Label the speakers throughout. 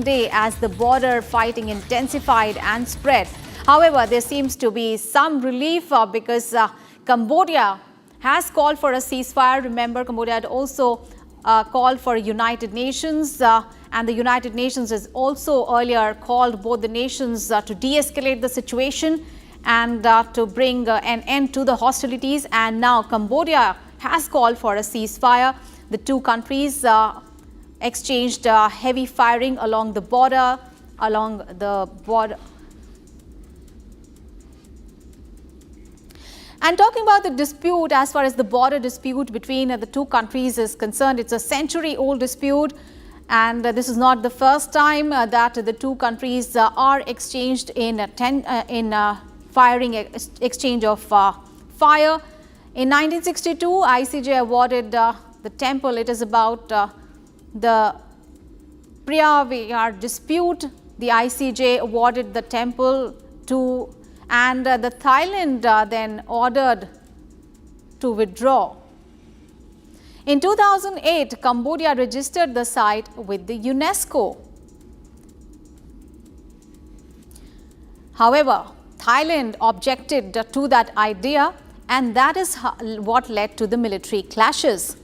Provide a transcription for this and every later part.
Speaker 1: day as the border fighting intensified and spread. However, there seems to be some relief because Cambodia has called for a ceasefire. Remember, Cambodia had also called for United Nations and the United Nations has also earlier called both the nations to de-escalate the situation and to bring an end to the hostilities. And now Cambodia has called for a ceasefire. The two countries exchanged heavy firing along the border. And talking about the dispute, as far as the border dispute between the two countries is concerned, it's a century-old dispute, and this is not the first time that the two countries are exchanged in firing exchange of fire. In 1962, ICJ awarded the temple. It is about the Priyaviyar dispute. The ICJ awarded the temple to, and the Thailand then ordered to withdraw. In 2008, Cambodia registered the site with the UNESCO. However, Thailand objected to that idea, and that is what led to the military clashes.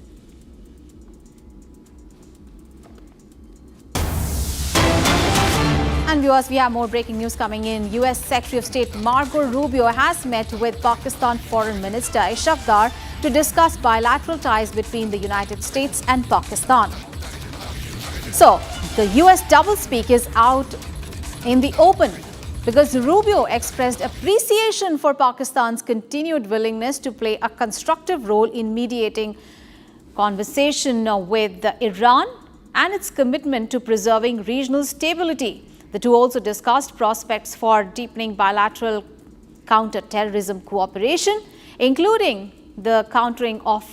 Speaker 1: And viewers, we have more breaking news coming in. US Secretary of State Marco Rubio has met with Pakistan Foreign Minister Ishaq Dar to discuss bilateral ties between the United States and Pakistan. So, the US doublespeak is out in the open because Rubio expressed appreciation for Pakistan's continued willingness to play a constructive role in mediating conversation with Iran and its commitment to preserving regional stability. The two also discussed prospects for deepening bilateral counter-terrorism cooperation, including the countering of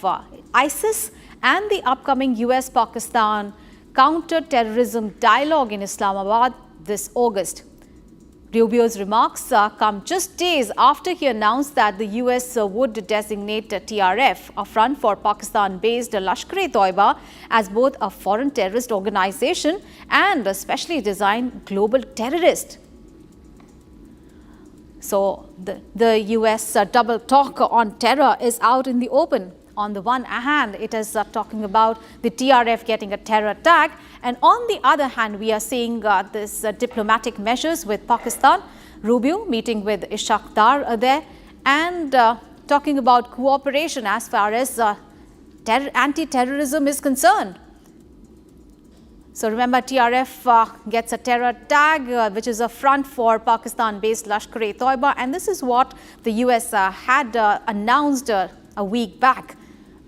Speaker 1: ISIS and the upcoming US-Pakistan counter-terrorism dialogue in Islamabad this August. Rubio's remarks come just days after he announced that the US would designate TRF, a front for Pakistan-based Lashkar-e-Toiba, as both a foreign terrorist organization and a specially designed global terrorist. So, the US double talk on terror is out in the open. On the one hand, it is talking about the TRF getting a terror tag, and on the other hand, we are seeing this diplomatic measures with Pakistan. Rubio meeting with Ishaq Dar there and talking about cooperation as far as anti-terrorism is concerned. So remember, TRF gets a terror tag, which is a front for Pakistan-based Lashkar-e-Toiba, and this is what the US had announced a week back.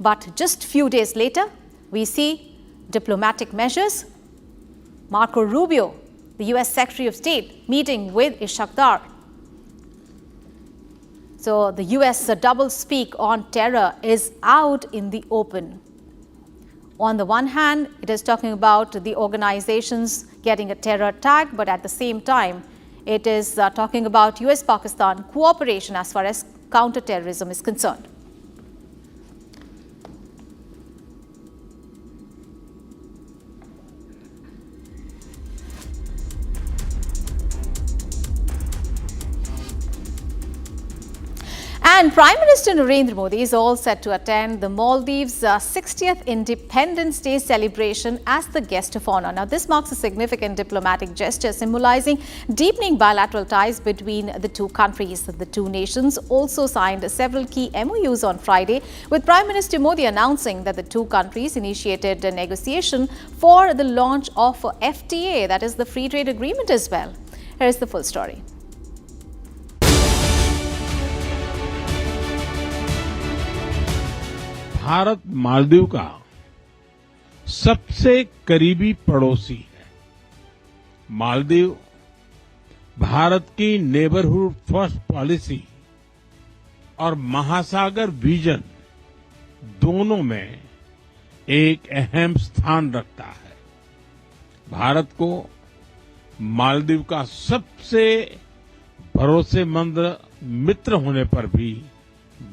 Speaker 1: But just few days later, we see diplomatic measures. Marco Rubio, the US Secretary of State, meeting with Ishaq Dar. So the US double speak on terror is out in the open. On the one hand, it is talking about the organizations getting a terror tag, but at the same time, it is talking about US-Pakistan cooperation as far as counter-terrorism is concerned. And Prime Minister Narendra Modi is all set to attend the Maldives' 60th Independence Day celebration as the guest of honor. Now, this marks a significant diplomatic gesture symbolizing deepening bilateral ties between the two countries. The two nations also signed several key MOUs on Friday, with Prime Minister Modi announcing that the two countries initiated a negotiation for the launch of FTA, that is the Free Trade Agreement as well. Here is the full story.
Speaker 2: Bharat Maldives का सबसे करीबी पड़ोसी है। मालदीव भारत की neighbourhood first policy और महासागर vision दोनों में एक अहम स्थान रखता है। भारत को मालदीव का सबसे भरोसेमंद मित्र होने पर भी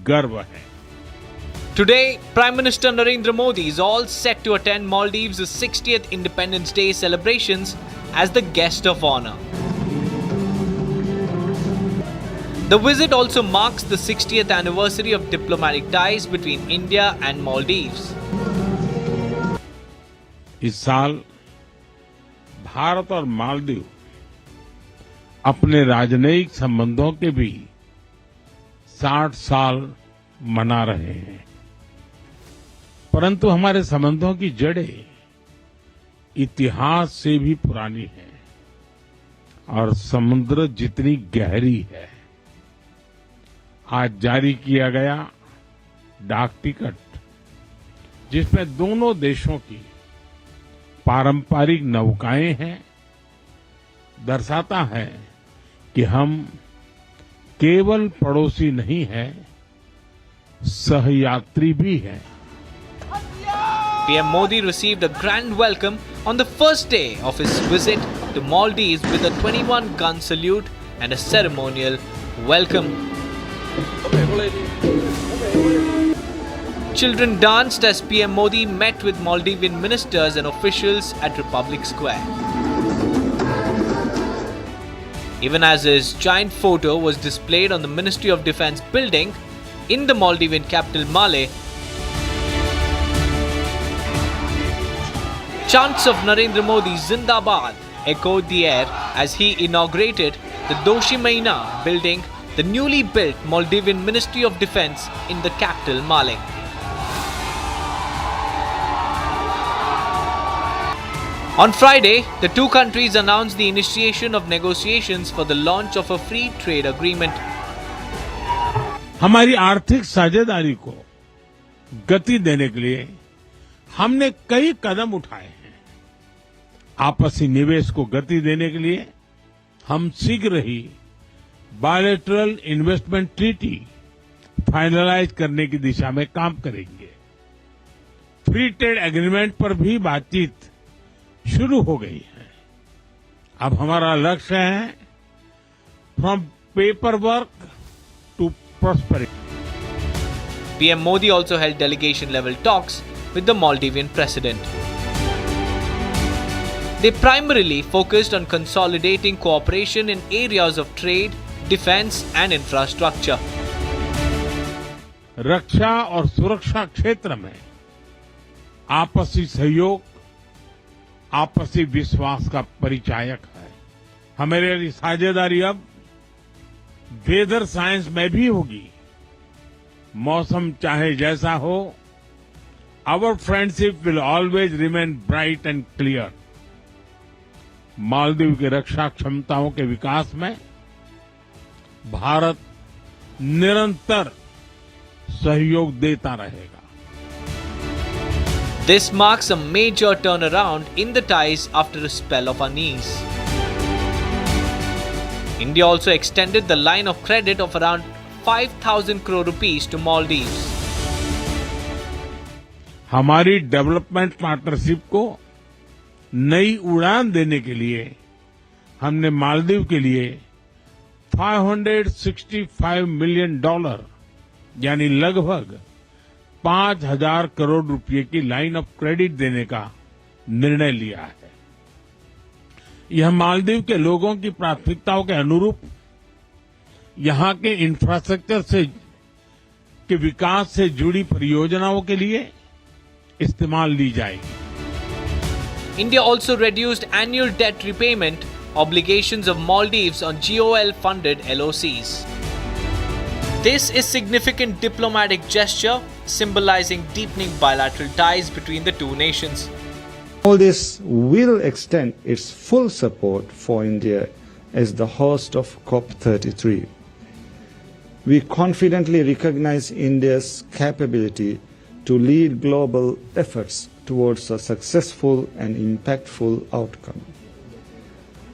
Speaker 2: गर्व है।
Speaker 3: Today, Prime Minister Narendra Modi is all set to attend Maldives' 60th Independence Day celebrations as the guest of honor. The visit also marks the 60th anniversary of diplomatic ties between India and Maldives.
Speaker 2: इस साल भारत और मालदीव अपने राजनयिक संबंधों के भी 60 साल मना रहे हैं, परंतु हमारे संबंधों की जड़ें इतिहास से भी पुरानी है और समुद्र जितनी गहरी है। आज जारी किया गया डाक टिकट, जिसमें दोनों देशों की पारंपरिक नौकाएं हैं, दर्शाता है कि हम केवल पड़ोसी नहीं हैं, सहयात्री भी हैं।
Speaker 3: PM Modi received a grand welcome on the first day of his visit to Maldives with a 21-gun salute and a ceremonial welcome. Children danced as PM Modi met with Maldivian ministers and officials at Republic Square. Even as his giant photo was displayed on the Ministry of Defence building in the Maldivian capital Malé, chants of Narendra Modi Zindabad echoed the air as he inaugurated the Doshimaina building, the newly built Maldivian Ministry of Defence in the capital Malé. On Friday, the two countries announced the initiation of negotiations for the launch of a free trade agreement.
Speaker 2: हमारी आर्थिक साझेदारी को गति देने के लिए हमने कई कदम उठाए हैं। आपसी निवेश को गति देने के लिए हम शीघ्र ही बायलैटरल इन्वेस्टमेंट ट्रीटी फाइनलाइज करने की दिशा में काम करेंगे। फ्री ट्रेड एग्रीमेंट पर भी बातचीत शुरू हो गई है। अब हमारा लक्ष्य है from paper work to prosperity.
Speaker 3: PM Modi also held delegation-level talks with the Maldivian President. They primarily focused on consolidating cooperation in areas of trade, defense and infrastructure.
Speaker 2: रक्षा और सुरक्षा क्षेत्र में आपसी सहयोग, आपसी विश्वास का परिचायक है। हमारी साझेदारी अब वेदर साइंस में भी होगी। मौसम चाहे जैसा हो, our friendship will always remain bright and clear. Maldives की रक्षा क्षमताओं के विकास में भारत निरंतर सहयोग देता रहेगा।
Speaker 3: This marks a major turnaround in the ties after a spell of unease. India also extended the line of credit of around 5,000 crore rupees to Maldives.
Speaker 2: हमारी डेवलपमेंट पार्टनरशिप को नई उड़ान देने के लिए हमने मालदीव के लिए $565 मिलियन यानी लगभग 5,000 करोड़ रुपए की लाइन ऑफ क्रेडिट देने का निर्णय लिया है। यह मालदीव के लोगों की प्राथमिकताओं के अनुरूप यहां के इंफ्रास्ट्रक्चर के विकास से जुड़ी परियोजनाओं के लिए इस्तेमाल ली जाएगी।
Speaker 3: India also reduced annual debt repayment obligations of Maldives on GOL-funded LOCs. This is significant diplomatic gesture symbolizing deepening bilateral ties between the two nations.
Speaker 4: Maldives will extend its full support for India as the host of COP33. We confidently recognize India's capability to lead global efforts towards a successful and impactful outcome.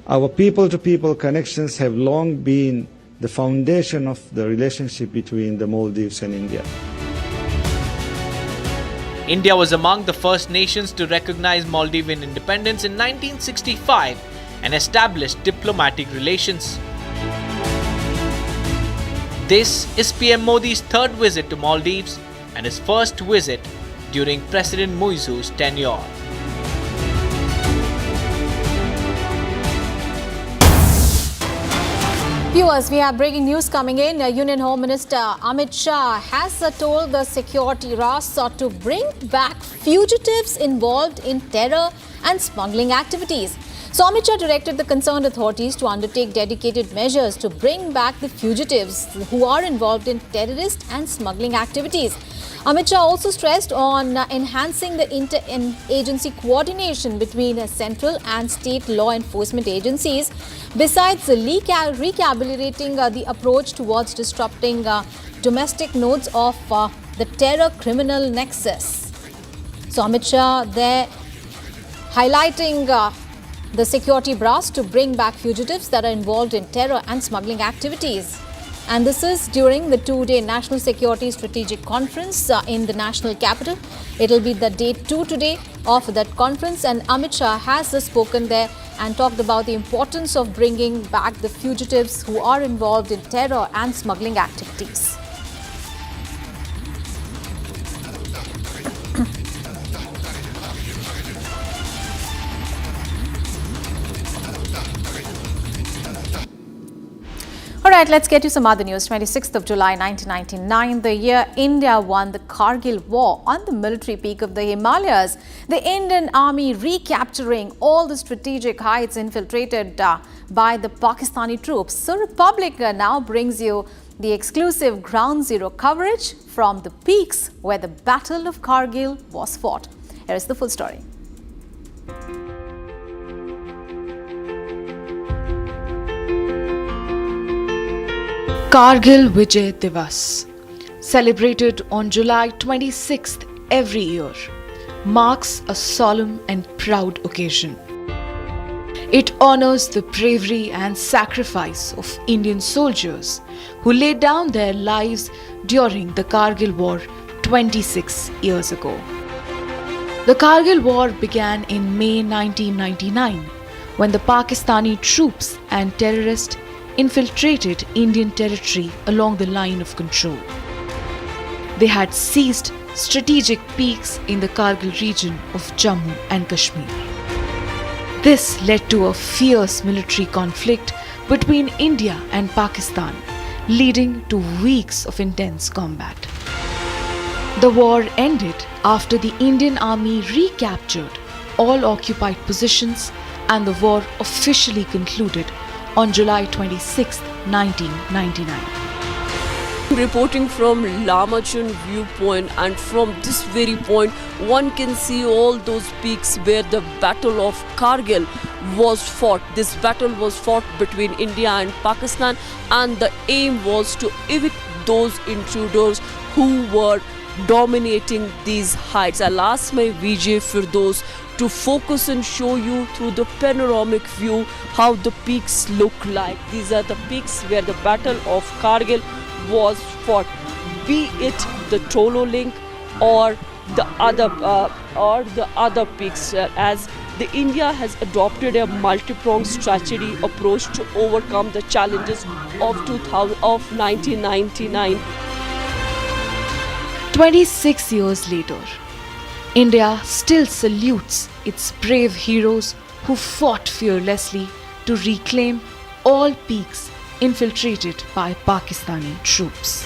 Speaker 4: Our people-to-people connections have long been the foundation of the relationship between the Maldives and India.
Speaker 3: India was among the first nations to recognize Maldivian independence in 1965 and established diplomatic relations. This is PM Modi's third visit to Maldives and his first visit during President Muizzu's tenure.
Speaker 1: Viewers, we have breaking news coming in. Union Home Minister Amit Shah has told the security Drass to bring back fugitives involved in terror and smuggling activities. So Amit Shah directed the concerned authorities to undertake dedicated measures to bring back the fugitives who are involved in terrorist and smuggling activities. Amit Shah also stressed on enhancing the inter-agency coordination between central and state law enforcement agencies, besides recalibrating the approach towards disrupting domestic nodes of the terror criminal nexus. So Amit Shah there highlighting the security brass to bring back fugitives that are involved in terror and smuggling activities. And this is during the two-day National Security Strategic Conference in the national capital. It will be the day 2 today of that conference, and Amit Shah has spoken there and talked about the importance of bringing back the fugitives who are involved in terror and smuggling activities. All right, let's get you some other news. 26th of July 1999, the year India won the Kargil War on the military peak of the Himalayas. The Indian army recapturing all the strategic heights infiltrated by the Pakistani troops. So Republic now brings you the exclusive ground zero coverage from the peaks where the Battle of Kargil was fought. Here is the full story.
Speaker 5: Kargil Vijay Diwas, celebrated on July 26th every year, marks a solemn and proud occasion. It honors the bravery and sacrifice of Indian soldiers who laid down their lives during the Kargil War 26 years ago. The Kargil War began in May 1999 when the Pakistani troops and terrorists infiltrated Indian territory along the line of control. They had seized strategic peaks in the Kargil region of Jammu and Kashmir. This led to a fierce military conflict between India and Pakistan, leading to weeks of intense combat. The war ended after the Indian army recaptured all occupied positions, and the war officially concluded on July 26, 1999.
Speaker 6: Reporting from Lamachan viewpoint, and from this very point one can see all those peaks where the Battle of Kargil was fought. This battle was fought between India and Pakistan, and the aim was to evict those intruders who were dominating these heights. I'll ask my VJ Firdaus to focus and show you through the panoramic view how the peaks look like. These are the peaks where the Battle of Kargil was fought, be it the Tolo link or the other peaks, as the India has adopted a multi-pronged strategy approach to overcome the challenges of 1999.
Speaker 5: 26 years later, India still salutes its brave heroes who fought fearlessly to reclaim all peaks infiltrated by Pakistani troops.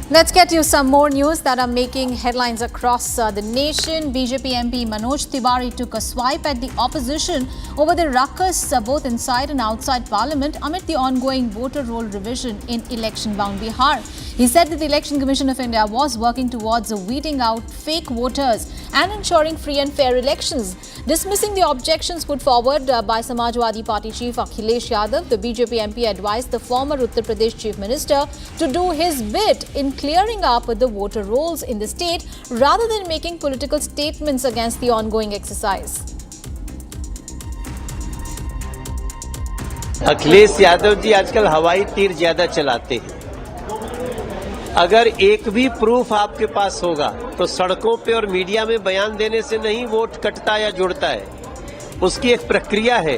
Speaker 1: Let's get you some more news that are making headlines across the nation. BJP MP Manoj Tiwari took a swipe at the opposition over the ruckus both inside and outside Parliament amid the ongoing voter roll revision in election-bound Bihar. He said that the Election Commission of India was working towards weeding out fake voters and ensuring free and fair elections. Dismissing the objections put forward by Samajwadi Party Chief Akhilesh Yadav, the BJP MP advised the former Uttar Pradesh Chief Minister to do his bit in clearing up the voter rolls in the state rather than making political statements against the ongoing exercise.
Speaker 7: Akhilesh Yadav ji आजकल हवाई तीर ज्यादा चलाते हैं। अगर एक भी proof आपके पास होगा तो सड़कों पे और मीडिया में बयान देने से नहीं वोट कटता या जुड़ता है, उसकी एक प्रक्रिया है।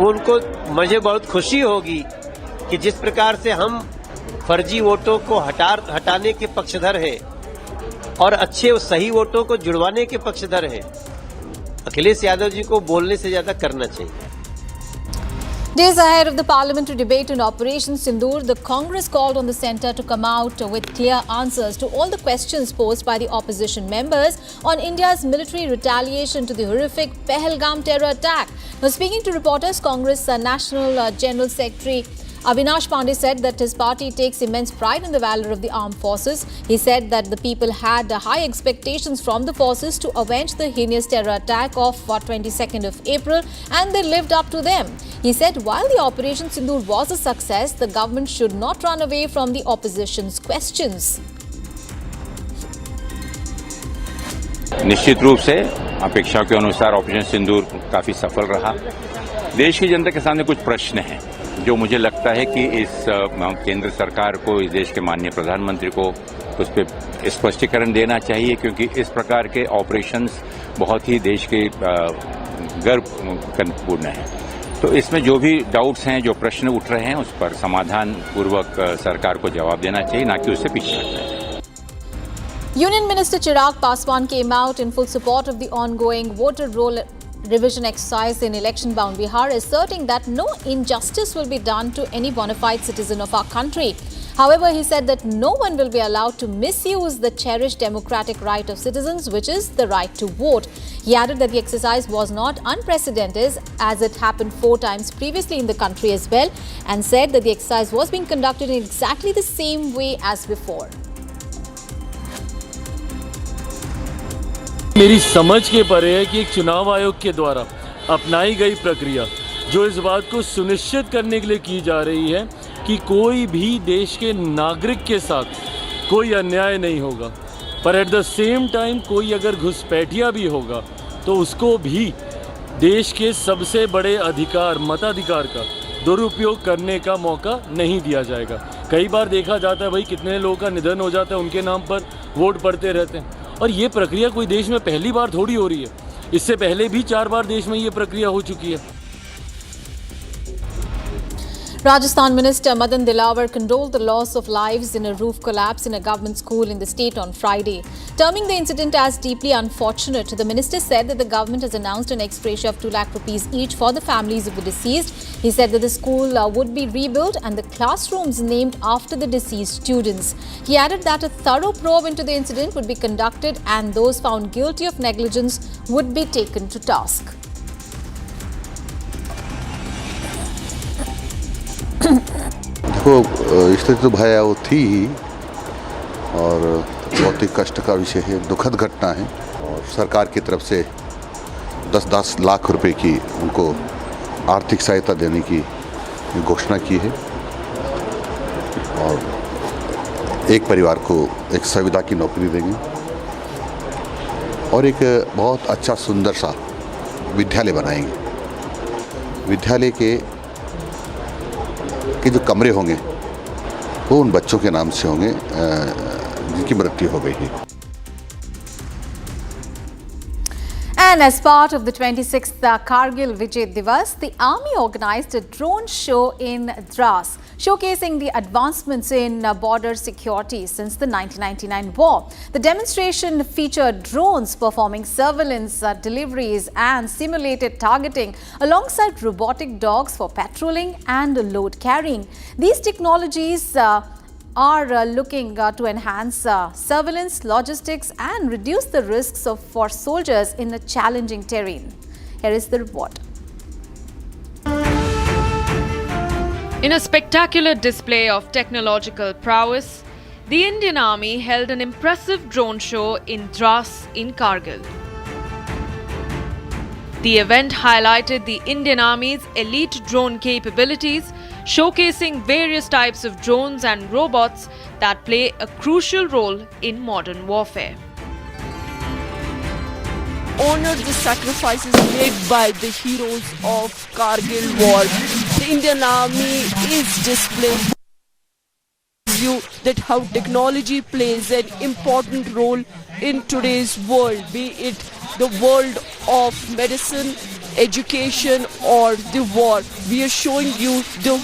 Speaker 7: उनको मुझे बहुत खुशी होगी कि जिस प्रकार से हम फर्जी वोटों को हटाने के पक्षधर हैं और अच्छे और सही वोटों को जुड़वाने के पक्षधर हैं, अखिलेश यादव जी को बोलने से ज्यादा करना चाहिए.
Speaker 1: Days ahead of the parliamentary debate on Operation Sindoor, the Congress called on the centre to come out with clear answers to all the questions posed by the opposition members on India's military retaliation to the horrific Pahalgam terror attack. Now, speaking to reporters, Congress National General Secretary Avinash Pandey said that his party takes immense pride in the valour of the armed forces. He said that the people had high expectations from the forces to avenge the heinous terror attack of 22nd of April, and they lived up to them. He said while the Operation Sindoor was a success, the government should not run away from the opposition's questions.
Speaker 8: निश्चित रूप से अपेक्षा के अनुसार operation सिंदूर काफी सफल रहा. देश की जनता के सामने कुछ प्रश्न हैं जो मुझे लगता है कि इस केंद्र सरकार को, इस देश के माननीय प्रधानमंत्री को उस पर स्पष्टीकरण देना चाहिए, क्योंकि इस प्रकार के ऑपरेशंस बहुत ही देश के गर्वपूर्ण हैं. तो इसमें जो भी डाउट्स हैं, जो प्रश्न उठ रहे हैं, उस पर समाधान पूर्वक सरकार को जवाब देना चाहिए, ना कि उससे पीछे हटना चाहिए.
Speaker 1: Union Minister Chirag Paswan came out in full support of the ongoing voter roll revision exercise in election-bound Bihar, asserting that no injustice will be done to any bona fide citizen of our country. However, he said that no one will be allowed to misuse the cherished democratic right of citizens, which is the right to vote. He added that the exercise was not unprecedented, as it happened 4 times previously in the country as well, and said that the exercise was being conducted in exactly the same way as before.
Speaker 9: मेरी समझ के परे है कि एक चुनाव आयोग के द्वारा अपनाई गई प्रक्रिया जो इस बात को सुनिश्चित करने के लिए की जा रही है कि कोई भी देश के नागरिक के साथ कोई अन्याय नहीं होगा, पर एट द सेम टाइम कोई अगर घुसपैठिया भी होगा तो उसको भी देश के सबसे बड़े अधिकार, मताधिकार का दुरुपयोग करने का मौका नहीं दिया जाएगा. कई बार देखा जाता है भाई कितने लोगों का निधन हो जाता है, उनके नाम पर वोट पड़ते रहते हैं, और ये प्रक्रिया कोई देश में पहली बार थोड़ी हो रही है. इससे पहले भी 4 बार देश में ये प्रक्रिया हो चुकी है.
Speaker 1: Rajasthan Minister Madan Dilawar condoled the loss of lives in a roof collapse in a government school in the state on Friday. Terming the incident as deeply unfortunate, the minister said that the government has announced an ex gratia of 2 lakh rupees each for the families of the deceased. He said that the school would be rebuilt and the classrooms named after the deceased students. He added that a thorough probe into the incident would be conducted and those found guilty of negligence would be taken to task.
Speaker 10: देखो, स्थिति तो भयावह थी ही और बहुत ही कष्ट का विषय है, दुखद घटना है. और सरकार की तरफ से 10-10 लाख रुपए की उनको आर्थिक सहायता देने की घोषणा की है और एक परिवार को एक संविदा की नौकरी देंगे और एक बहुत अच्छा सुंदर सा विद्यालय बनाएंगे. विद्यालय के जो कमरे होंगे वो उन बच्चों के नाम से होंगे जिनकी मृत्यु हो गई है.
Speaker 1: And as part of the 26th Kargil Vijay Diwas, the army organized a drone show in Drass, showcasing the advancements in border security since the 1999 war. The demonstration featured drones performing surveillance, deliveries and simulated targeting alongside robotic dogs for patrolling and load carrying. These technologies are looking to enhance surveillance, logistics and reduce the risks for soldiers in a challenging terrain. Here is the report.
Speaker 5: In a spectacular display of technological prowess, the Indian Army held an impressive drone show in Drass in Kargil. The event highlighted the Indian Army's elite drone capabilities, showcasing various types of drones and robots that play a crucial role in modern warfare.
Speaker 6: Honor the sacrifices made by the heroes of Kargil war. The Indian Army is displaying you that how technology plays an important role in today's world, be it the world of medicine, education or the war. We are showing you the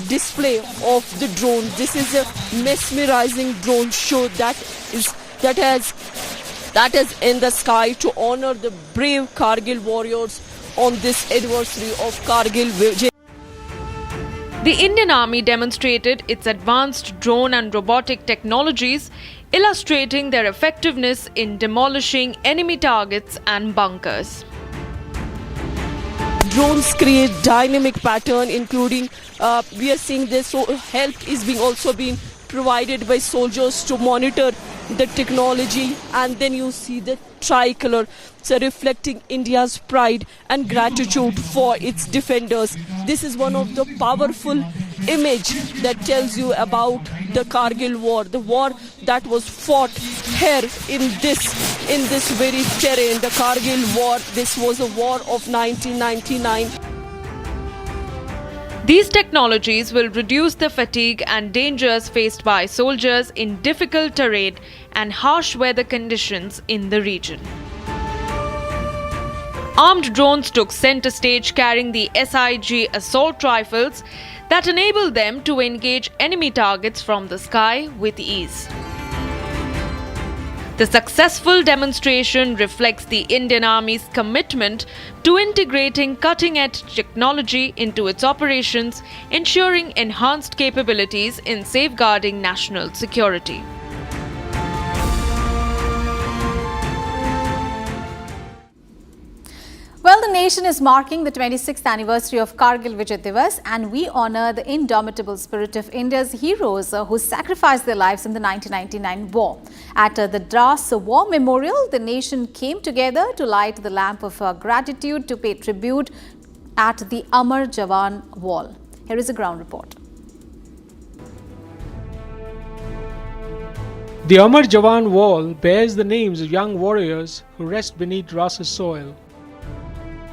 Speaker 6: display of the drone. This is a mesmerizing drone show that has that is in the sky to honor the brave Kargil warriors on this anniversary of Kargil Vijay.
Speaker 5: The Indian Army demonstrated its advanced drone and robotic technologies, illustrating their effectiveness in demolishing enemy targets and bunkers.
Speaker 6: Drones create dynamic pattern, including we are seeing this. So help is also being provided by soldiers to monitor the technology, and then you see the tricolor, so reflecting India's pride and gratitude for its defenders. This is one of the powerful image that tells you about the Kargil war, the war that was fought here in this very terrain, the Kargil war. This was a war of 1999.
Speaker 5: These technologies will reduce the fatigue and dangers faced by soldiers in difficult terrain and harsh weather conditions in the region. Armed drones took center stage, carrying the SIG assault rifles that enable them to engage enemy targets from the sky with ease. The successful demonstration reflects the Indian Army's commitment to integrating cutting-edge technology into its operations, ensuring enhanced capabilities in safeguarding national security.
Speaker 1: Well, the nation is marking the 26th anniversary of Kargil Vijay Diwas, and we honor the indomitable spirit of India's heroes who sacrificed their lives in the 1999 war. At the Drass War Memorial, the nation came together to light the lamp of gratitude to pay tribute at the Amar Jawan Wall. Here is a ground report.
Speaker 11: The Amar Jawan Wall bears the names of young warriors who rest beneath Drass's soil.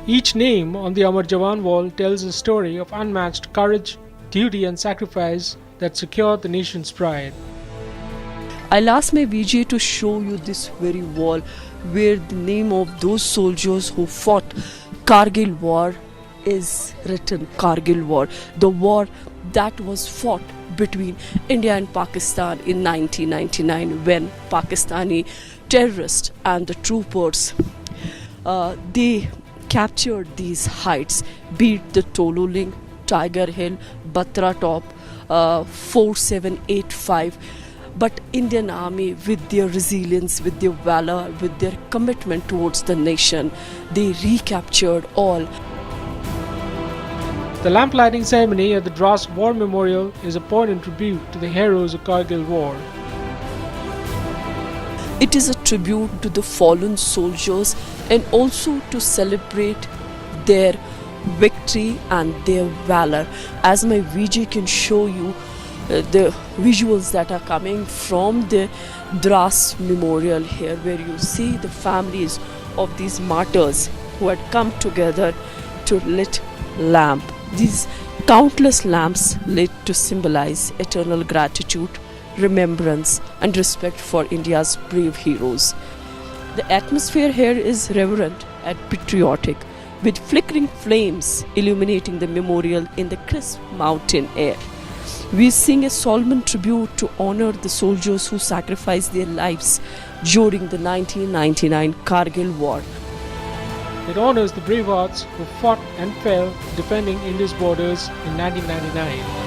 Speaker 11: Each name on the Amar Jawan Wall tells a story of unmatched courage, duty and sacrifice that secured the nation's pride.
Speaker 6: I'll ask my VJ to show you this very wall where the name of those soldiers who fought Kargil war is written. Kargil war, the war that was fought between India and Pakistan in 1999, when Pakistani terrorists and the troopers they captured these heights, be it the Tololing, Tiger Hill, Batra Top, 4785. But Indian Army, with their resilience, with their valor, with their commitment towards the nation, they recaptured all.
Speaker 11: The lamp lighting ceremony at the Drass War Memorial is a poignant tribute to the heroes of Kargil war.
Speaker 6: It is a tribute to the fallen soldiers and also to celebrate their victory and their valor. As my VJ can show you the visuals that are coming from the Drass Memorial here, where you see the families of these martyrs who had come together to lit lamp. These countless lamps lit to symbolize eternal gratitude, remembrance and respect for India's brave heroes. The atmosphere here is reverent and patriotic, with flickering flames illuminating the memorial in the crisp mountain air. We sing a solemn tribute to honor the soldiers who sacrificed their lives during the 1999 Kargil war.
Speaker 11: It honors the brave hearts who fought and fell defending India's borders in 1999.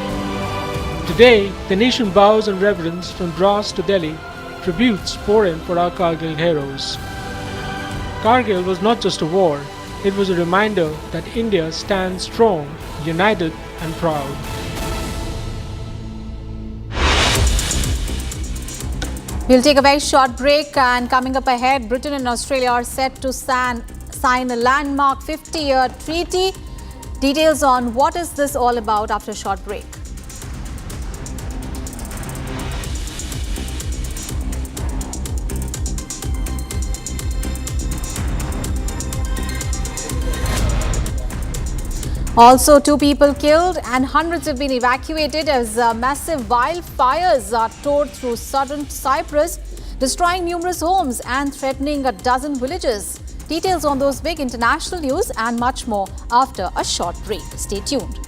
Speaker 11: Today, the nation bows in reverence from Drass to Delhi, tributes pour in for our Kargil heroes. Kargil was not just a war, it was a reminder that India stands strong, united and proud.
Speaker 1: We'll take a very short break, and coming up ahead, Britain and Australia are set to sign a landmark 50-year treaty. Details on what is this all about after a short break. Also, 2 people killed and hundreds have been evacuated as massive wildfires are tore through southern Cyprus, destroying numerous homes and threatening a dozen villages. Details on those big international news and much more after a short break. Stay tuned.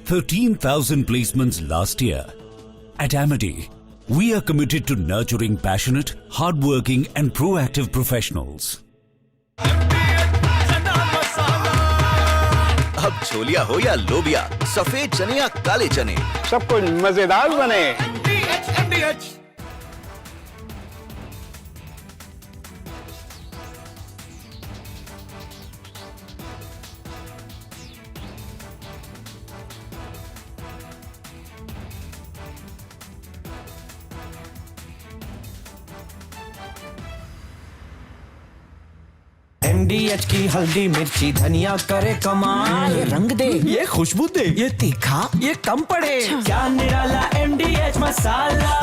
Speaker 12: 13,000 placements last year. At Amity, we are committed to nurturing passionate, hardworking and proactive professionals.
Speaker 13: अब छोलिया हो या लोबिया, सफेद चने या काले चने,
Speaker 14: सब कुछ मजेदार बने।
Speaker 15: MDH की हल्दी मिर्ची धनिया करे कमाल, ये रंग दे, ये खुशबू दे, ये तीखा, ये कम पड़े, क्या निराला MDH masala.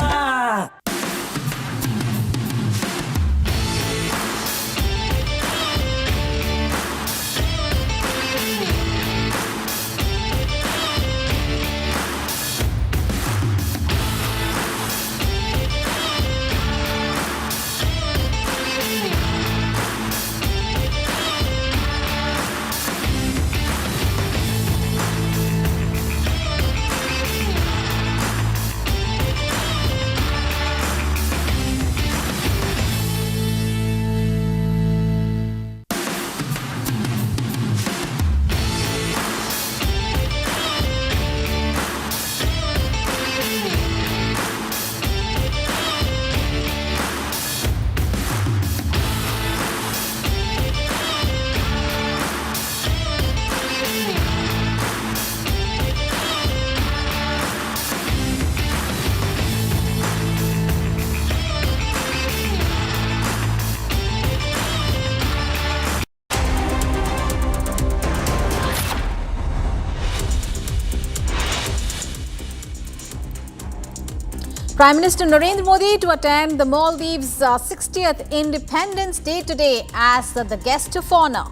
Speaker 1: Prime Minister Narendra Modi to attend the Maldives' 60th Independence Day today as the guest of honor.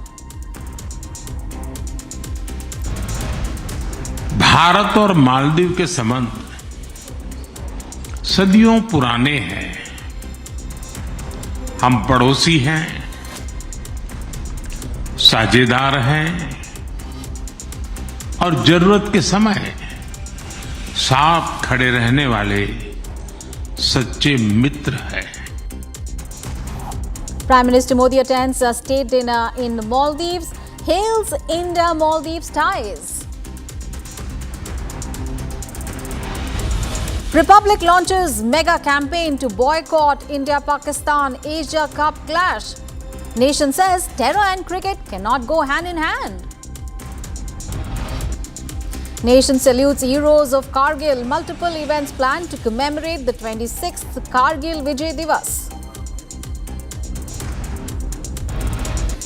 Speaker 2: Bharat और मालदीव के संबंध सदियों पुराने हैं। हम पड़ोसी हैं, साझेदार हैं और जरूरत के समय साथ खड़े रहने वाले सच्चे मित्र हैं।
Speaker 1: Prime Minister Modi attends a state dinner in Maldives, hails India-Maldives ties. Republic launches mega campaign to boycott India-Pakistan Asia Cup clash. Nation says terror and cricket cannot go hand in hand. Nation salutes heroes of Kargil. Multiple events planned to commemorate the 26th Kargil Vijay Diwas.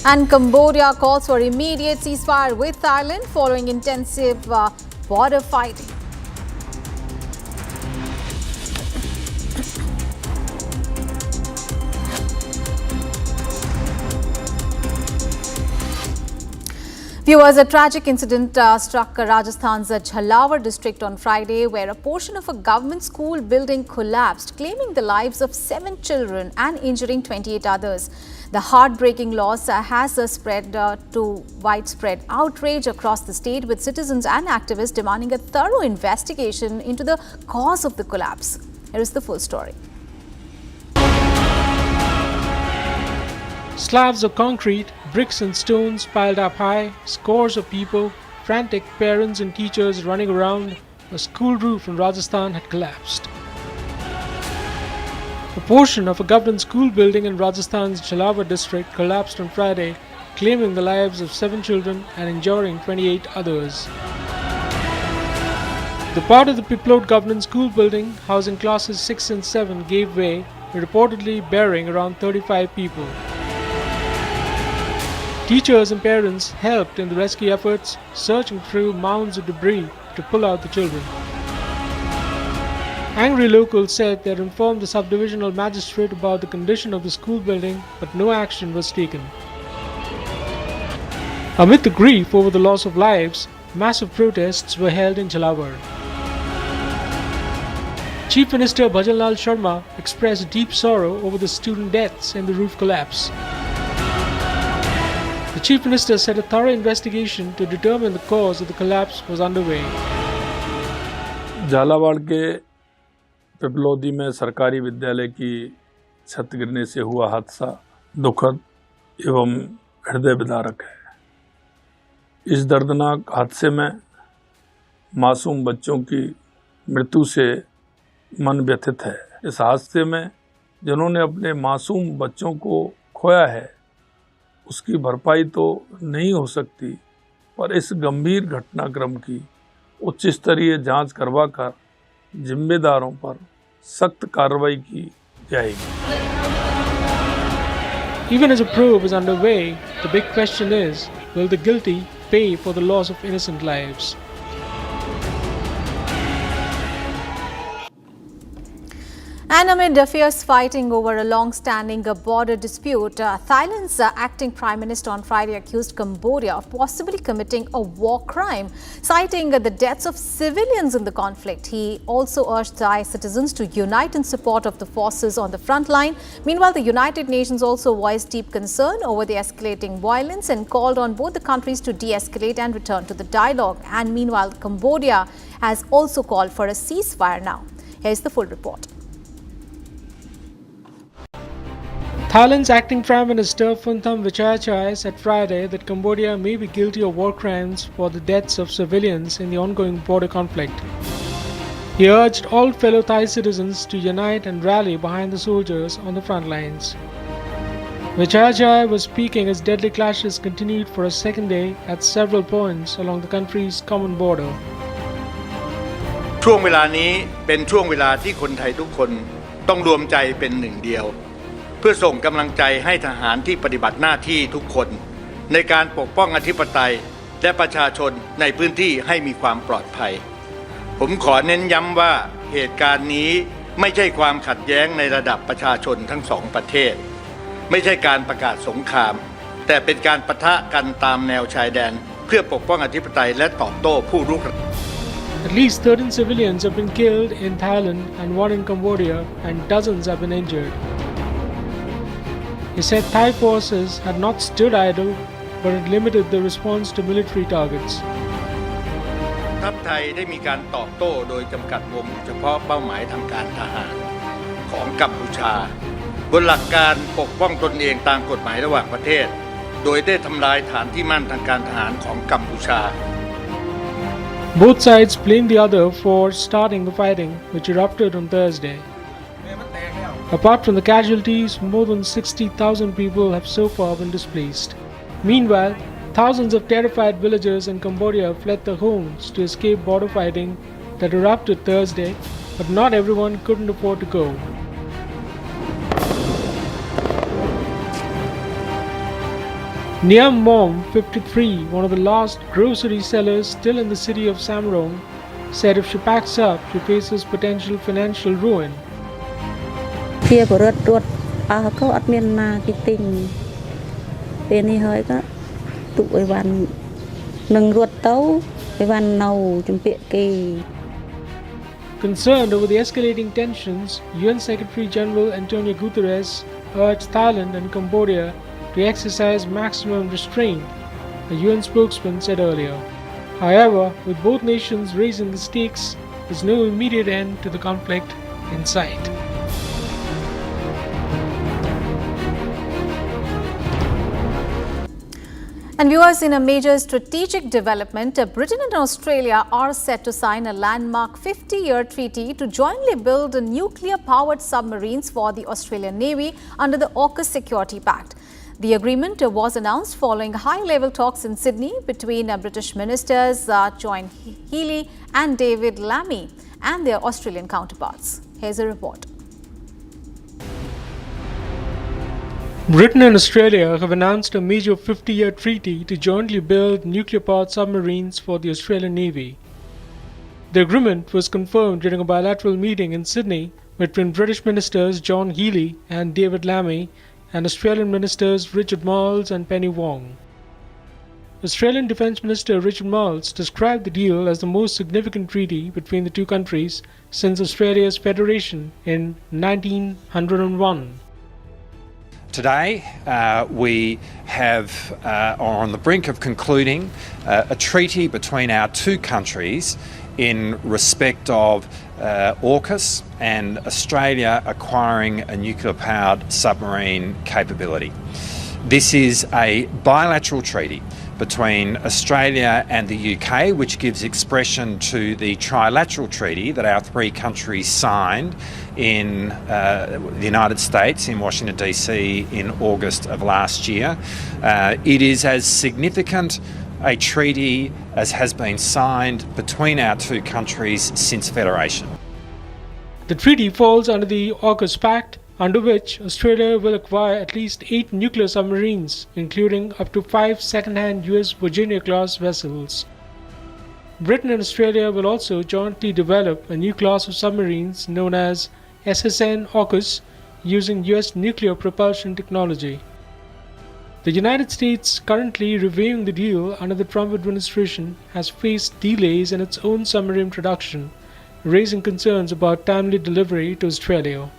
Speaker 1: And Cambodia calls for immediate ceasefire with Thailand following intensive border fighting. Viewers, a tragic incident struck Rajasthan's Jhalawar district on Friday, where a portion of a government school building collapsed, claiming the lives of 7 children and injuring 28 others. The heartbreaking loss has spread to widespread outrage across the state, with citizens and activists demanding a thorough investigation into the cause of the collapse. Here is the full story.
Speaker 11: Slabs of concrete, bricks and stones piled up high, scores of people, frantic parents and teachers running around. A school roof in Rajasthan had collapsed. A portion of a government school building in Rajasthan's Jhalawar district collapsed on Friday, claiming the lives of 7 children and injuring 28 others. The part of the Piplod government school building housing classes 6 and 7 gave way, reportedly bearing around 35 people. Teachers and parents helped in the rescue efforts, searching through mounds of debris to pull out the children. Angry locals said they had informed the subdivisional magistrate about the condition of the school building, but no action was taken. Amid the grief over the loss of lives, massive protests were held in Jhalawar. Chief Minister Bhajanlal Sharma expressed deep sorrow over the student deaths and the roof collapse. The Chief Minister said a thorough investigation to determine the cause of the collapse was underway.
Speaker 9: Jhalawar के पिपलौदी में सरकारी विद्यालय की छत गिरने से हुआ हादसा दुखद एवं हृदय विदारक है। इस दर्दनाक हादसे में मासूम बच्चों की मृत्यु से मन व्यथित है। इस हादसे में जिन्होंने अपने मासूम बच्चों को खोया है उसकी भरपाई तो नहीं हो सकती, पर इस गंभीर घटनाक्रम की उच्च स्तरीय जांच करवाकर जिम्मेदारों पर सख्त कार्रवाई की जाएगी।
Speaker 11: Even as a probe is underway, the big question is, will the guilty pay for the loss of innocent lives?
Speaker 1: And amid fierce fighting over a long-standing border dispute, Thailand's acting Prime Minister on Friday accused Cambodia of possibly committing a war crime, citing the deaths of civilians in the conflict. He also urged Thai citizens to unite in support of the forces on the front line. Meanwhile, the United Nations also voiced deep concern over the escalating violence and called on both the countries to de-escalate and return to the dialogue. And meanwhile, Cambodia has also called for a ceasefire now. Here's the full report.
Speaker 11: Thailand's acting Prime Minister Phumtham Vichayachai said Friday that Cambodia may be guilty of war crimes for the deaths of civilians in the ongoing border conflict. He urged all fellow Thai citizens to unite and rally behind the soldiers on the front lines. Vichayachai was speaking as deadly clashes continued for a second day at several points along the country's common border.
Speaker 16: ช่วงเวลานี้เป็นช่วงเวลาที่คนไทยทุกคนต้องรวมใจเป็นหนึ่งเดียวเพื่อส่งกำลังใจให้ทหารที่ปฏิบัติหน้าที่ทุกคนในการปกป้องอธิปไตยและประชาชนในพื้นที่ให้มีความปลอดภัยผมขอเน้นย้ำว่าเหตุการณ์นี้ไม่ใช่ความขัดแย้งในระดับประชาชนทั้งสองประเทศไม่ใช่การประกาศสงครามแต่เป็นการปะทะกันตามแนวชายแดนเพื่อปกป้องอธิปไตยและตอบโต้ผู้รุกราน
Speaker 11: At least 13 civilians have been killed in Thailand and one in Cambodia, and dozens have been injured. He said Thai forces had not stood idle but had limited the response to military targets.
Speaker 16: ทัพไทยได้มีการตอบโต้โดยจำกัดวงเฉพาะเป้าหมายทางการทหารของกัมพูชาบนหลักการปกป้องตนเองตามกฎหมายระหว่างประเทศโดยได้ทำลายฐานที่มั่นทางการทหารของกัมพูชา
Speaker 11: Both sides blamed the other for starting the fighting, which erupted on Thursday. Apart from the casualties, more than 60,000 people have so far been displaced. Meanwhile, thousands of terrified villagers in Cambodia fled their homes to escape border fighting that erupted Thursday, but not everyone couldn't afford to go. Niam Mom, 53, one of the last grocery sellers still in the city of Samrong, said if she packs up, she faces potential financial ruin.
Speaker 17: ជាបរិទ្ធរត់អស់ក៏អត់មានណាទីទិញពេលនេះហើយក៏ទុកអីវ៉ាន់នឹងរត់ទៅអីវ៉ាន់នៅជំពាក់គេ
Speaker 11: Concerned over the escalating tensions, UN Secretary General Antonio Guterres urged Thailand and Cambodia to exercise maximum restraint, a UN spokesman said earlier. However, with both nations raising the stakes, there's no immediate end to the conflict in sight.
Speaker 1: And viewers, in a major strategic development, Britain and Australia are set to sign a landmark 50-year treaty to jointly build nuclear-powered submarines for the Australian Navy under the AUKUS Security Pact. The agreement was announced following high-level talks in Sydney between British ministers John Healey and David Lammy and their Australian counterparts. Here's a report.
Speaker 11: Britain and Australia have announced a major 50-year treaty to jointly build nuclear-powered submarines for the Australian Navy. The agreement was confirmed during a bilateral meeting in Sydney between British ministers John Healey and David Lammy and Australian ministers Richard Marles and Penny Wong. Australian Defence Minister Richard Marles described the deal as the most significant treaty between the two countries since Australia's federation in 1901.
Speaker 18: Today, we are on the brink of concluding a treaty between our two countries in respect of AUKUS and Australia acquiring a nuclear-powered submarine capability. This is a bilateral treaty between Australia and the UK, which gives expression to the trilateral treaty that our three countries signed in the United States in Washington DC in August of last year. It is as significant a treaty as has been signed between our two countries since Federation.
Speaker 11: The treaty falls under the AUKUS Pact, under which Australia will acquire at least 8 nuclear submarines, including up to 5 second-hand US Virginia-class vessels. Britain and Australia will also jointly develop a new class of submarines known as SSN AUKUS using US nuclear propulsion technology. The United States, currently reviewing the deal under the Trump administration, has faced delays in its own submarine production, raising concerns about timely delivery to Australia.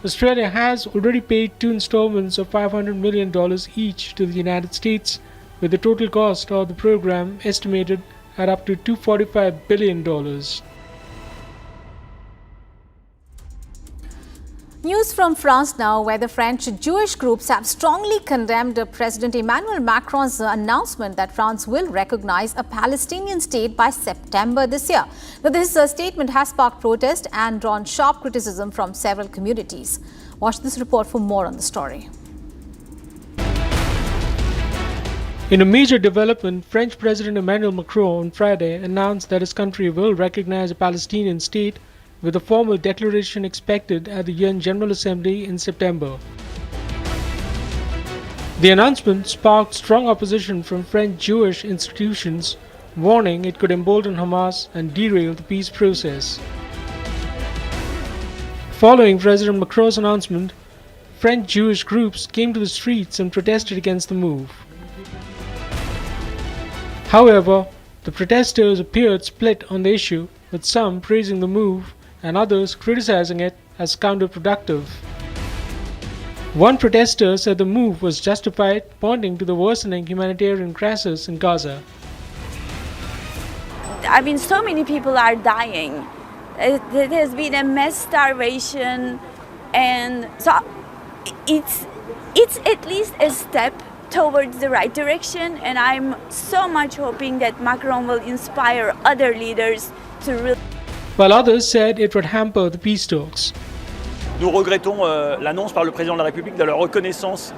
Speaker 11: Australia has already paid 2 installments of $500 million each to the United States, with the total cost of the program estimated at up to $245 billion.
Speaker 1: News from France now, where the French Jewish groups have strongly condemned President Emmanuel Macron's announcement that France will recognize a Palestinian state by September this year. But this statement has sparked protest and drawn sharp criticism from several communities. Watch this report for more on the story.
Speaker 11: In a major development, French President Emmanuel Macron on Friday announced that his country will recognize a Palestinian state, with a formal declaration expected at the UN General Assembly in September. The announcement sparked strong opposition from French Jewish institutions, warning it could embolden Hamas and derail the peace process. Following President Macron's announcement, French Jewish groups came to the streets and protested against the move. However, the protesters appeared split on the issue, with some praising the move and others criticizing it as counterproductive. One protester said the move was justified, pointing to the worsening humanitarian crisis in Gaza.
Speaker 19: I mean, so many people are dying. There has been a mass starvation, and so it's at least a step towards the right direction, and I'm so much hoping that Macron will inspire other leaders to really...
Speaker 11: While others said it would hamper the peace talks.
Speaker 20: Nous regrettons l'annonce par le président de la République de la reconnaissance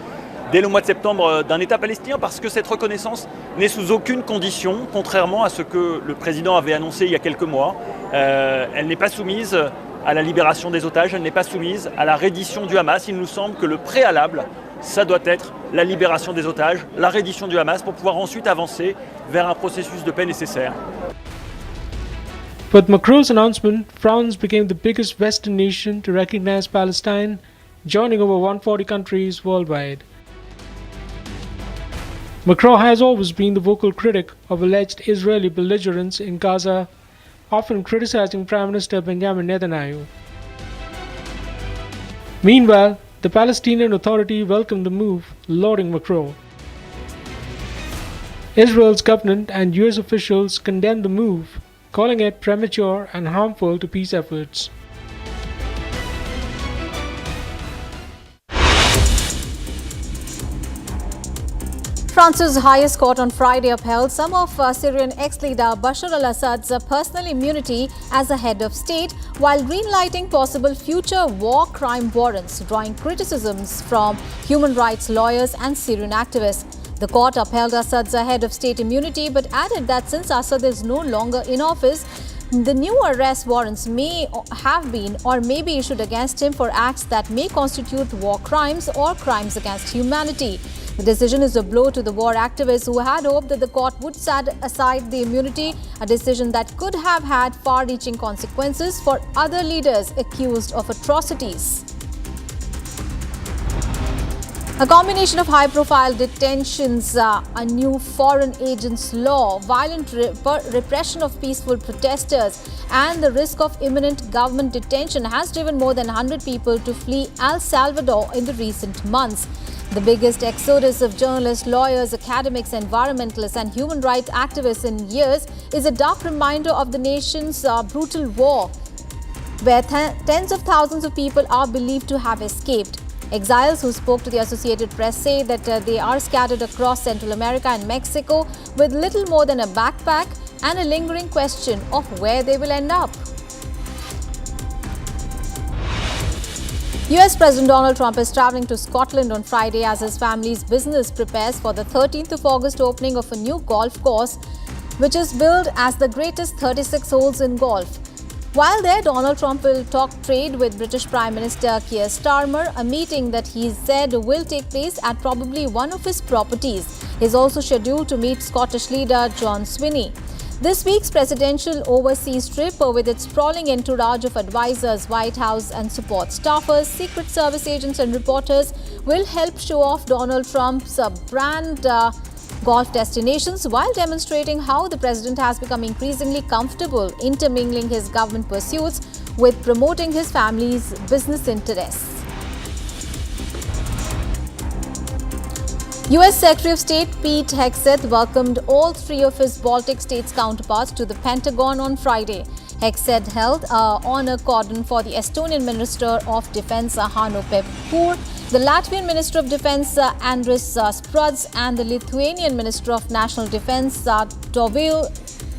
Speaker 20: dès le mois de septembre d'un État palestinien, parce que cette reconnaissance n'est sous aucune condition, contrairement à ce que le président avait annoncé il y a quelques mois. Elle n'est pas soumise à la libération des otages, elle n'est pas soumise à la reddition du Hamas. Il nous semble que le préalable, ça doit être la libération des otages, la reddition du Hamas, pour pouvoir ensuite avancer vers un processus de paix nécessaire.
Speaker 11: With Macron's announcement, France became the biggest Western nation to recognize Palestine, joining over 140 countries worldwide. Macron has always been the vocal critic of alleged Israeli belligerence in Gaza, often criticizing Prime Minister Benjamin Netanyahu. Meanwhile, the Palestinian Authority welcomed the move, lauding Macron. Israel's government and US officials condemned the move, calling it premature and harmful to peace efforts.
Speaker 1: France's highest court on Friday upheld some of Syrian ex-leader Bashar al-Assad's personal immunity as a head of state, while greenlighting possible future war crime warrants, drawing criticisms from human rights lawyers and Syrian activists. The court upheld Assad's head of state immunity, but added that since Assad is no longer in office, the new arrest warrants may have been or may be issued against him for acts that may constitute war crimes or crimes against humanity. The decision is a blow to the war activists who had hoped that the court would set aside the immunity, a decision that could have had far-reaching consequences for other leaders accused of atrocities. A combination of high-profile detentions, a new foreign agents law, violent repression of peaceful protesters, and the risk of imminent government detention has driven more than 100 people to flee El Salvador in the recent months. The biggest exodus of journalists, lawyers, academics, environmentalists and human rights activists in years is a dark reminder of the nation's brutal war, where tens of thousands of people are believed to have escaped. Exiles who spoke to the Associated Press say that they are scattered across Central America and Mexico with little more than a backpack and a lingering question of where they will end up. US President Donald Trump is travelling to Scotland on Friday as his family's business prepares for the 13th of August opening of a new golf course, which is billed as the greatest 36 holes in golf. While there, Donald Trump will talk trade with British Prime Minister Keir Starmer, a meeting that he said will take place at probably one of his properties. He is also scheduled to meet Scottish leader John Swinney. This week's presidential overseas trip, with its sprawling entourage of advisors, White House and support staffers, Secret Service agents and reporters, will help show off Donald Trump's brand golf destinations while demonstrating how the president has become increasingly comfortable intermingling his government pursuits with promoting his family's business interests. US Secretary of State Pete Hegseth welcomed all three of his Baltic states counterparts to the Pentagon on Friday. Hegseth held an honor cordon for the Estonian Minister of Defense Hanno Pevkur, the Latvian Minister of Defense Andris Spruds and the Lithuanian Minister of National Defense Dovilė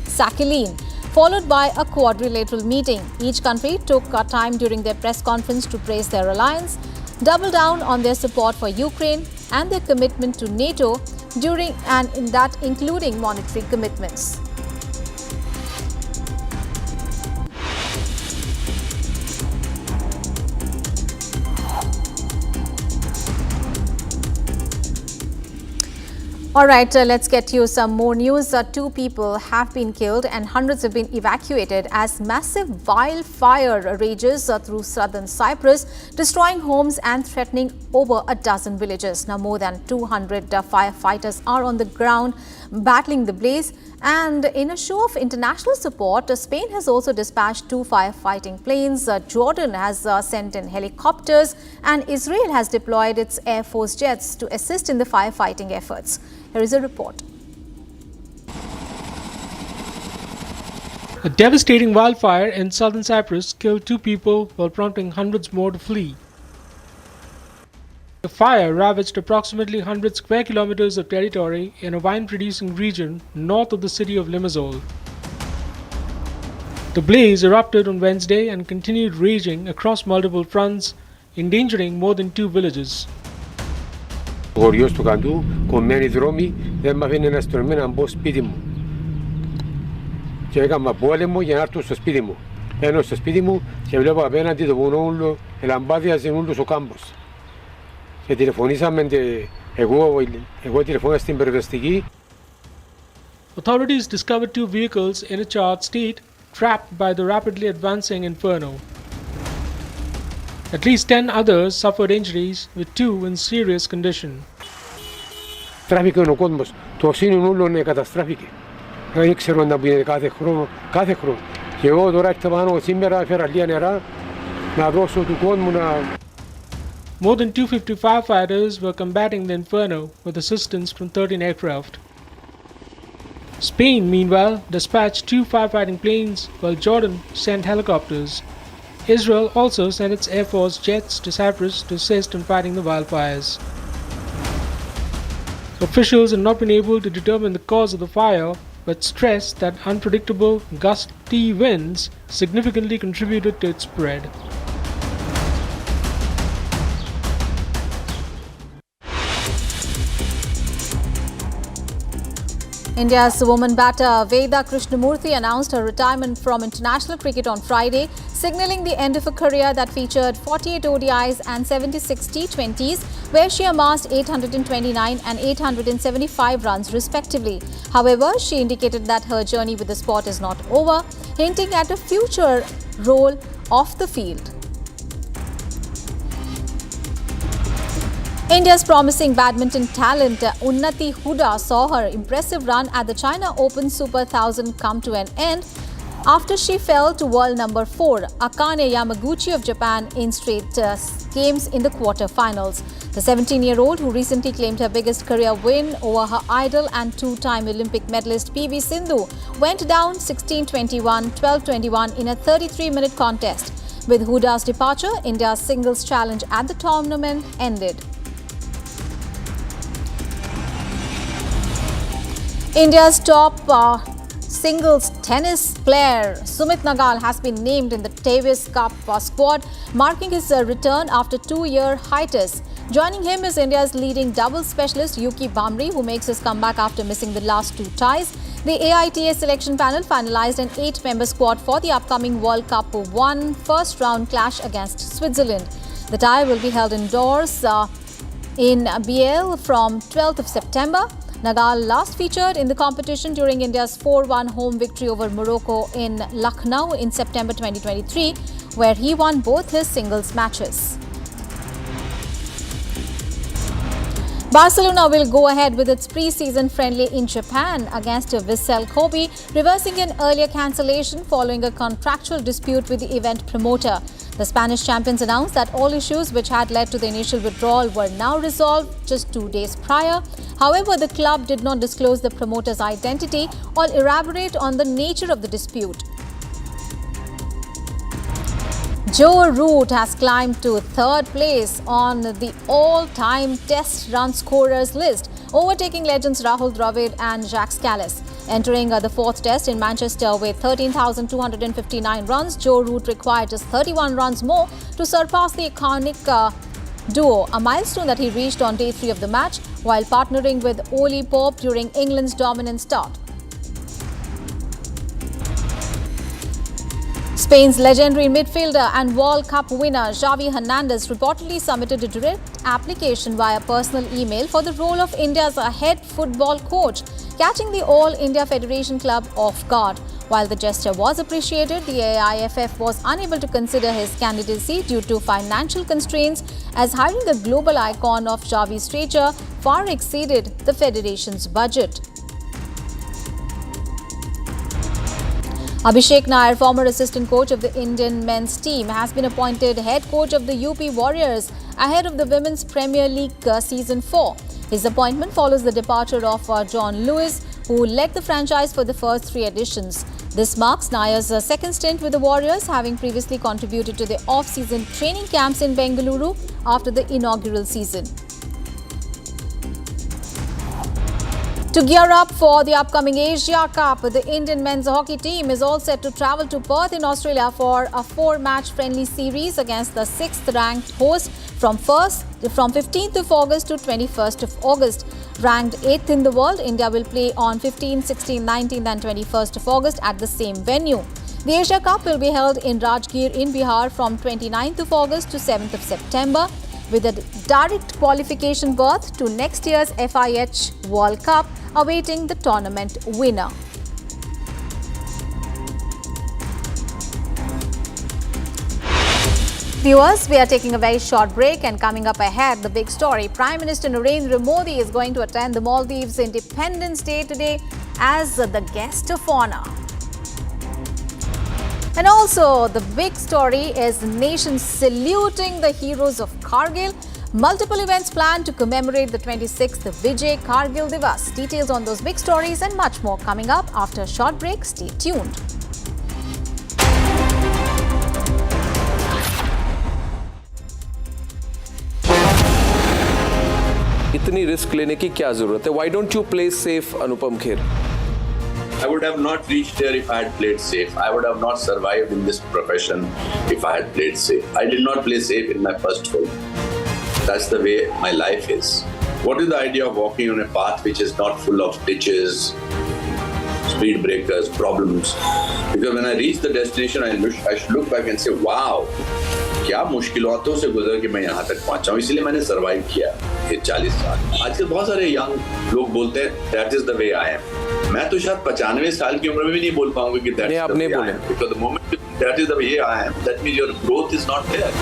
Speaker 1: Sakelienė, followed by a quadrilateral meeting. Each country took time during their press conference to praise their alliance, double down on their support for Ukraine and their commitment to NATO including monetary commitments. All right, let's get you some more news. 2 people have been killed and hundreds have been evacuated as massive wildfire rages through southern Cyprus, destroying homes and threatening over a dozen villages. Now, more than 200 firefighters are on the ground battling the blaze. And in a show of international support, Spain has also dispatched 2 firefighting planes. Jordan has sent in helicopters and Israel has deployed its Air Force jets to assist in the firefighting efforts. Here is a report.
Speaker 11: A devastating wildfire in southern Cyprus killed 2 people while prompting hundreds more to flee. The fire ravaged approximately 100 square kilometers of territory in a wine-producing region north of the city of Limassol. The blaze erupted on Wednesday and continued raging across multiple fronts, endangering more than 2 villages.
Speaker 21: Ο χωριός του Καντού, κομμένοι δρόμοι, δεν μ' αφήνει να στρωμένα να μπω σπίτι μου. Και έκανα πόλεμο για να έρθω στο σπίτι μου. Μπαίνω στο σπίτι μου και βλέπω απέναντι το βουνό ούλο, ελαμπάδιαζε ούλος ο κάμπος. Και τηλεφωνήσαμε, εγώ τηλεφώνησα στην περιβαστική.
Speaker 11: Authorities discovered 2 vehicles in a charred state, trapped by the rapidly advancing inferno. At least 10 others suffered injuries, with 2 in serious condition.
Speaker 21: Στράφηκε ο κόσμος, το σύνολο ούλο καταστράφηκε. Δεν ξέρω να μπει κάθε χρόνο. Και εγώ τώρα ήρθα πάνω σήμερα, έφερα λίγα νερά, να δώσω του κόσμου να...
Speaker 11: More than 250 firefighters were combating the inferno with assistance from 13 aircraft. Spain, meanwhile, dispatched 2 firefighting planes, while Jordan sent helicopters. Israel also sent its Air Force jets to Cyprus to assist in fighting the wildfires. Officials have not been able to determine the cause of the fire, but stressed that unpredictable, gusty winds significantly contributed to its spread.
Speaker 1: India's woman batter Veda Krishnamurthy announced her retirement from international cricket on Friday, signalling the end of a career that featured 48 ODIs and 76 T20s, where she amassed 829 and 875 runs respectively. However, she indicated that her journey with the sport is not over, hinting at a future role off the field. India's promising badminton talent Unnati Huda saw her impressive run at the China Open Super 1000 come to an end after she fell to world number 4, Akane Yamaguchi of Japan, in straight games in the quarter-finals. The 17-year-old, who recently claimed her biggest career win over her idol and two-time Olympic medalist PV Sindhu, went down 16-21, 12-21 in a 33-minute contest. With Huda's departure, India's singles challenge at the tournament ended. India's top singles tennis player Sumit Nagal has been named in the Davis Cup squad, marking his return after 2-year hiatus. Joining him is India's leading doubles specialist Yuki Bhamri, who makes his comeback after missing the last 2 ties. The AITA selection panel finalized an 8-member squad for the upcoming World Cup 1 first-round clash against Switzerland. The tie will be held indoors in BL from 12th of September. Nagal last featured in the competition during India's 4-1 home victory over Morocco in Lucknow in September 2023, where he won both his singles matches. Barcelona will go ahead with its pre-season friendly in Japan against Vissel Kobe, reversing an earlier cancellation following a contractual dispute with the event promoter. The Spanish champions announced that all issues which had led to the initial withdrawal were now resolved just 2 days prior. However, the club did not disclose the promoter's identity or elaborate on the nature of the dispute. Joe Root has climbed to 3rd place on the all-time test run scorers list, overtaking legends Rahul Dravid and Jacques Kallis. Entering the 4th test in Manchester with 13,259 runs, Joe Root required just 31 runs more to surpass the iconic duo, a milestone that he reached on day 3 of the match while partnering with Oli Pope during England's dominant start. Spain's legendary midfielder and World Cup winner Xavi Hernandez reportedly submitted a direct application via personal email for the role of India's head football coach, catching the All India Federation club off guard. While the gesture was appreciated, the AIFF was unable to consider his candidacy due to financial constraints, as hiring a global icon of Xavi's stature far exceeded the federation's budget. Abhishek Nair, former assistant coach of the Indian men's team, has been appointed head coach of the UP Warriors ahead of the Women's Premier League Season 4. His appointment follows the departure of John Lewis, who led the franchise for the first 3 editions. This marks Nair's second stint with the Warriors, having previously contributed to the off-season training camps in Bengaluru after the inaugural season. To gear up for the upcoming Asia Cup, the Indian men's hockey team is all set to travel to Perth in Australia for a 4-match friendly series against the 6th-ranked host from 15th of August to 21st of August. Ranked 8th in the world, India will play on 15th, 16th, 19th and 21st of August at the same venue. The Asia Cup will be held in Rajgir in Bihar from 29th of August to 7th of September, with a direct qualification berth to next year's FIH World Cup awaiting the tournament winner. Viewers, we are taking a very short break, and coming up ahead, the big story. Prime Minister Narendra Modi is going to attend the Maldives Independence Day today as the guest of honor. And also, the big story is the nation saluting the heroes of Kargil. Multiple events planned to commemorate the 26th Vijay Kargil Diwas. Details on those big stories and much more coming up after a short break. Stay tuned.
Speaker 4: इतनी risk लेने की क्या जरूरत है? Why don't you play safe, Anupam Kher?
Speaker 8: I would have not reached here if I had played safe. I would have not survived in this profession if I had played safe. I did not play safe in my first film. That's the way my life is. What is the idea of walking on a path which is not full of ditches, speed breakers, problems? Because when I reach the destination, I should look back and say, wow, क्या मुश्किलों से गुजर के मैं यहाँ तक पहुँचा हूँ, इसलिए मैंने सर्वाइव किया ये 40 साल। आजकल बहुत सारे यंग लोग बोलते हैं that is the way I am। मैं तो शायद 95 साल की उम्र में भी नहीं बोल पाऊंगा कि that is the way I am। Because the moment that is the way I am, that means your growth is not there।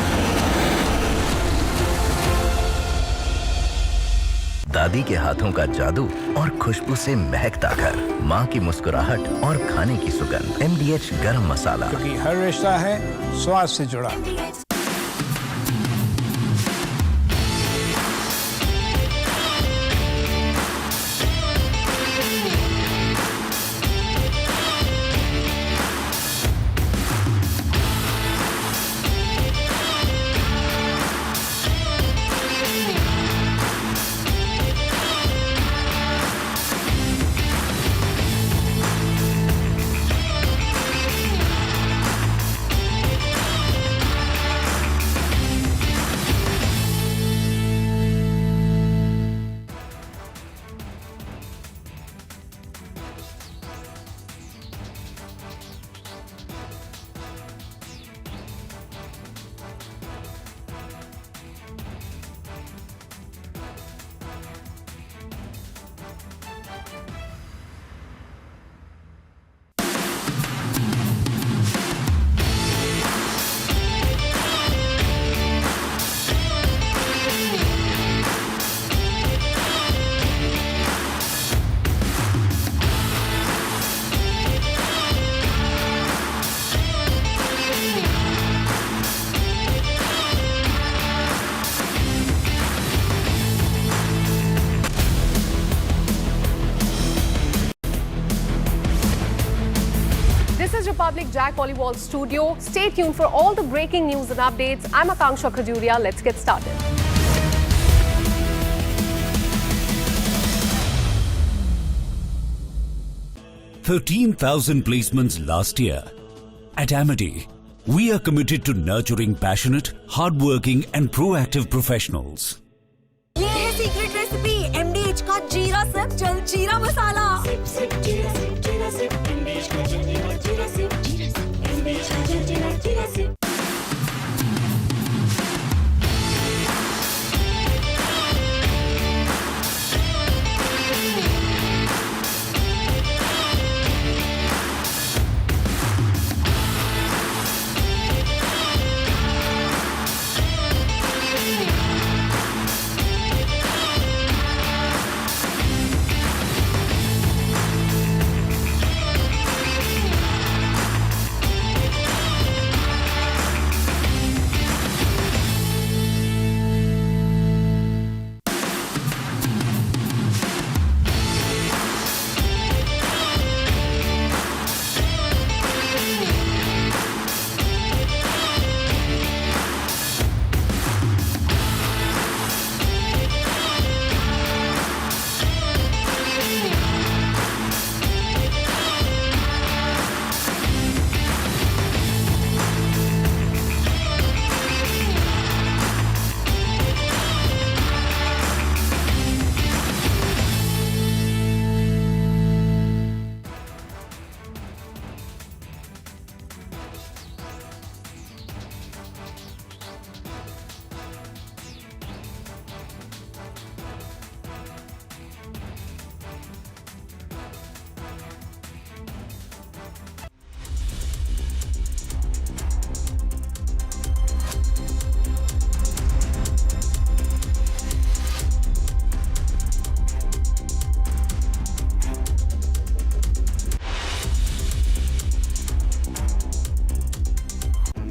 Speaker 13: दादी के हाथों का जादू और खुशबू से महकता घर, माँ की मुस्कुराहट और खाने की सुगंध। MDH गरम मसाला,
Speaker 3: क्योंकि हर रिश्ता है स्वाद से जुड़ा।
Speaker 22: Republic Jack Pollywall studio. Stay tuned for all the breaking news and updates. I'm Akanksha Khajuria. Let's get started.
Speaker 12: $13,000 placements last year. At Amity, we are committed to nurturing passionate, hardworking and proactive professionals.
Speaker 23: ये है secret recipe MDH का जीरा SIP जल जीरा मसाला। SIP SIP जीरा SIP जीरा SIP MDH का जल जीरा सिप MDH का जल जीरा सिप।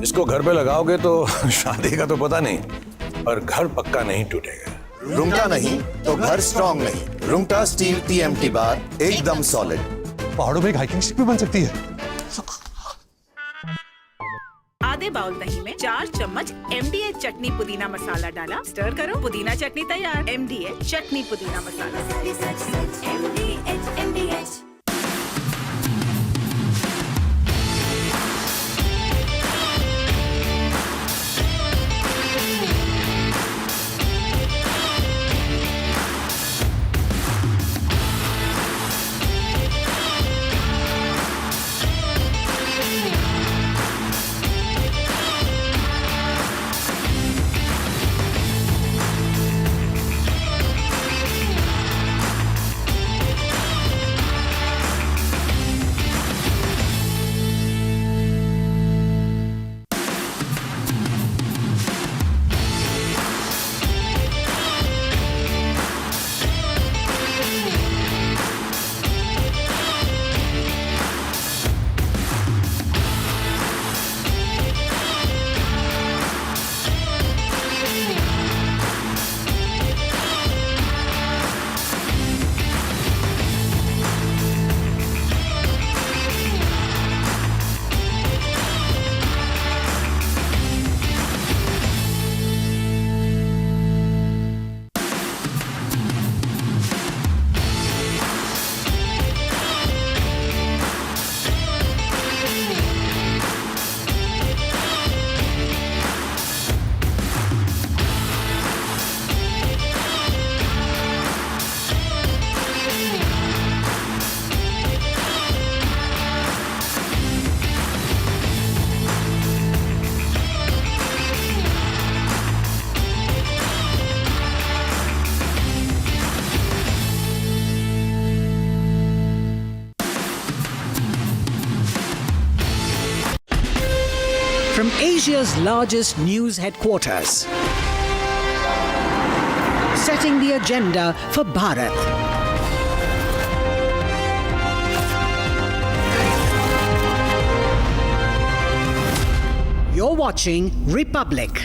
Speaker 24: इसको घर पे लगाओगे तो शादी का तो पता नहीं, पर घर पक्का नहीं टूटेगा।
Speaker 25: रुंगटा नहीं तो घर स्ट्रॉन्ग नहीं। रुंगटा स्टील TMT बार एकदम सॉलिड।
Speaker 26: पहाड़ों में एक हाइकिंग स्टिक भी बन सकती है।
Speaker 27: आधे बाउल दही में 4 चम्मच MDH चटनी पुदीना मसाला डाला, स्टर करो, पुदीना चटनी तैयार। MDH चटनी पुदीना मसाला। MDH।
Speaker 2: from Asia's largest news headquarters, setting the agenda for Bharat. You're watching Republic.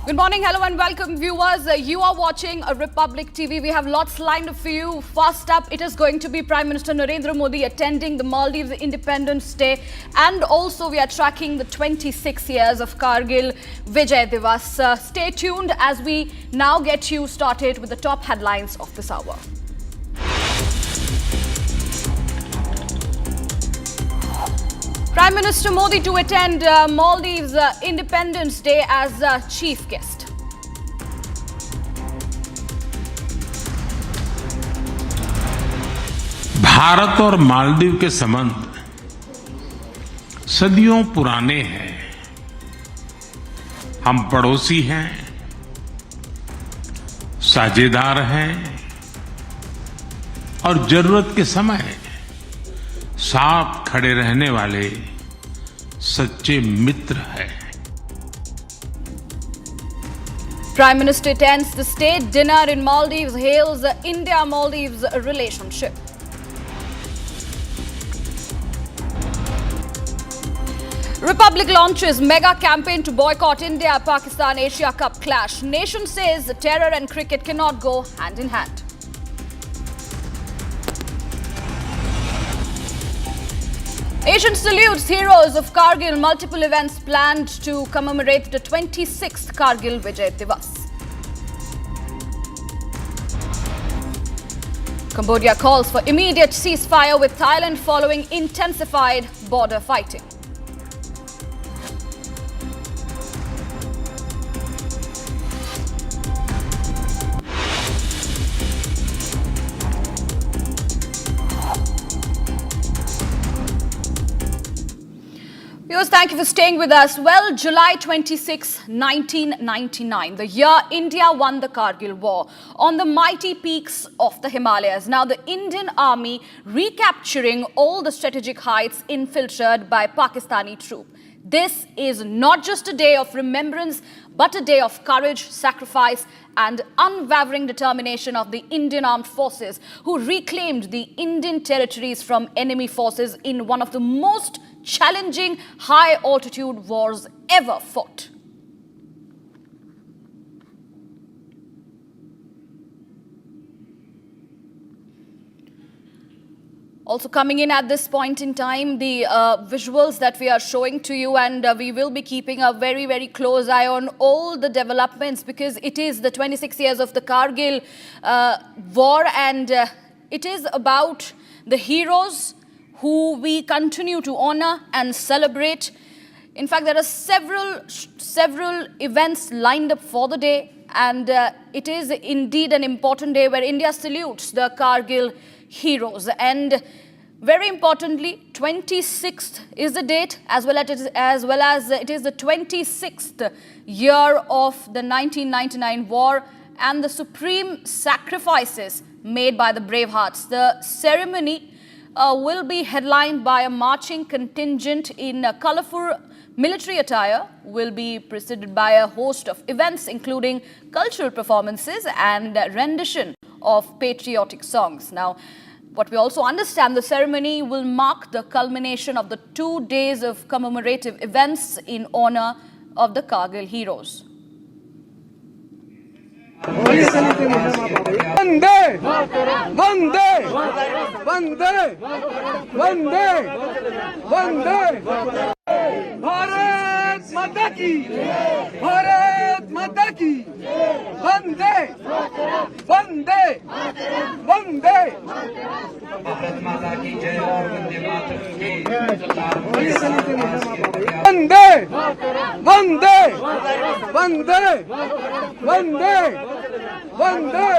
Speaker 5: Good morning, hello and welcome viewers. You are watching Republic TV. We have lots lined up for you. First up, it is going to be Prime Minister Narendra Modi attending the Maldives Independence Day, and also we are tracking the 26 years of Kargil Vijay Diwas. Stay tuned as we now get you started with the top headlines of this hour. Prime Minister Modi to attend Maldives Independence Day as chief guest.
Speaker 6: Bharat और मालदीव के संबंध सदियों पुराने हैं। हम पड़ोसी हैं, साझेदार हैं और जरूरत के समय साथ खड़े रहने वाले सच्चे मित्र हैं।
Speaker 5: Prime Minister attends the state dinner in Maldives, hails the India-Maldives relationship. Republic launches mega campaign to boycott India-Pakistan Asia Cup clash. Nation says terror and cricket cannot go hand in hand. Asian salutes heroes of Kargil. Multiple events planned to commemorate the 26th Kargil Vijay Diwas. Cambodia calls for immediate ceasefire with Thailand following intensified border fighting. Viewers, thank you for staying with us. Well, July 26, 1999, the year India won the Kargil War on the mighty peaks of the Himalayas. Now, the Indian army recapturing all the strategic heights infiltrated by Pakistani troops. This is not just a day of remembrance, but a day of courage, sacrifice, and unwavering determination of the Indian armed forces who reclaimed the Indian territories from enemy forces in one of the most challenging high-altitude wars ever fought. Also coming in at this point in time, the visuals that we are showing to you, and we will be keeping a very, very close eye on all the developments because it is the 26 years of the Kargil war, and it is about the heroes who we continue to honor and celebrate. In fact, there are several events lined up for the day, and it is indeed an important day where India salutes the Kargil heroes. And very importantly, 26th is the date, as well as it is the 26th year of the 1999 war and the supreme sacrifices made by the brave hearts. The ceremony will be headlined by a marching contingent in colorful military attire, will be preceded by a host of events including cultural performances and rendition of patriotic songs. Now, what we also understand, the ceremony will mark the culmination of the 2 days of commemorative events in honor of the Kargil heroes.
Speaker 7: Vande Vande Vande Vande Vande Bharat Mata Ki Bharat Mata Ki Vande Vande Vande Bharat Mata Ki Jai Vande Mataram Ki वंदे वंदे वंदे वंदे वंदे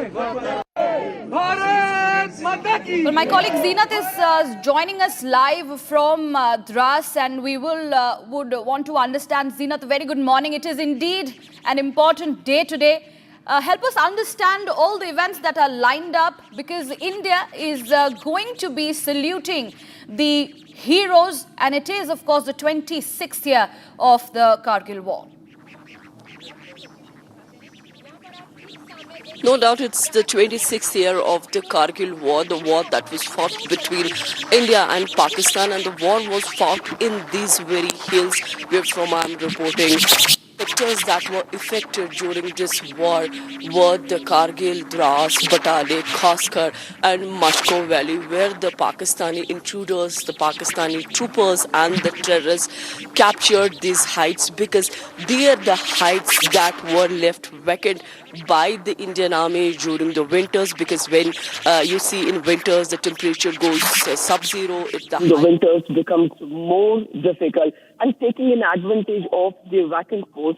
Speaker 7: भारत माता की।
Speaker 5: Well, my colleague Zeenat is joining us live from Drass, and we would want to understand. Zeenat, very good morning. It is indeed an important day today. Help us understand all the events that are lined up, because India is going to be saluting the heroes, and it is, of course, the 26th year of the Kargil War.
Speaker 9: No doubt it's the 26th year of the Kargil War, the war that was fought between India and Pakistan, and the war was fought in these very hills where from I'm reporting. Sectors that were affected during this war were the Kargil, Drass, Malé, Khaskar and Mashko Valley, where the Pakistani intruders, the Pakistani troopers and the terrorists captured these heights, because they are the heights that were left vacant by the Indian Army during the winters, because when you see in winters the temperature goes sub-zero, the winters becomes more difficult, and taking an advantage of the vacant posts,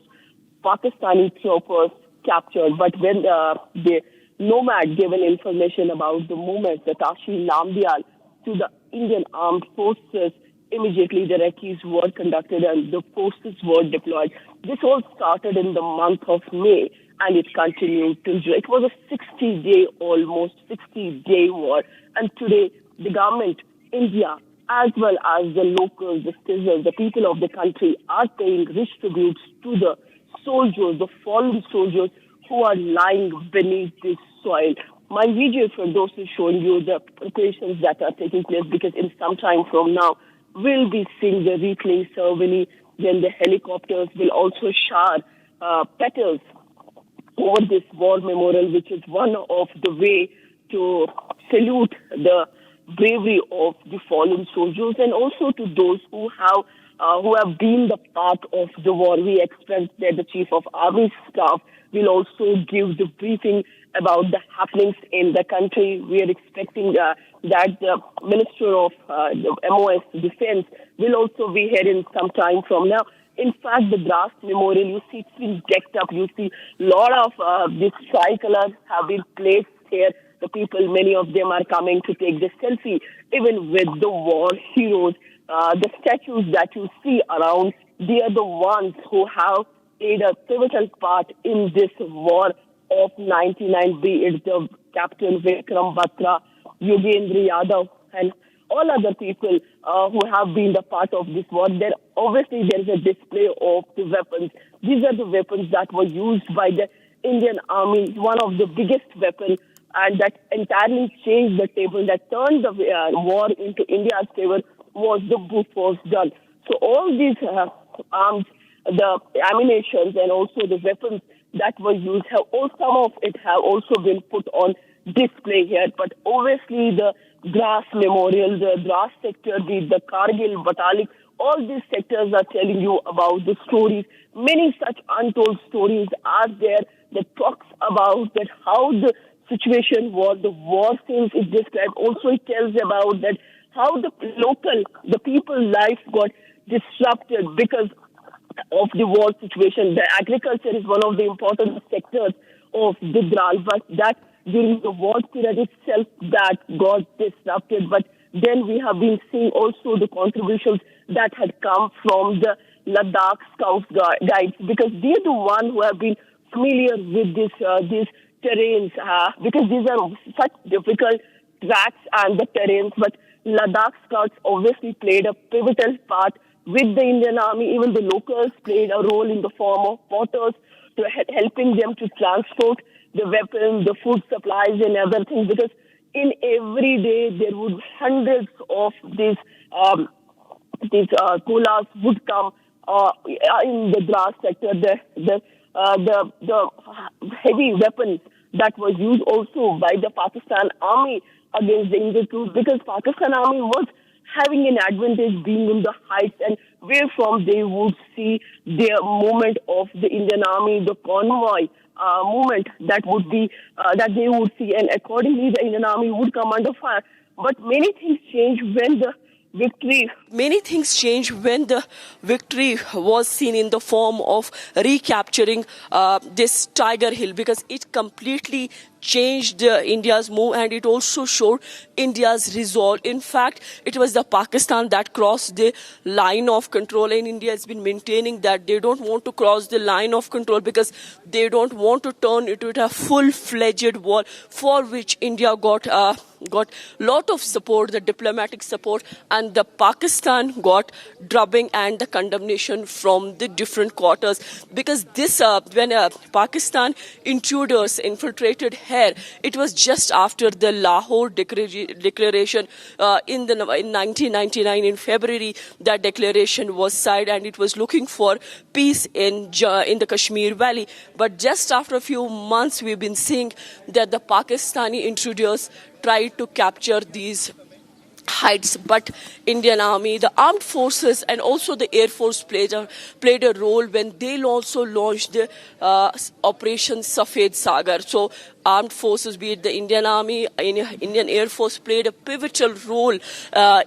Speaker 9: Pakistani troopers captured. But when the nomad gave an information about the movement, the Tashi Lambial, to the Indian armed forces, immediately the recce's were conducted and the forces were deployed. This all started in the month of May, and it continued till June. It was a almost 60-day war. And today, the government, India, as well as the locals, the citizens, the people of the country are paying rich tributes to the soldiers, the fallen soldiers who are lying beneath this soil. My video for those is showing you the preparations that are taking place, because in some time from now, we'll be seeing the wreath ceremony. Then the helicopters will also shower petals over this war memorial, which is one of the way to salute the bravery of the fallen soldiers, and also to those who have been the part of the war. We expect that the Chief of Army Staff will also give the briefing about the happenings in the country. We are expecting that the Minister of the MOS Defense will also be here in some time from now. In fact, the Drass Memorial, you see it's been decked up. You see a lot of these tricolors have been placed here. The people, many of them are coming to take the selfie, even with the war heroes. The statues that you see around, they are the ones who have played a pivotal part in this war of 99. Be it the Captain Vikram Batra, Yogendra Yadav, and all other people who have been the part of this war. There is a display of the weapons. These are the weapons that were used by the Indian Army, one of the biggest weapons, and that entirely changed the table, that turned the war into India's favor, was the Bofors gun. So all these arms, the ammunitions and also the weapons that were used, some of it have also been put on display here. But obviously the Drass Memorial, the Drass sector, the Kargil, Batalik, all these sectors are telling you about the stories. Many such untold stories are there that talks about that how the situation was, the war scenes is described. Also it tells about that how the people's life got disrupted because of the war situation. The agriculture is one of the important sectors of the Drass, but that during the war period itself that got disrupted. But then we have been seeing also the contributions that had come from the Ladakh Scouts guides, because they're the ones who have been familiar with these terrains, because these are such difficult tracks and the terrains. But Ladakh Scouts obviously played a pivotal part with the Indian Army. Even the locals played a role in the form of porters, to helping them to transport the weapons, the food supplies and other things, because in every day there would be hundreds of these kolas would come in the Drass sector. The heavy weapons that was used also by the Pakistan Army against the Indian troops, because Pakistan Army was having an advantage being in the heights, and where from they would see the movement of the Indian Army, the convoy movement that would be that they would see, and accordingly the Indian Army would come under fire. But many things changed when the victory. Many things changed when the victory was seen in the form of recapturing this Tiger Hill, because it completely changed India's move, and it also showed India's resolve. In fact, it was the Pakistan that crossed the line of control, and India has been maintaining that they don't want to cross the line of control because they don't want to turn it into a full-fledged war, for which India got lot of support, the diplomatic support, and the Pakistan got drubbing and the condemnation from the different quarters, because this when Pakistan intruders infiltrated here, it was just after the Lahore declaration in 1999 in February. That declaration was signed, and it was looking for peace in the Kashmir Valley. But just after a few months, we've been seeing that the Pakistani intruders tried to capture these heights, but Indian Army, the armed forces, and also the Air Force played a role when they also launched the Operation Safed Sagar. So armed forces, be it the Indian Army, Indian Air Force, played a pivotal role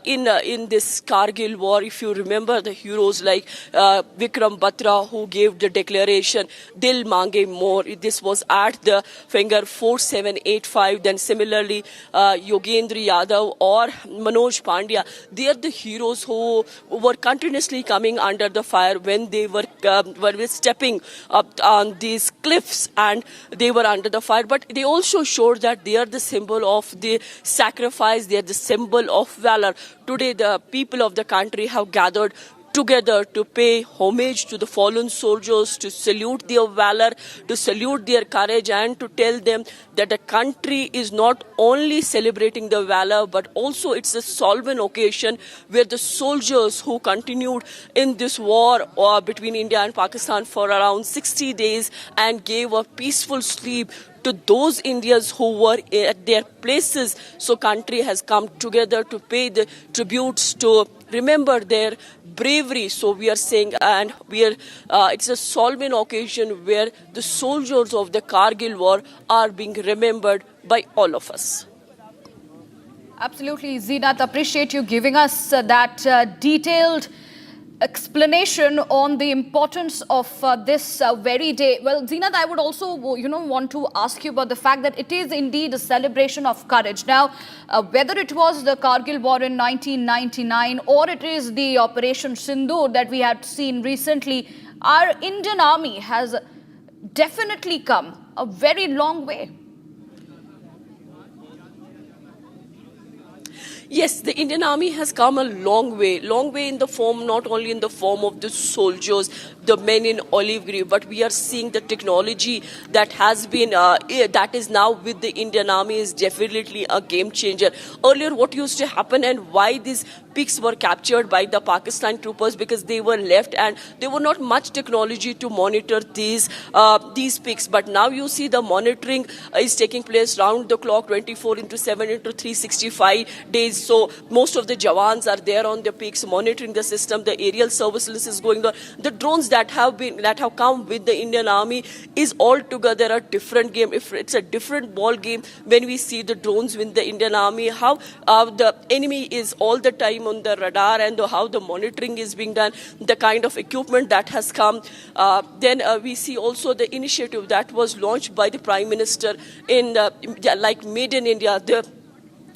Speaker 9: in this Kargil war. If you remember the heroes like Vikram Batra, who gave the declaration, Dil Mange More. This was at the finger 4785. Then similarly, Yogendra Yadav or Manoj Pandya, they are the heroes who were continuously coming under the fire when they were stepping up on these cliffs, and they were under the fire. But they also showed that they are the symbol of the sacrifice, they are the symbol of valor. Today, the people of the country have gathered together to pay homage to the fallen soldiers, to salute their valor, to salute their courage, and to tell them that the country is not only celebrating the valor, but also it's a solemn occasion where the soldiers who continued in this war between India and Pakistan for around 60 days and gave a peaceful sleep to those Indians who were at their places. So country has come together to pay the tributes, to remember their bravery. So we are saying, and it's a solemn occasion where the soldiers of the Kargil war are being remembered by all of us.
Speaker 5: Absolutely, Zeenat, appreciate you giving us that detailed explanation on the importance of this very day. Well, Zeenat, I would also, want to ask you about the fact that it is indeed a celebration of courage. Now, whether it was the Kargil war in 1999 or it is the Operation Sindoor that we had seen recently, our Indian Army has definitely come a very long way.
Speaker 9: Yes, the Indian Army has come a long way in the form, not only in the form of the soldiers, the men in olive green, but we are seeing the technology that has been, that is now with the Indian Army is definitely a game changer. Earlier, what used to happen and why these peaks were captured by the Pakistan troopers, because they were left and there were not much technology to monitor these peaks. But now you see the monitoring is taking place round the clock, 24/7 into 365 days. So most of the Jawans are there on the peaks monitoring the system. The aerial surveillance is going on. The drones that have come with the Indian Army is altogether a different game. If it's a different ball game when we see the drones with the Indian Army, how the enemy is all the time on the radar, and how the monitoring is being done, the kind of equipment that has come. Then we see also the initiative that was launched by the Prime Minister in like Made in India. The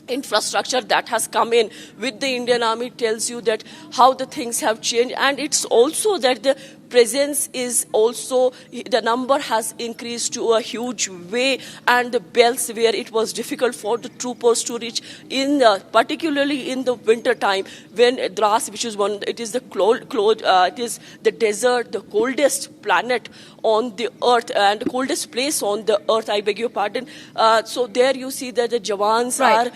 Speaker 9: infrastructure that has come in with the Indian Army tells you that how the things have changed, and it's also that the presence is also, the number has increased to a huge way, and the belts where it was difficult for the troopers to reach, in particularly in the winter time when Drass, which is it is the desert, the coldest planet on the earth and the coldest place on the earth, I beg your pardon. So there you see that the Jawans are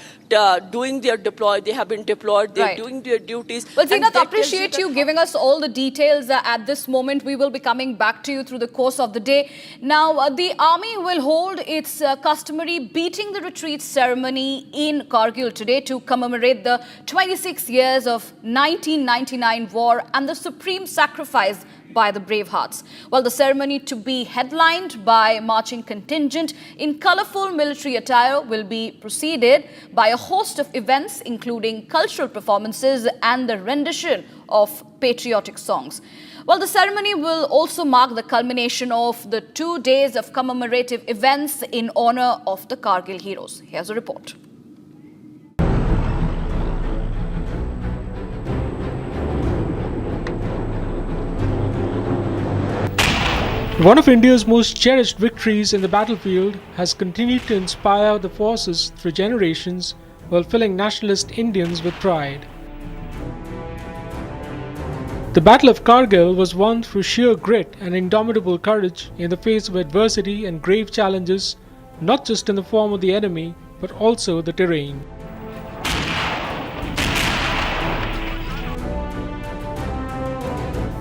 Speaker 9: doing their they have been deployed, they're doing their duties.
Speaker 5: Well, Zeenat, appreciate you giving us all the details at this moment. We will be coming back to you through the course of the day. Now, the army will hold its customary beating the retreat ceremony in Kargil today to commemorate the 26 years of 1999 war and the supreme sacrifice by the Bravehearts. Well, the ceremony, to be headlined by marching contingent in colourful military attire, will be preceded by a host of events including cultural performances and the rendition of patriotic songs. Well, the ceremony will also mark the culmination of the 2 days of commemorative events in honour of the Kargil heroes. Here's a report.
Speaker 11: One of India's most cherished victories in the battlefield has continued to inspire the forces through generations while filling nationalist Indians with pride. The Battle of Kargil was won through sheer grit and indomitable courage in the face of adversity and grave challenges, not just in the form of the enemy, but also the terrain.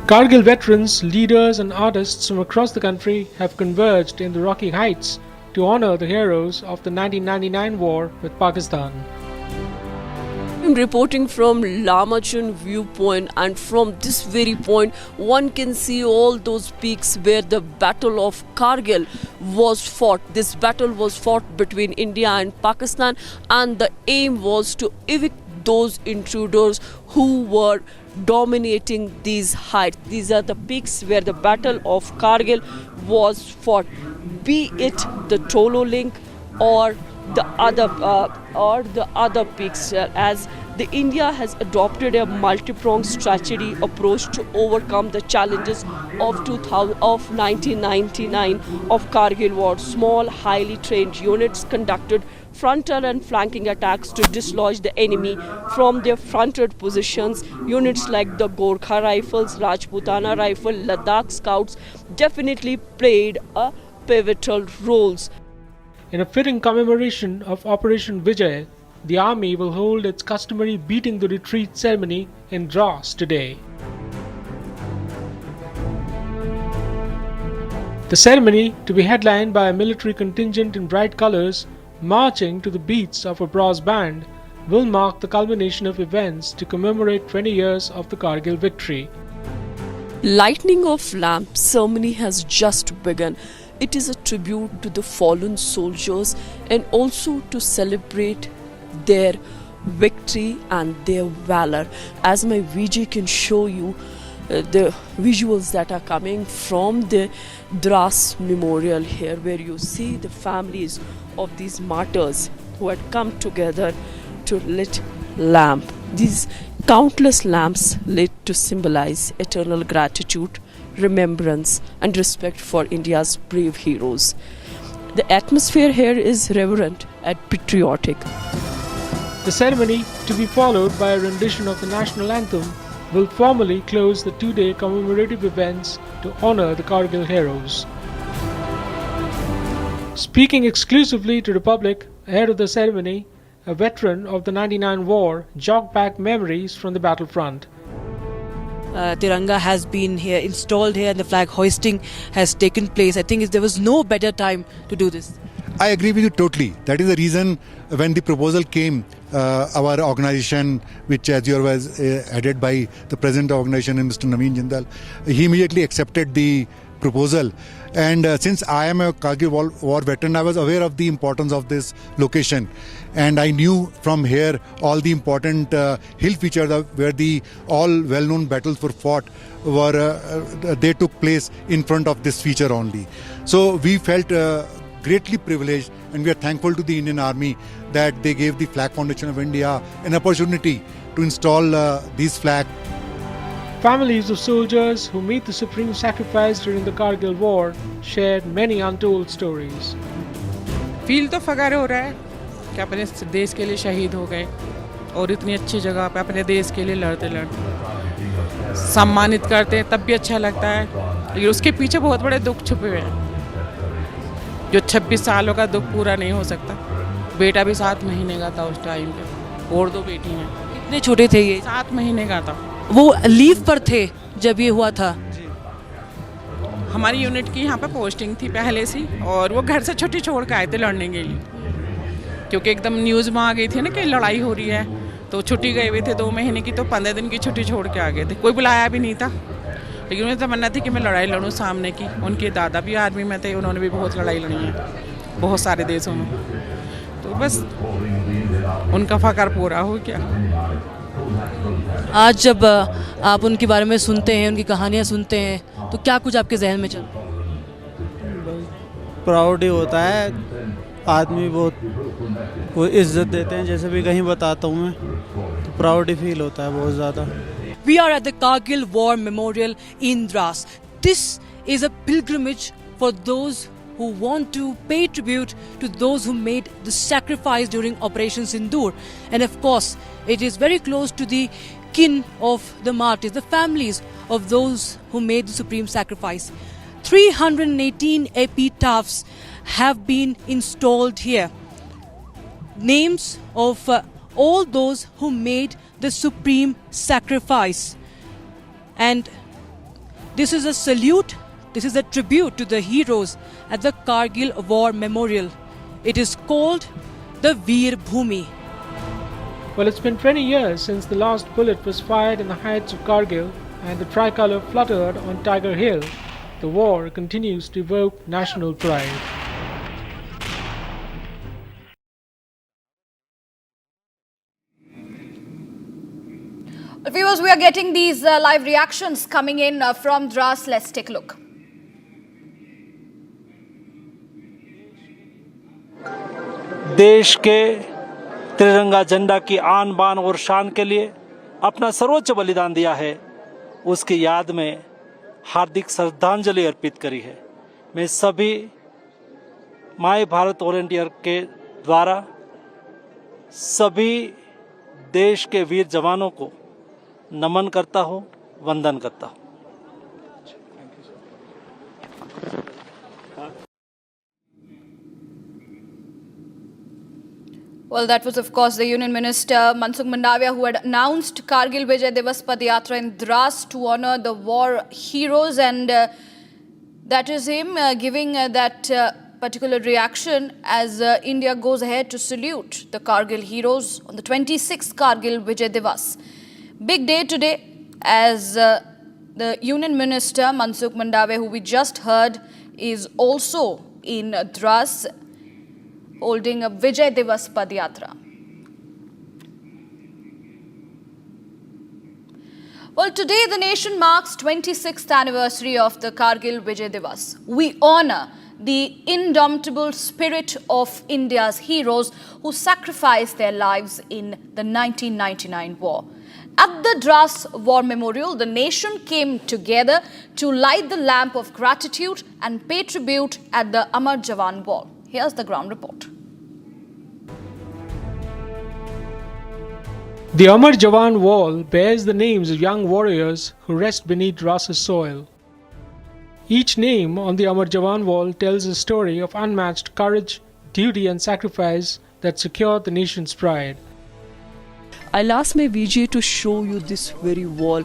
Speaker 11: Kargil veterans, leaders and artists from across the country have converged in the Rocky Heights to honor the heroes of the 1999 war with Pakistan.
Speaker 9: I'm reporting from Lamachan viewpoint, and from this very point one can see all those peaks where the Battle of Kargil was fought. This battle was fought between India and Pakistan, and the aim was to evict those intruders who were dominating these heights. These are the peaks where the Battle of Kargil was fought, be it the Tolo Link or the other peaks, as the India has adopted a multi-pronged strategy approach to overcome the challenges of 1999 of Kargil war. Small, highly trained units conducted frontal and flanking attacks to dislodge the enemy from their fronted positions. Units like the Gorkha Rifles, Rajputana Rifle, Ladakh Scouts definitely played a pivotal roles.
Speaker 11: In a fitting commemoration of Operation Vijay, the army will hold its customary beating the retreat ceremony in Drass today. The ceremony, to be headlined by a military contingent in bright colours, marching to the beats of a brass band, will mark the culmination of events to commemorate 20 years of the Kargil victory.
Speaker 9: Lighting of lamp ceremony has just begun. It is a tribute to the fallen soldiers and also to celebrate their victory and their valor. As my VJ can show you the visuals that are coming from the Drass memorial here, where you see the families of these martyrs who had come together to lit lamp. These countless lamps lit to symbolize eternal gratitude, remembrance and respect for India's brave heroes. The atmosphere here is reverent and patriotic.
Speaker 11: The ceremony, to be followed by a rendition of the national anthem, will formally close the 2-day commemorative events to honor the Kargil heroes. Speaking exclusively to the public ahead of the ceremony, a veteran of the 99 war jogged back memories from the battlefront.
Speaker 10: Tiranga has been here, installed here, and the flag hoisting has taken place. I think there was no better time to do this.
Speaker 26: I agree with you totally. That is the reason when the proposal came, our organization, which as you was headed by the president of the organization, Mr. Naveen Jindal, he immediately accepted the proposal. And since I am a Kargil war veteran, I was aware of the importance of this location. And I knew from here all the important hill features where the all well-known battles were fought, they took place in front of this feature only. So we felt greatly privileged, and we are thankful to the Indian Army that they gave the Flag Foundation of India an opportunity to install these flags.
Speaker 11: Families of soldiers who made the supreme sacrifice during the Kargil war shared many untold stories.
Speaker 14: Feel तो फख्र हो रहा है कि अपने देश के लिए शहीद हो गए और इतनी अच्छी जगह पे अपने देश के लिए लड़ते सम्मानित करते हैं, तब भी अच्छा लगता है। लेकिन उसके पीछे बहुत बड़े दुख छुपे हुए हैं, जो 26 सालों का दुख पूरा नहीं हो सकता। बेटा भी 7 महीने का था उस टाइम पे, और 2 बेटी हैं।
Speaker 10: कितने छोटे थे ये?
Speaker 14: 7 महीने का था।
Speaker 10: वो लीव पर थे जब ये हुआ था?
Speaker 14: हमारी यूनिट की यहाँ पे पोस्टिंग थी पहले से, और वो घर से छुट्टी छोड़ के आए थे लड़ने के लिए, क्योंकि एकदम न्यूज़ में आ गई थी ना कि लड़ाई हो रही है, तो छुट्टी गए हुए थे 2 महीने की, तो 15 दिन की छुट्टी छोड़ के आ गए थे। कोई बुलाया भी नहीं था, लेकिन उनकी तमन्ना थी कि मैं लड़ाई लड़ूँ सामने की। उनके दादा भी आर्मी में थे, उन्होंने भी बहुत लड़ाई लड़ी है बहुत सारे देशों में, तो बस उनका फ़ख्र पूरा हो गया।
Speaker 10: आज जब आप उनके बारे में सुनते हैं, उनकी कहानियाँ सुनते हैं, तो क्या कुछ आपके जहन में चलता है?
Speaker 15: प्राउड ही होता है, आदमी बहुत को इज्जत देते हैं, जैसे भी कहीं बताता हूँ मैं, तो प्राउड ही फील होता है बहुत ज़्यादा।
Speaker 10: We are at the Kargil War Memorial in Drass. This is a pilgrimage for those who want to pay tribute to those who made the sacrifice during Operation Sindoor. And of course, it is very close to the kin of the martyrs, the families of those who made the supreme sacrifice. 318 epitaphs have been installed here. Names of all those who made the supreme sacrifice. And this is a salute, this is a tribute to the heroes at the Kargil War Memorial. It is called the Veer Bhumi.
Speaker 11: Well, it's been 20 years since the last bullet was fired in the heights of Kargil and the tricolour fluttered on Tiger Hill. The war continues to evoke national pride.
Speaker 5: Viewers, we are getting these live reactions coming in from Drass. Let's take a look.
Speaker 16: देश के तिरंगा झंडा की आन बान और शान के लिए अपना सर्वोच्च बलिदान दिया है, उसकी याद में हार्दिक श्रद्धांजलि अर्पित करी है। मैं सभी माय भारत वॉलंटियर के द्वारा सभी देश के वीर जवानों को नमन करता हूँ, वंदन करता हूँ।
Speaker 5: Well, that was, of course, the Union Minister Mansukh Mandavia, who had announced Kargil Vijay Diwas Padyatra in Drass to honour the war heroes, and that is him giving that particular reaction as India goes ahead to salute the Kargil heroes on the 26th Kargil Vijay Diwas. Big day today, as the Union Minister Mansukh Mandavia, who we just heard, is also in Drass, holding a Vijay Diwas Padyatra. Well, today the nation marks 26th anniversary of the Kargil Vijay Diwas. We honour the indomitable spirit of India's heroes who sacrificed their lives in the 1999 war. At the Drass War Memorial, the nation came together to light the lamp of gratitude and pay tribute at the Amar Jawan Wall. Here's the ground report.
Speaker 11: The Amar Jawan Wall bears the names of young warriors who rest beneath Drass's soil. Each name on the Amar Jawan Wall tells a story of unmatched courage, duty and sacrifice that secured the nation's pride.
Speaker 17: I'll ask my VJ to show you this very wall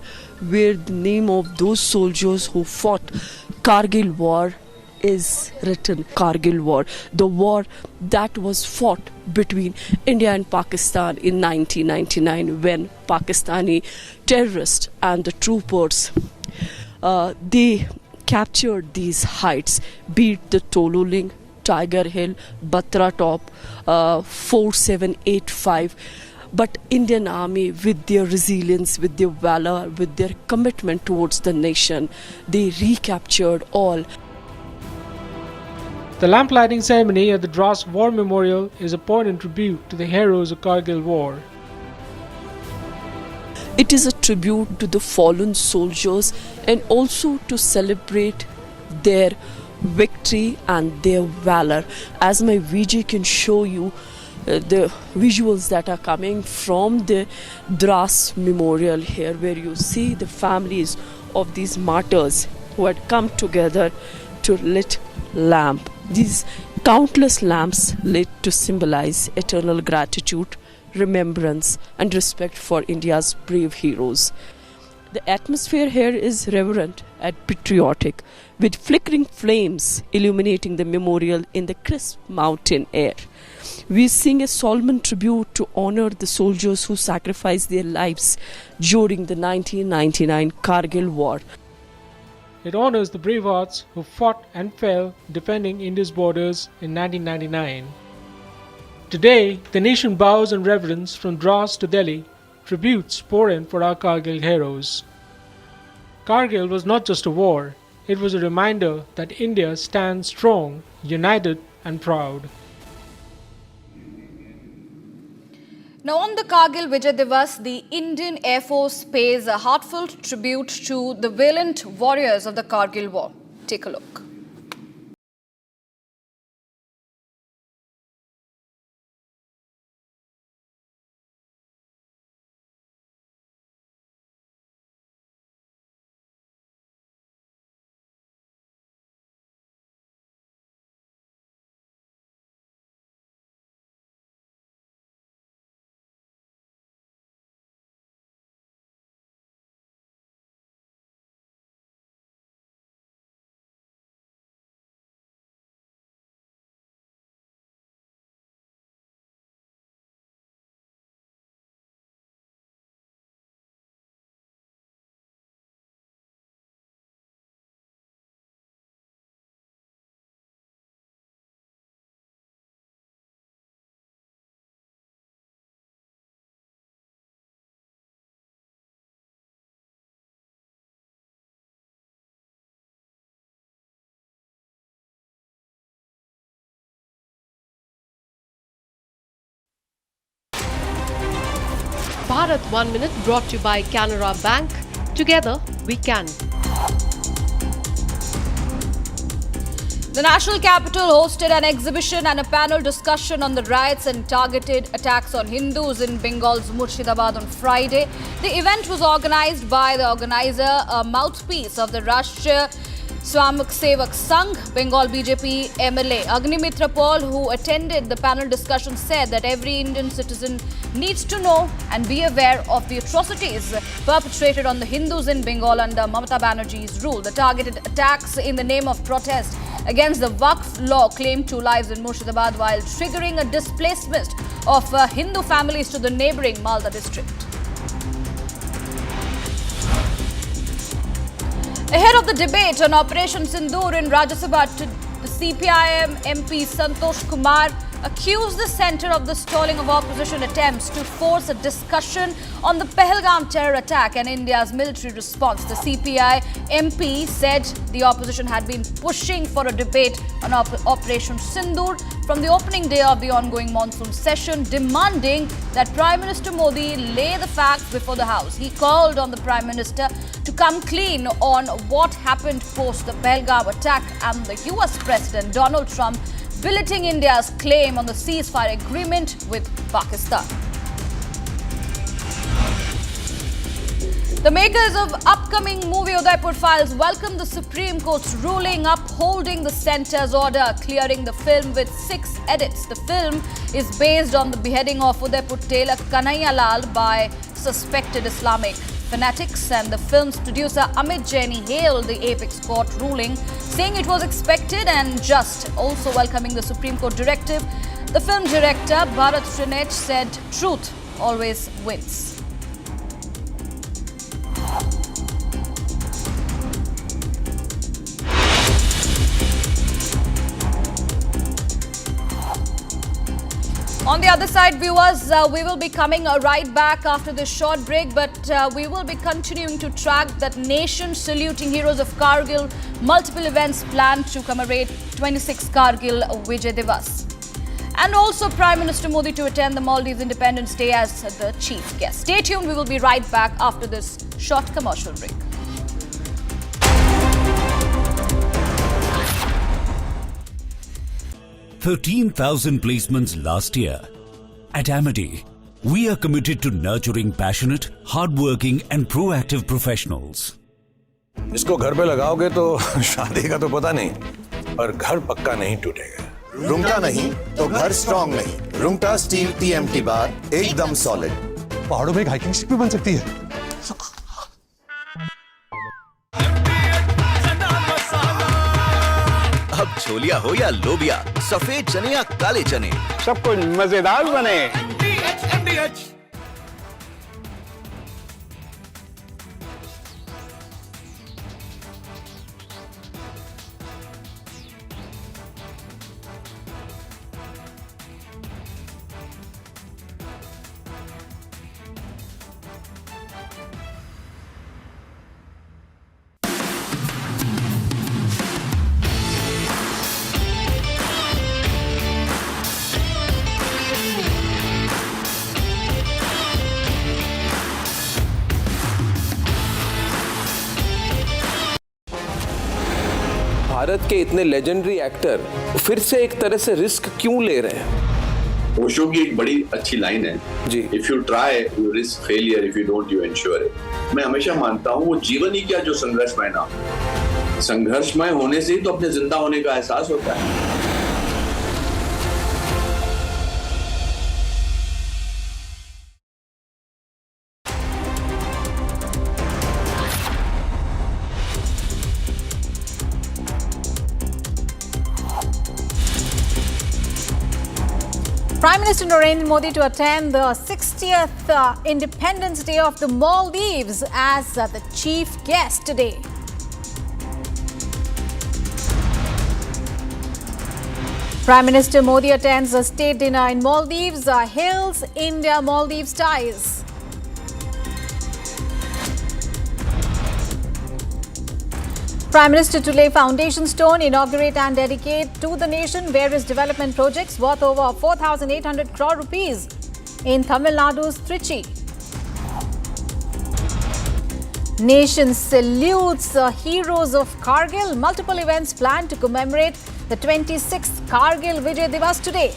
Speaker 17: where the name of those soldiers who fought Kargil War is written. Kargil War, the war that was fought between India and Pakistan in 1999, when Pakistani terrorists and the troopers they captured these heights, be it the Toluling, Tiger Hill, Batra Top, 4785. But Indian Army, with their resilience, with their valor, with their commitment towards the nation, they recaptured all.
Speaker 11: The lamp lighting ceremony at the Drass War Memorial is a poignant tribute to the heroes of Kargil War.
Speaker 17: It is a tribute to the fallen soldiers and also to celebrate their victory and their valor. As my VJ can show you the visuals that are coming from the Drass Memorial here, where you see the families of these martyrs who had come together to lit lamp. These countless lamps lit to symbolize eternal gratitude, remembrance and respect for India's brave heroes. The atmosphere here is reverent and patriotic, with flickering flames illuminating the memorial in the crisp mountain air. We sing a solemn tribute to honor the soldiers who sacrificed their lives during the 1999 Kargil War.
Speaker 11: It honors the brave hearts who fought and fell defending India's borders in 1999. Today, the nation bows in reverence from Drass to Delhi, tributes pour in for our Kargil heroes. Kargil was not just a war, it was a reminder that India stands strong, united and proud.
Speaker 5: Now on the Kargil Vijay Diwas, the Indian Air Force pays a heartfelt tribute to the valiant warriors of the Kargil War. Take a look.
Speaker 1: Bharat 1 Minute brought to you by Canara Bank. Together we can.
Speaker 5: The national capital hosted an exhibition and a panel discussion on the riots and targeted attacks on Hindus in Bengal's Murshidabad on Friday. The event was organized by the organizer, a mouthpiece of the Rashtriya Swayamsevak Sevak Sangh, Bengal BJP MLA Agnimitra Paul, who attended the panel discussion, said that every Indian citizen needs to know and be aware of the atrocities perpetrated on the Hindus in Bengal under Mamata Banerjee's rule. The targeted attacks in the name of protest against the Waqf law claimed 2 lives in Murshidabad while triggering a displacement of Hindu families to the neighbouring Malda district. Ahead of the debate on Operation Sindoor in Rajya Sabha, the CPIM MP Santosh Kumar accused the centre of the stalling of opposition attempts to force a discussion on the Pahalgam terror attack and India's military response. The CPI MP said the opposition had been pushing for a debate on Operation Sindoor from the opening day of the ongoing monsoon session, demanding that Prime Minister Modi lay the facts before the House. He called on the Prime Minister to come clean on what happened post the Pahalgam attack and the US President Donald Trump belittling India's claim on the ceasefire agreement with Pakistan. The makers of upcoming movie Udaipur Files welcome the Supreme Court's ruling upholding the centre's order, clearing the film with 6 edits. The film is based on the beheading of Udaipur tailor Kanhaiya Lal by suspected Islamic fanatics, and the film's producer Amit Jaini hailed the apex court ruling, saying it was expected and just. Also welcoming the Supreme Court directive, the film director Bharat Srinech said truth always wins. On the other side, viewers, we will be coming right back after this short break, but we will be continuing to track that nation saluting heroes of Kargil, multiple events planned to commemorate 26 Kargil Vijay Diwas. And also Prime Minister Modi to attend the Maldives Independence Day as the chief guest. Stay tuned, we will be right back after this short commercial break.
Speaker 12: $13,000 placements last year. At Amity, we are committed to nurturing passionate, hardworking and proactive professionals.
Speaker 24: इसको घर पे लगाओगे तो शादी का तो पता नहीं, पर घर पक्का नहीं टूटेगा।
Speaker 25: रुंगटा नहीं तो घर स्ट्रॉन्ग नहीं। रुंगटा स्टील TMT बार एकदम सॉलिड।
Speaker 4: पहाड़ों में एक हाइकिंग शिप भी बन सकती है।
Speaker 13: अब छोलिया हो या लोबिया, सफेद चने या काले चने,
Speaker 3: सब कुछ मजेदार बने।
Speaker 8: भारत के इतने लेजेंडरी एक्टर फिर से एक तरह से रिस्क क्यों ले रहे हैं?
Speaker 18: ओशो की एक बड़ी अच्छी लाइन है
Speaker 8: जी,
Speaker 18: if you try you risk failure, if you don't you ensure it. मैं हमेशा मानता हूँ वो जीवन ही क्या जो संघर्षमय ना, संघर्षमय होने से ही तो अपने जिंदा होने का एहसास होता है।
Speaker 5: Prime Minister Narendra Modi to attend the 60th Independence Day of the Maldives as the chief guest today. Prime Minister Modi attends a state dinner in Maldives, hails India-Maldives ties. Prime Minister to lay foundation stone, inaugurate and dedicate to the nation various development projects worth over 4,800 crore rupees in Tamil Nadu's Trichy. Nation salutes heroes of Kargil. Multiple events planned to commemorate the 26th Kargil Vijay Diwas today.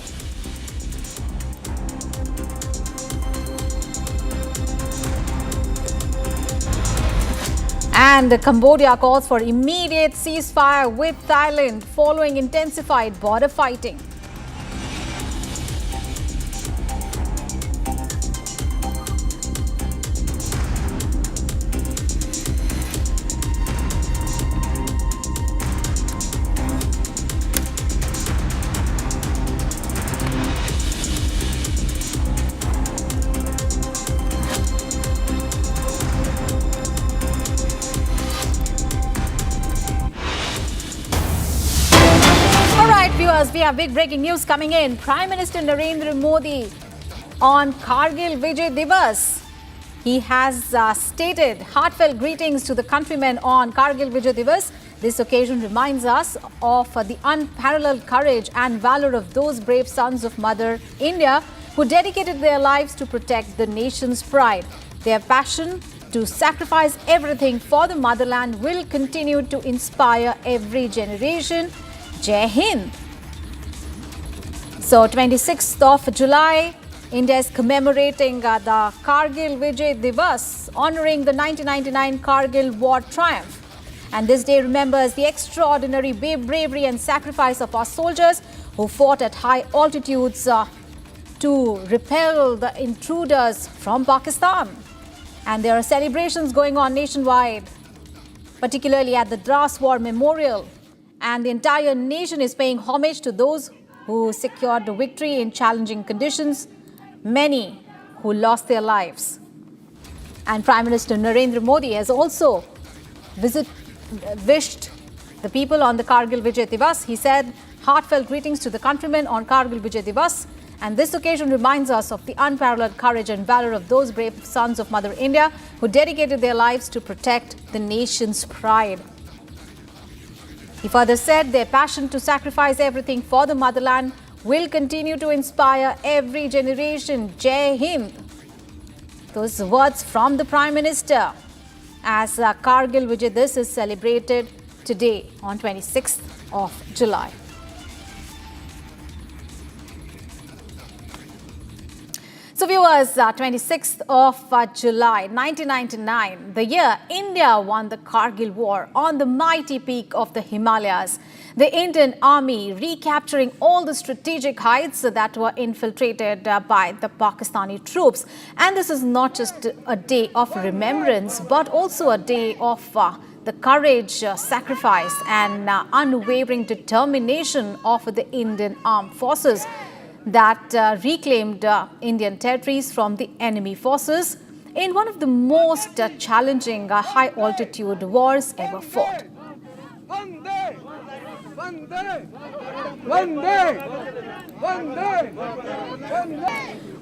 Speaker 5: And Cambodia calls for immediate ceasefire with Thailand following intensified border fighting. We have big breaking news coming in. Prime Minister Narendra Modi on Kargil Vijay Diwas. He has stated heartfelt greetings to the countrymen on Kargil Vijay Diwas. This occasion reminds us of the unparalleled courage and valor of those brave sons of Mother India who dedicated their lives to protect the nation's pride. Their passion to sacrifice everything for the motherland will continue to inspire every generation. Jai Hind. So, 26th of July, India is commemorating the Kargil Vijay Diwas, honouring the 1999 Kargil war triumph. And this day remembers the extraordinary bravery and sacrifice of our soldiers who fought at high altitudes to repel the intruders from Pakistan. And there are celebrations going on nationwide, particularly at the Drass War Memorial. And the entire nation is paying homage to those who secured the victory in challenging conditions, many who lost their lives. And Prime Minister Narendra Modi has also wished the people on the Kargil Vijay Diwas. He said, heartfelt greetings to the countrymen on Kargil Vijay Diwas. And this occasion reminds us of the unparalleled courage and valor of those brave sons of Mother India who dedicated their lives to protect the nation's pride. He further said their passion to sacrifice everything for the motherland will continue to inspire every generation. Jai Hind. Those words from the Prime Minister as Kargil Vijay Diwas is celebrated today on 26th of July. So viewers, 26th of July 1999, the year India won the Kargil war on the mighty peak of the Himalayas. The Indian army recapturing all the strategic heights that were infiltrated by the Pakistani troops. And this is not just a day of remembrance, but also a day of the courage, sacrifice and unwavering determination of the Indian armed forces that reclaimed Indian territories from the enemy forces in one of the most challenging high-altitude wars ever fought.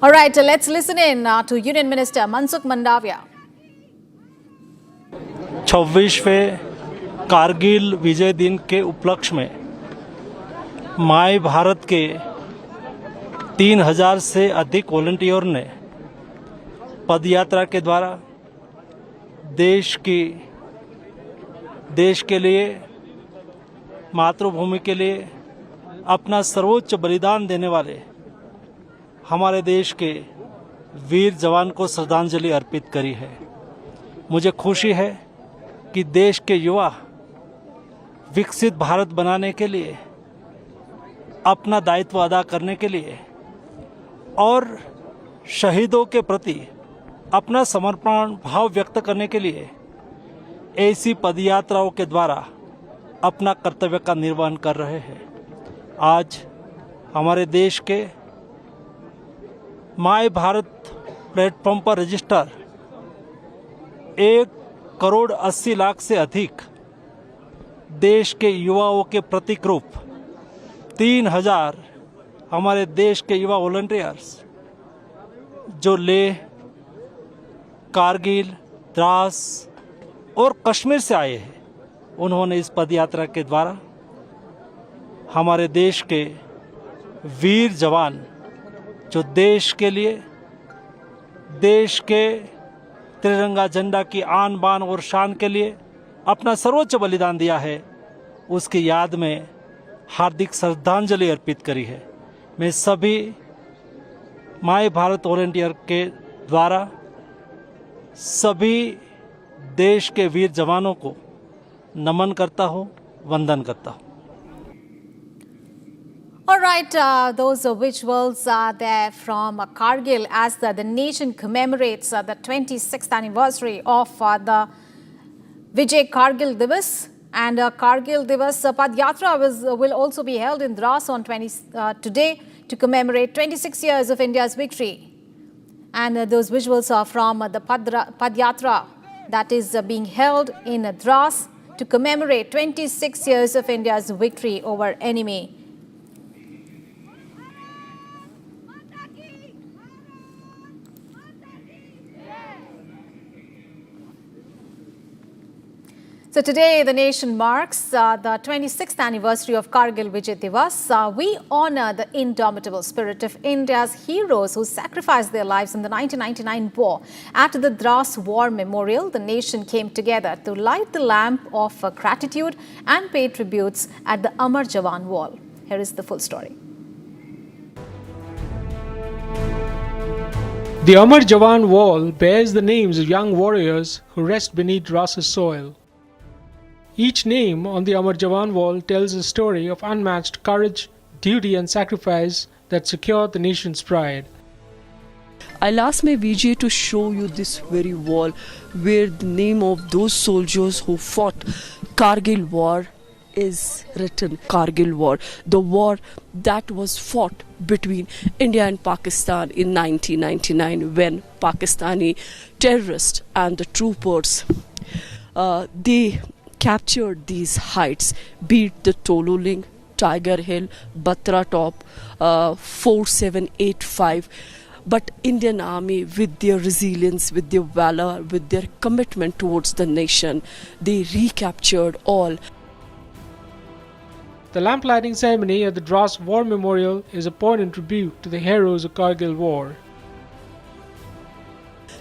Speaker 5: All right, let's listen in to Union Minister Mansukh Mandavia.
Speaker 16: 26वें Kargil विजय दिन के उपलक्ष्य में my Bharat के 3000 से अधिक volunteer ने पदयात्रा के द्वारा देश के लिए मातृभूमि के लिए अपना सर्वोच्च बलिदान देने वाले हमारे देश के वीर जवान को श्रद्धांजलि अर्पित करी है। मुझे खुशी है कि देश के युवा विकसित भारत बनाने के लिए अपना दायित्व अदा करने के लिए और शहीदों के प्रति अपना समर्पण भाव व्यक्त करने के लिए ऐसी पदयात्राओं के द्वारा अपना कर्तव्य का निर्वहन कर रहे हैं। आज हमारे देश के माय भारत प्लेटफॉर्म पर रजिस्टर 1,80,00,000 से अधिक देश के युवाओं के प्रतीक रूप 3,000 हमारे देश के युवा वॉलंटियर्स जो लेह, कारगिल, द्रास और कश्मीर से आए हैं, उन्होंने इस पदयात्रा के द्वारा हमारे देश के वीर जवान जो देश के लिए, देश के तिरंगा झंडा की आन बान और शान के लिए अपना सर्वोच्च बलिदान दिया है, उसकी याद में हार्दिक श्रद्धांजलि अर्पित करी है। मैं सभी माय भारत वॉलंटियर के द्वारा सभी देश के वीर जवानों को नमन करता हूँ, वंदन करता हूँ।
Speaker 5: All right, those visuals are there from Kargil as the nation commemorates the 26th anniversary of the Vijay Kargil Diwas. And Kargil Diwas Padyatra will also be held in Drass on today to commemorate 26 years of India's victory. And those visuals are from the Padyatra that is being held in Drass to commemorate 26 years of India's victory over enemy. So today the nation marks the 26th anniversary of Kargil Vijay Diwas. We honor the indomitable spirit of India's heroes who sacrificed their lives in the 1999 war. At the Drass War Memorial, the nation came together to light the lamp of gratitude and pay tributes at the Amar Jawan Wall. Here is the full story.
Speaker 11: The Amar Jawan Wall bears the names of young warriors who rest beneath Drass's soil. Each name on the Amar Jawan Wall tells a story of unmatched courage, duty and sacrifice that secured the nation's pride.
Speaker 17: I'll ask my VJ to show you this very wall where the name of those soldiers who fought Kargil War is written. Kargil War, the war that was fought between India and Pakistan in 1999 when Pakistani terrorists and the troopers they captured these heights, beat the Toluling, Tiger Hill, Batra Top, 4785. But Indian Army, with their resilience, with their valor, with their commitment towards the nation, they recaptured all.
Speaker 11: The lamplighting ceremony at the Drass War Memorial is a poignant tribute to the heroes of Kargil War.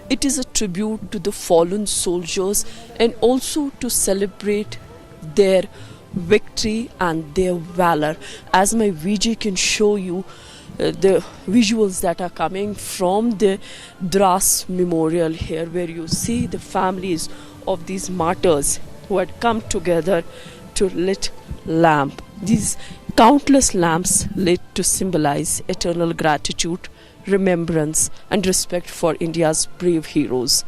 Speaker 17: It is a tribute to the fallen soldiers and also to celebrate their victory and their valor. As my VJ can show you the visuals that are coming from the Drass Memorial here, where you see the families of these martyrs who had come together to lit lamp. These countless lamps lit to symbolize eternal gratitude, remembrance and respect for India's brave heroes.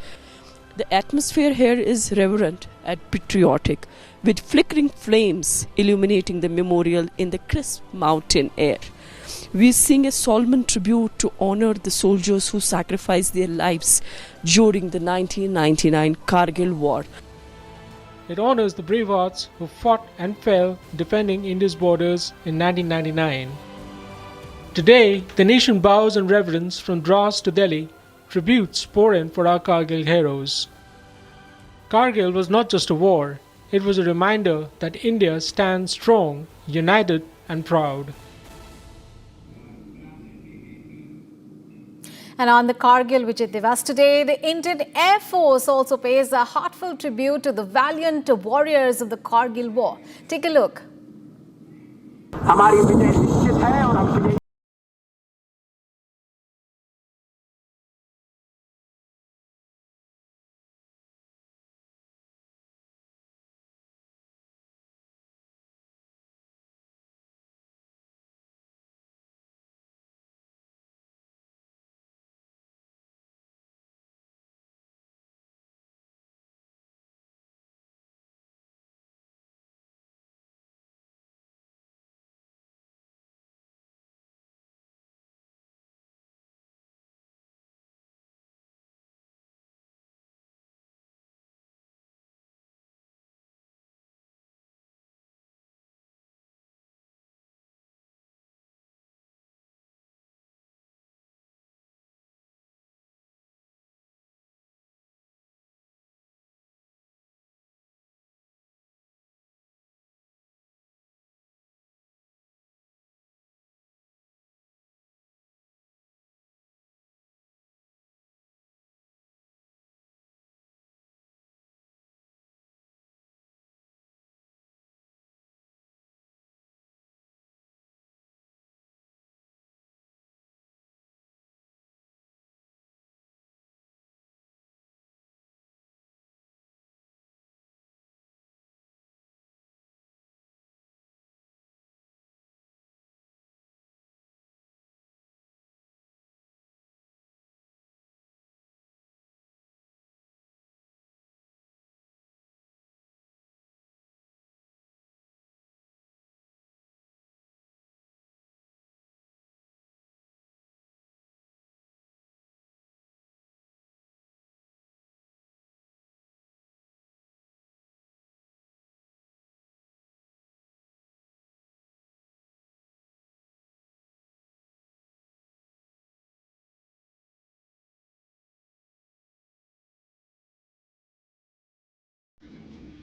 Speaker 17: The atmosphere here is reverent and patriotic, with flickering flames illuminating the memorial in the crisp mountain air. We sing a solemn tribute to honor the soldiers who sacrificed their lives during the 1999 Kargil War.
Speaker 11: It honors the brave hearts who fought and fell defending India's borders in 1999. Today, the nation bows in reverence from Drass to Delhi, tributes pour in for our Kargil heroes. Kargil was not just a war, it was a reminder that India stands strong, united and proud.
Speaker 5: And on the Kargil Vijay Diwas today, the Indian Air Force also pays a heartfelt tribute to the valiant warriors of the Kargil War. Take a look.
Speaker 2: हमारी विजय निश्चित है और हम विजय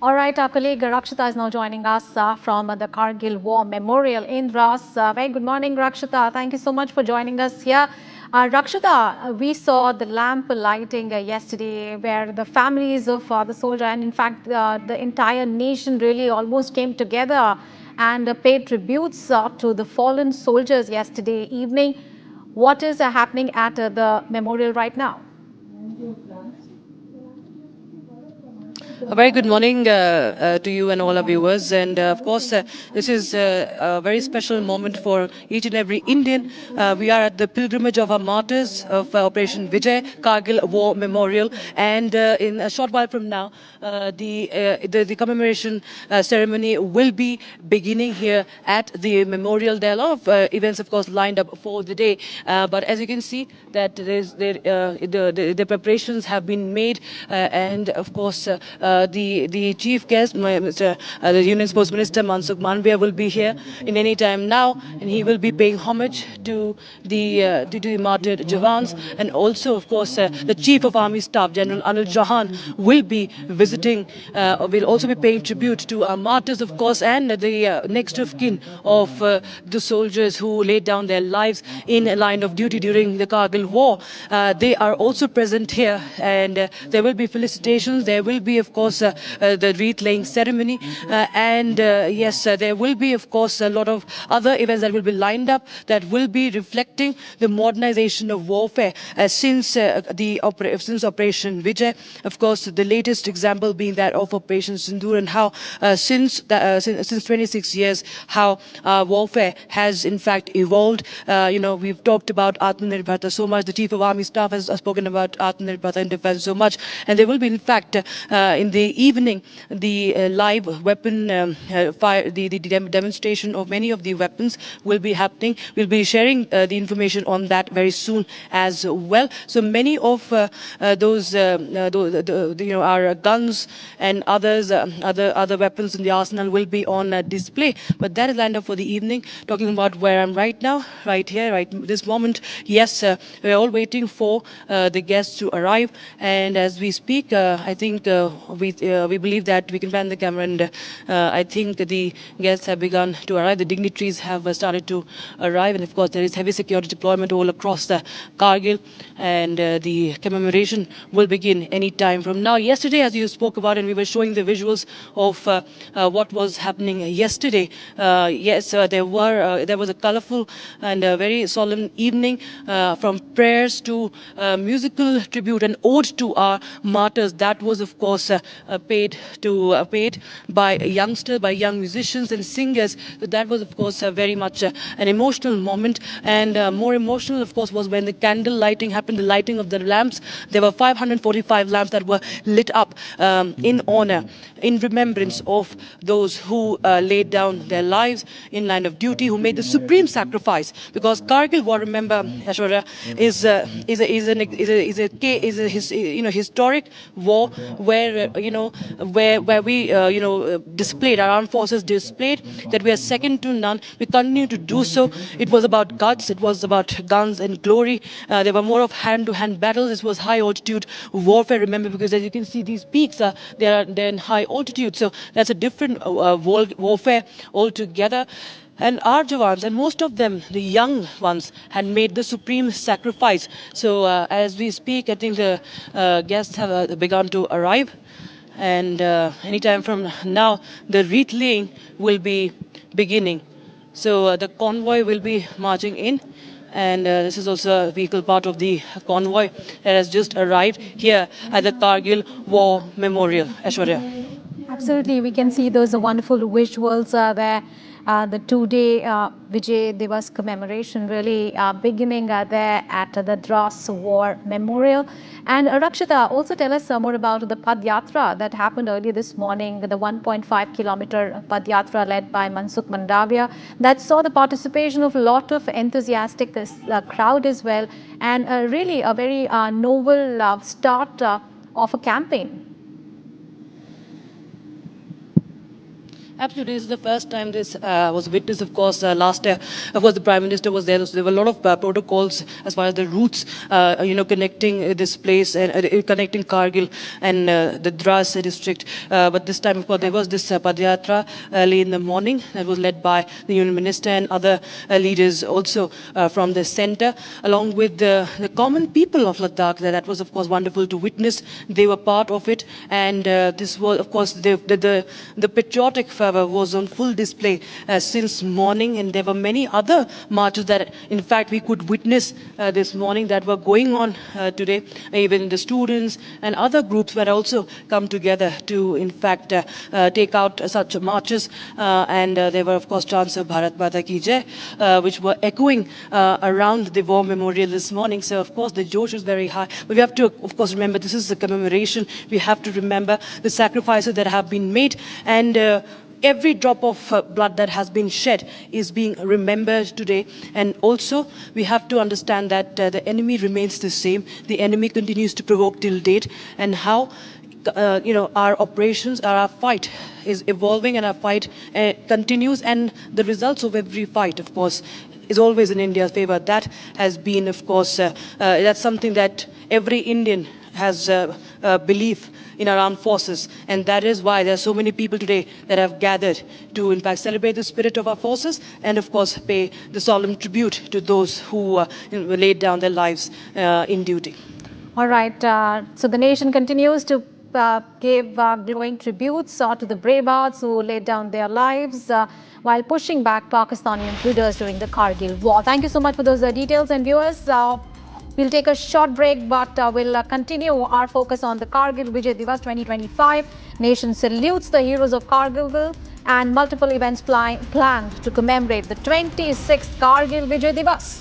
Speaker 19: All right, our colleague Rakshita is now joining us from the Kargil War Memorial in Drass. Very good morning, Rakshita. Thank you so much for joining us here. Rakshita, we saw the lamp lighting yesterday where the families of the soldier and in fact the entire nation really almost came together and paid tributes to the fallen soldiers yesterday evening. What is happening at the memorial right now?
Speaker 20: A very good morning to you and all our viewers. And of course, this is a very special moment for each and every Indian. We are at the pilgrimage of our martyrs of Operation Vijay, Kargil War Memorial. And in a short while from now, the commemoration ceremony will be beginning here at the memorial. There are a lot of events, of course, lined up for the day. But as you can see, that the preparations have been made. And of course, the chief guest, the Union Sports Minister Mansukh Manvia, will be here in any time now, and he will be paying homage to the martyred Jawans, and also, of course, the Chief of Army Staff, General Anil Chauhan, will be visiting. Will also be paying tribute to our martyrs, of course, and the next of kin of the soldiers who laid down their lives in a line of duty during the Kargil War. They are also present here, and there will be felicitations. There will be, of course, the wreath laying ceremony, and yes, there will be, of course, a lot of other events that will be lined up that will be reflecting the modernization of warfare since Operation Vijay. Of course, the latest example being that of Operation Sindoor, and how since 26 years, how warfare has in fact evolved. We've talked about Atmanirbharta so much. The Chief of Army Staff has spoken about Atmanirbharta in defense so much, and there will be, in fact, in the evening, the live weapon fire, the demonstration of many of the weapons will be happening. We'll be sharing the information on that very soon as well. So many of those, our guns and other weapons in the arsenal will be on display. But that is lined up for the evening. Talking about where I'm right now, right here, right this moment. Yes, we're all waiting for the guests to arrive, and as we speak, I think we believe that we can pan the camera, and I think the guests have begun to arrive. The dignitaries have started to arrive, and of course there is heavy security deployment all across the Kargil, and the commemoration will begin any time from now. Yesterday, as you spoke about, and we were showing the visuals of what was happening yesterday. Yes, there was a colorful and very solemn evening, from prayers to musical tribute and ode to our martyrs. That was, of course, paid by youngsters, by young musicians and singers. So that was, of course, very much an emotional moment. And more emotional, of course, was when the candle lighting happened, the lighting of the lamps. There were 545 lamps that were lit up in honor, in remembrance of those who laid down their lives in line of duty, who made the supreme sacrifice. Because Kargil War, remember, Aishwarya, is a historic war where we displayed, our armed forces displayed that we are second to none. We continue to do so. It was about guts, it was about guns and glory. There were more of hand-to-hand battles. This was high-altitude warfare, remember, because as you can see, these peaks they're in high altitude. So that's a different warfare altogether. And our Jawans, and most of them, the young ones, had made the supreme sacrifice. So as we speak, I think the guests have begun to arrive. And anytime from now, the wreath laying will be beginning. So the convoy will be marching in. And this is also a vehicle part of the convoy that has just arrived here at the Kargil War Memorial. Aishwarya.
Speaker 19: Absolutely, we can see those wonderful visuals there. The two-day Vijay Diwas commemoration really beginning there at the Drass War Memorial. And Rakshita, also tell us more about the Padyatra that happened earlier this morning, the 1.5-kilometer Padyatra led by Mansukh Mandavia that saw the participation of a lot of enthusiastic crowd as well, and really a very novel start of a campaign.
Speaker 20: Absolutely, this is the first time this was witnessed. Of course, last year, of course, the Prime Minister was there. So there were a lot of protocols as far as the routes, connecting this place and connecting Kargil and the Drass district. But this time, of course, there was this Padyatra early in the morning that was led by the Union Minister and other leaders also from the centre, along with the common people of Ladakh. That was, of course, wonderful to witness. They were part of it, and this was, of course, the patriotic was on full display since morning, and there were many other marches that in fact we could witness this morning that were going on today. Even the students and other groups were also come together to in fact take out such marches, and there were of course chants of Bharat Mata Ki Jai which were echoing around the war memorial this morning. So of course the Josh is very high, but we have to of course remember this is the commemoration. We have to remember the sacrifices that have been made, and every drop of blood that has been shed is being remembered today. And also, we have to understand that the enemy remains the same. The enemy continues to provoke till date, and how our operations, our fight is evolving, and our fight continues. And the results of every fight, of course, is always in India's favor. That has been, of course, that's something that every Indian has belief in our armed forces, and that is why there are so many people today that have gathered to in fact celebrate the spirit of our forces and of course pay the solemn tribute to those who laid down their lives in duty.
Speaker 19: All right, so the nation continues to give glowing tributes to the brave hearts who laid down their lives while pushing back Pakistani intruders during the Kargil war. Thank you so much for those details, and viewers, we'll take a short break, but we'll continue our focus on the Kargil Vijay Diwas 2025. Nation salutes the heroes of Kargil, and multiple events planned to commemorate the 26th Kargil Vijay Diwas.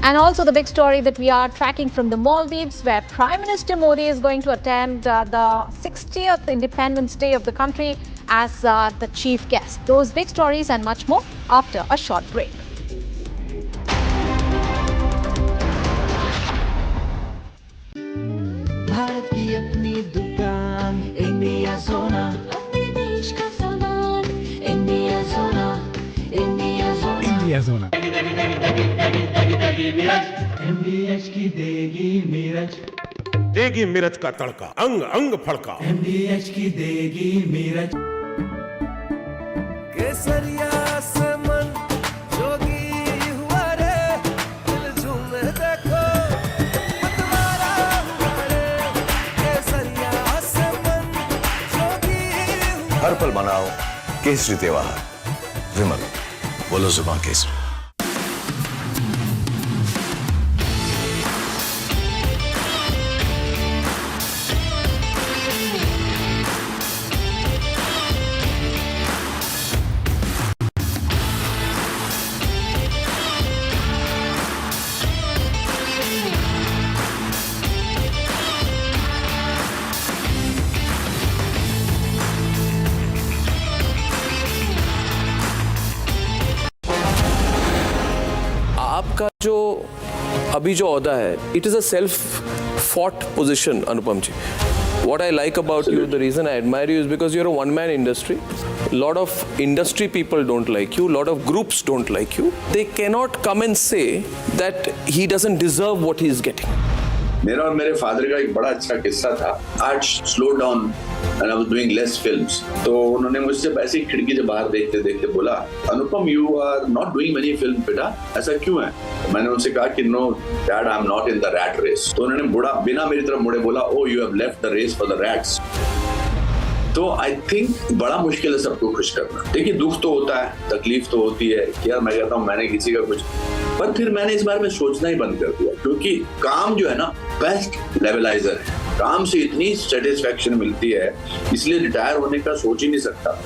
Speaker 19: And also the big story that we are tracking from the Maldives, where Prime Minister Modi is going to attend the 60th Independence Day of the country as the chief guest. Those big stories and much more after a short break.
Speaker 6: Bharat की अपनी दुकान India सोना, अपने देश का सामान India सोना, India सोना, इंडिया सोना। MDH की देगी मीरज।
Speaker 7: देगी मिर्च का तड़का, अंग अंग फड़का।
Speaker 6: MDH की देगी मिर्च। केसरिया से मन जोगी हुआ रे, दिल झूमे देखो मतवारा हुआ रे। केसरिया से मन जोगी हुआ।
Speaker 25: हर पल मनाओ केसरी त्योहार। विमल, बोलो जुबान केसरी।
Speaker 8: आपका जो अभी जो ओहदा है, it is a self fought position Anupam ji. What I like about you, the reason I admire you is because you're a one-man industry. A lot of industry people don't like you. A lot of groups don't like you. They cannot come and say that he doesn't deserve what he is getting.
Speaker 18: मेरा और मेरे father का एक बड़ा अच्छा किस्सा था. I slowed down and I was doing less films. तो उन्होंने मुझसे ऐसी खिड़की से बाहर देखते देखते बोला, अनुपम you are not doing many films बेटा, ऐसा क्यों है? मैंने उनसे कहा कि no dad, I'm not in the rat race. तो उन्होंने बिना मेरी तरफ मुड़े बोला, oh you have left the race for the rats. तो आई थिंक बड़ा मुश्किल है सबको खुश करना. देखिए दुख तो होता है, तकलीफ तो होती है कि यार मैं कहता हूँ मैंने किसी का कुछ, पर फिर मैंने इस बारे में सोचना ही बंद कर दिया, क्योंकि काम जो है ना बेस्ट लेवलाइजर है. काम से इतनी सेटिस्फेक्शन मिलती है, इसलिए रिटायर होने का सोच ही नहीं सकता.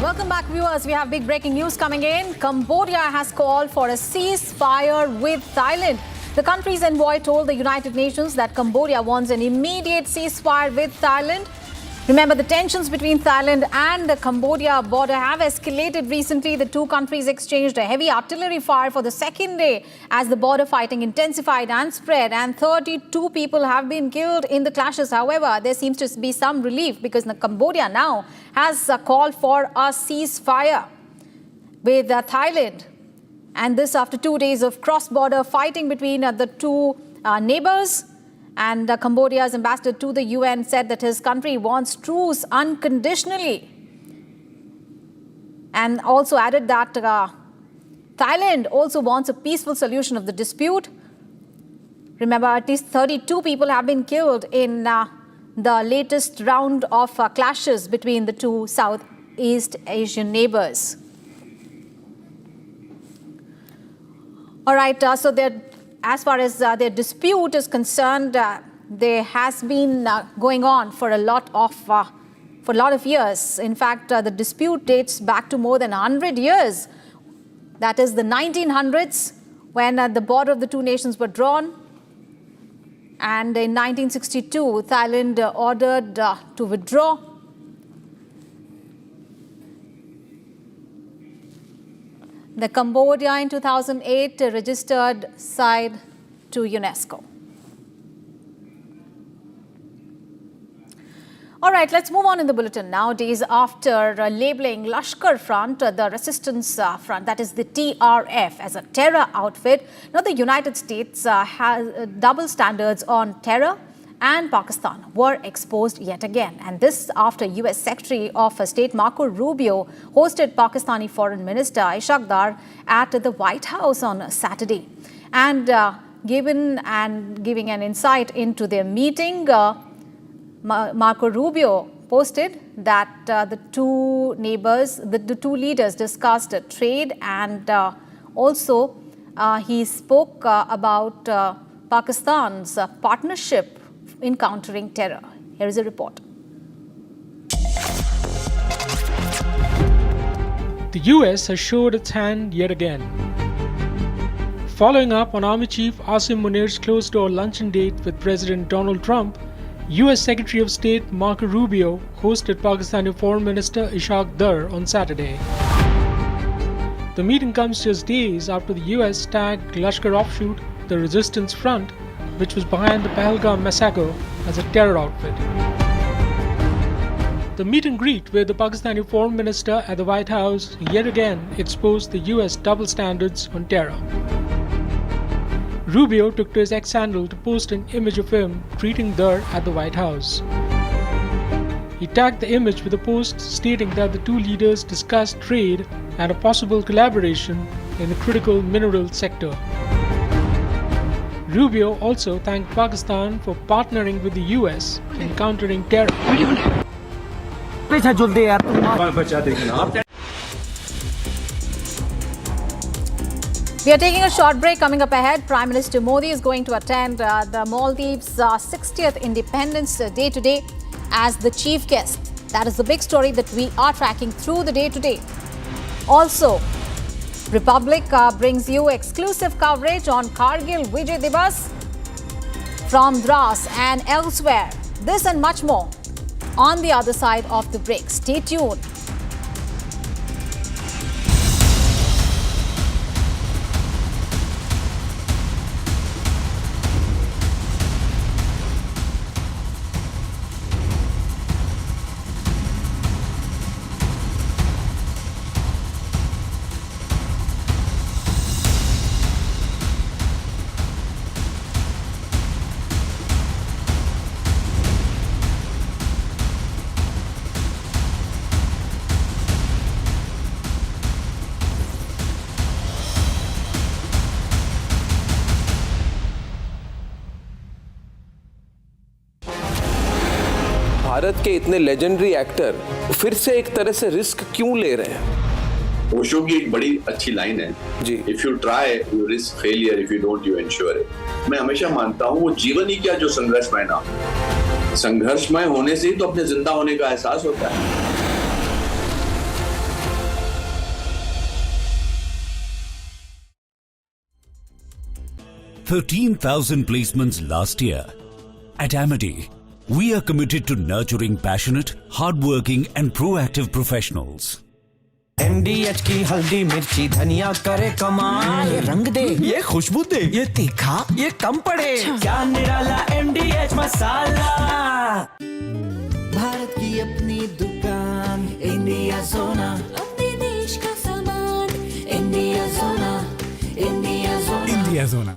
Speaker 19: Welcome back, viewers. We have big breaking news coming in. Cambodia has called for a ceasefire with Thailand. The country's envoy told the United Nations that Cambodia wants an immediate ceasefire with Thailand. Remember, the tensions between Thailand and the Cambodia border have escalated recently. The two countries exchanged a heavy artillery fire for the second day as the border fighting intensified and spread, and 32 people have been killed in the clashes. However, there seems to be some relief because Cambodia now has called for a ceasefire with Thailand. And this after 2 days of cross-border fighting between the two neighbors. And Cambodia's ambassador to the UN said that his country wants truce unconditionally. And also added that Thailand also wants a peaceful solution of the dispute. Remember, at least 32 people have been killed in the latest round of clashes between the two Southeast Asian neighbors. All right, so as far as their dispute is concerned, there has been going on for a lot of years. In fact, the dispute dates back to more than 100 years. That is the 1900s, when the border of the two nations were drawn. And in 1962, Thailand ordered to withdraw. The Cambodia in 2008 registered side to UNESCO. All right, let's move on in the bulletin now. Days after labeling Lashkar Front, the Resistance Front, that is the TRF, as a terror outfit, now the United States has double standards on terror and Pakistan were exposed yet again. And this after US Secretary of State Marco Rubio hosted Pakistani Foreign Minister Ishaq Dar at the White House on Saturday. And giving an insight into their meeting, Marco Rubio posted that the two neighbors, the two leaders discussed trade, and also he spoke about Pakistan's partnership in countering terror. Here is a report.
Speaker 11: The US has showed its hand yet again. Following up on Army Chief Asim Munir's closed-door luncheon date with President Donald Trump, US Secretary of State Marco Rubio hosted Pakistani Foreign Minister Ishaq Dar on Saturday. The meeting comes just days after the US tagged Lashkar offshoot, the Resistance Front, which was behind the Pahalgam massacre, as a terror outfit. The meet and greet with the Pakistani Foreign Minister at the White House yet again exposed the US double standards on terror. Rubio took to his X handle to post an image of him greeting Dar at the White House. He tagged the image with a post stating that the two leaders discussed trade and a possible collaboration in the critical mineral sector. Rubio also thanked Pakistan for partnering with the US in countering terror.
Speaker 19: We are taking a short break. Coming up ahead, Prime Minister Modi is going to attend the Maldives' 60th Independence Day today as the chief guest. That is the big story that we are tracking through the day today. Also, Republic brings you exclusive coverage on Kargil Vijay Diwas from Drass and elsewhere. This and much more on the other side of the break. Stay tuned.
Speaker 8: Bharat के इतने legendary actor फिर से एक तरह से risk क्यों ले रहे हैं?
Speaker 18: ओशो की एक बड़ी अच्छी लाइन है जी, if you try you risk failure, if you don't you ensure it. मैं हमेशा मानता हूँ वो जीवन ही क्या जो संघर्षमय ना, संघर्षमय होने से ही तो अपने जिंदा होने का एहसास होता है।
Speaker 12: 13,000 placements last year. At Amity, we are committed to nurturing passionate, hardworking and proactive professionals.
Speaker 6: MDH की हल्दी मिर्ची धनिया करे कमाल, ये रंग दे, ये खुशबू दे, ये तीखा, ये कम पड़े, क्या निराला MDH मसाला। भारत की अपनी दुकान, इंडिया सोना, अपने देश का सामान, इंडिया सोना, इंडिया सोना, इंडिया सोना।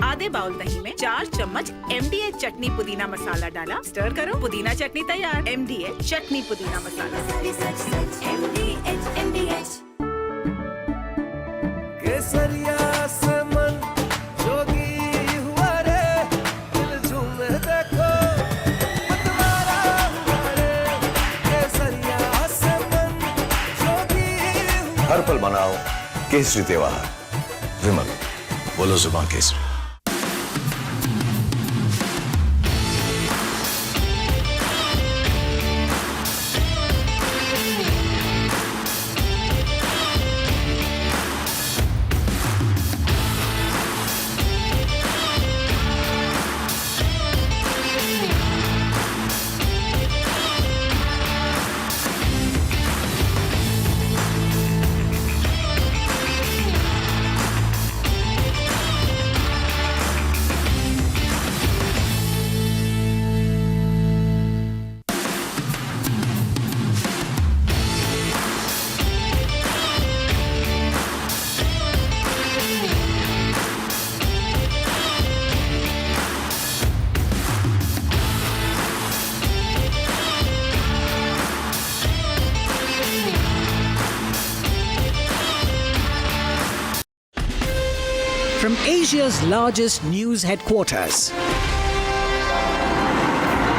Speaker 9: आधे बाउल दही में 4 चम्मच MDH चटनी पुदीना मसाला डाला, स्टर करो, पुदीना चटनी तैयार। MDH चटनी पुदीना मसाला। MDH केसरिया से मन जोगी हुआ रे, दिल झूम देखो मतवारा हुआ रे, केसरिया से मन जोगी हुआ।
Speaker 24: हर पल मनाओ केसरी त्योहार। विमल बोलो जुबान Kesari.
Speaker 14: from Asia's largest news headquarters.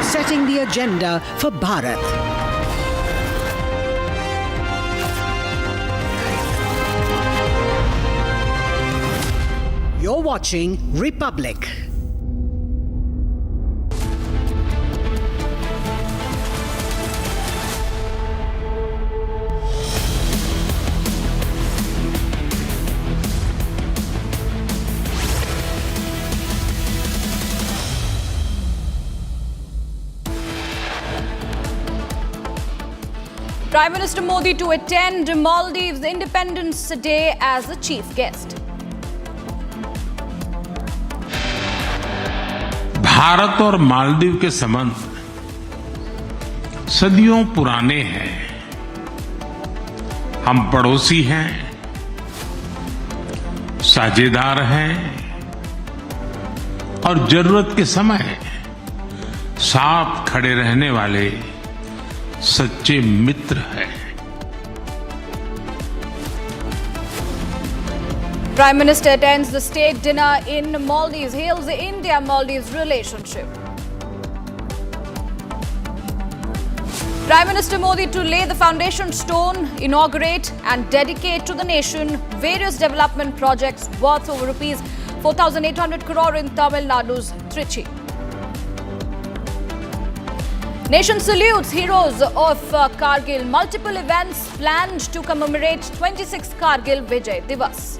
Speaker 14: Setting the agenda for Bharat. You're watching Republic.
Speaker 5: Prime Minister Modi to attend Maldives Independence Day as the chief guest.
Speaker 7: Bharat और मालदीव के संबंध सदियों पुराने हैं। हम पड़ोसी हैं, साझेदार हैं और जरूरत के समय साथ खड़े रहने वाले सच्चे मित्र हैं।
Speaker 5: Prime Minister attends the state dinner in Maldives, hails the India-Maldives relationship. Prime Minister Modi to lay the foundation stone, inaugurate and dedicate to the nation various development projects worth over rupees 4,800 crore in Tamil Nadu's Trichy. Nation salutes heroes of Kargil. Multiple events planned to commemorate 26th Kargil Vijay Diwas.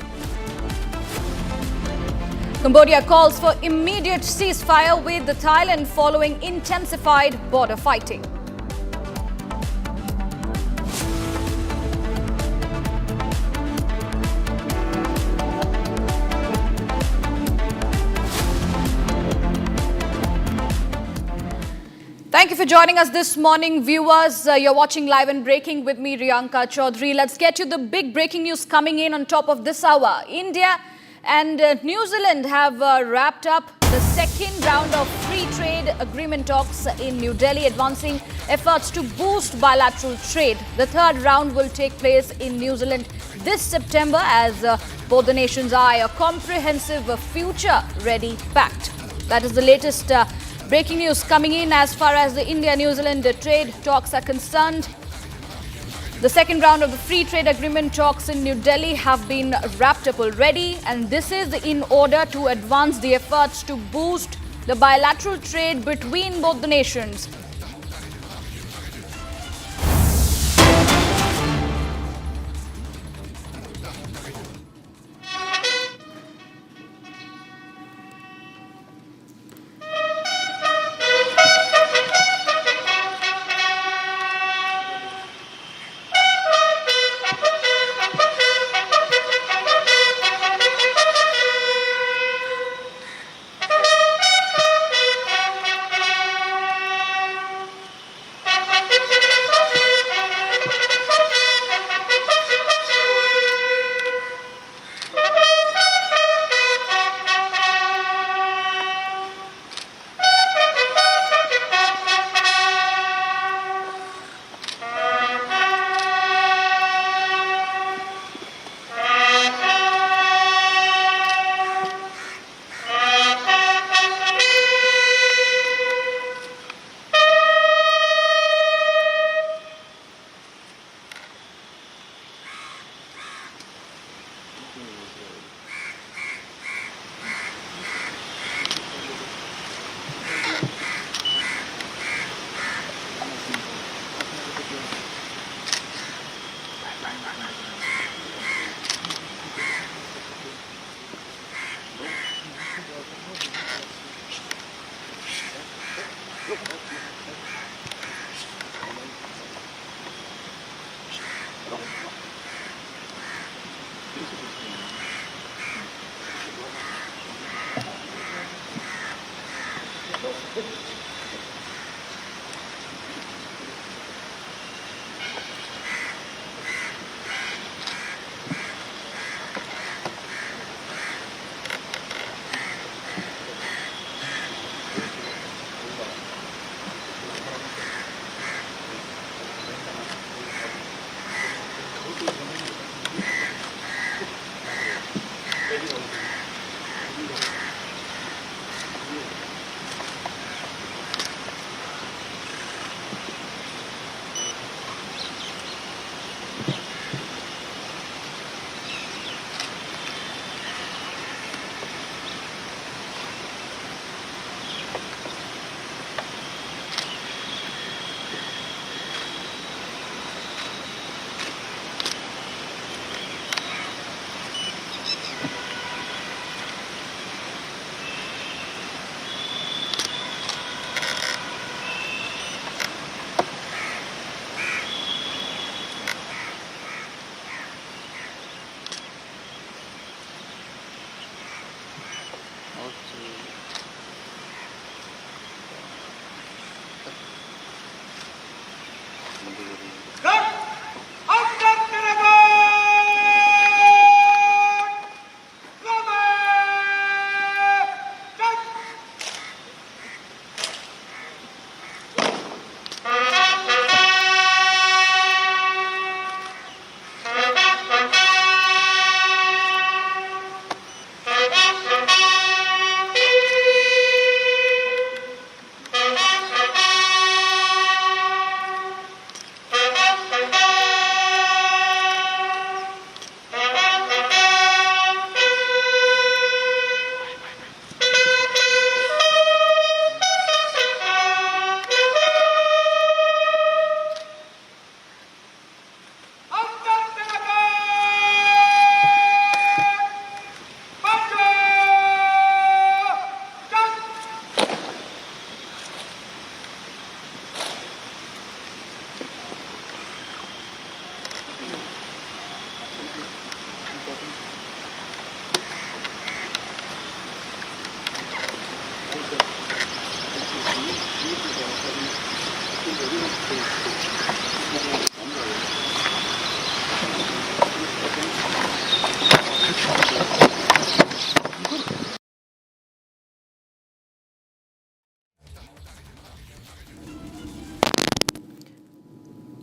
Speaker 5: Cambodia calls for immediate ceasefire with Thailand following intensified border fighting. Thank you for joining us this morning, viewers. You're watching Live and Breaking with me, Riyanka Chaudhary. Let's get you the big breaking news coming in on top of this hour. India and New Zealand have wrapped up the second round of free trade agreement talks in New Delhi, advancing efforts to boost bilateral trade. The third round will take place in New Zealand this September as both the nations eye a comprehensive future-ready pact. That is the latest breaking news coming in as far as the India-New Zealand trade talks are concerned. The second round of the free trade agreement talks in New Delhi have been wrapped up already, and this is in order to advance the efforts to boost the bilateral trade between both the nations.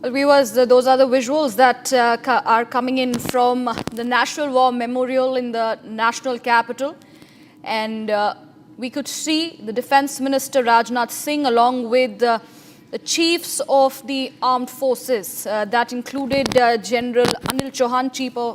Speaker 5: Well, viewers, those are the visuals that are coming in from the National War Memorial in the national capital. And we could see the Defence Minister Rajnath Singh along with the chiefs of the armed forces. That included General Anil Chauhan,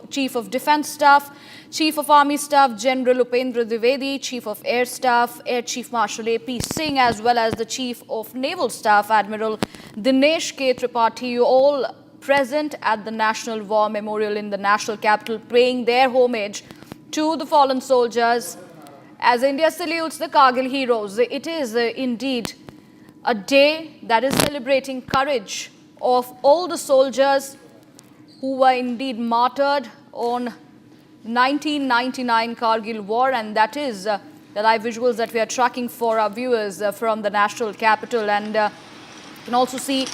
Speaker 5: Chief of Defence Staff, Chief of Army Staff General Upendra Dwivedi, Chief of Air Staff Air Chief Marshal A.P. Singh, as well as the Chief of Naval Staff Admiral Dinesh K. Tripathi, all present at the National War Memorial in the national capital, paying their homage to the fallen soldiers as India salutes the Kargil heroes. It is indeed a day that is celebrating courage of all the soldiers who were indeed martyred on 1999 Kargil War, and that is the live visuals that we are tracking for our viewers from the national capital. And you can also see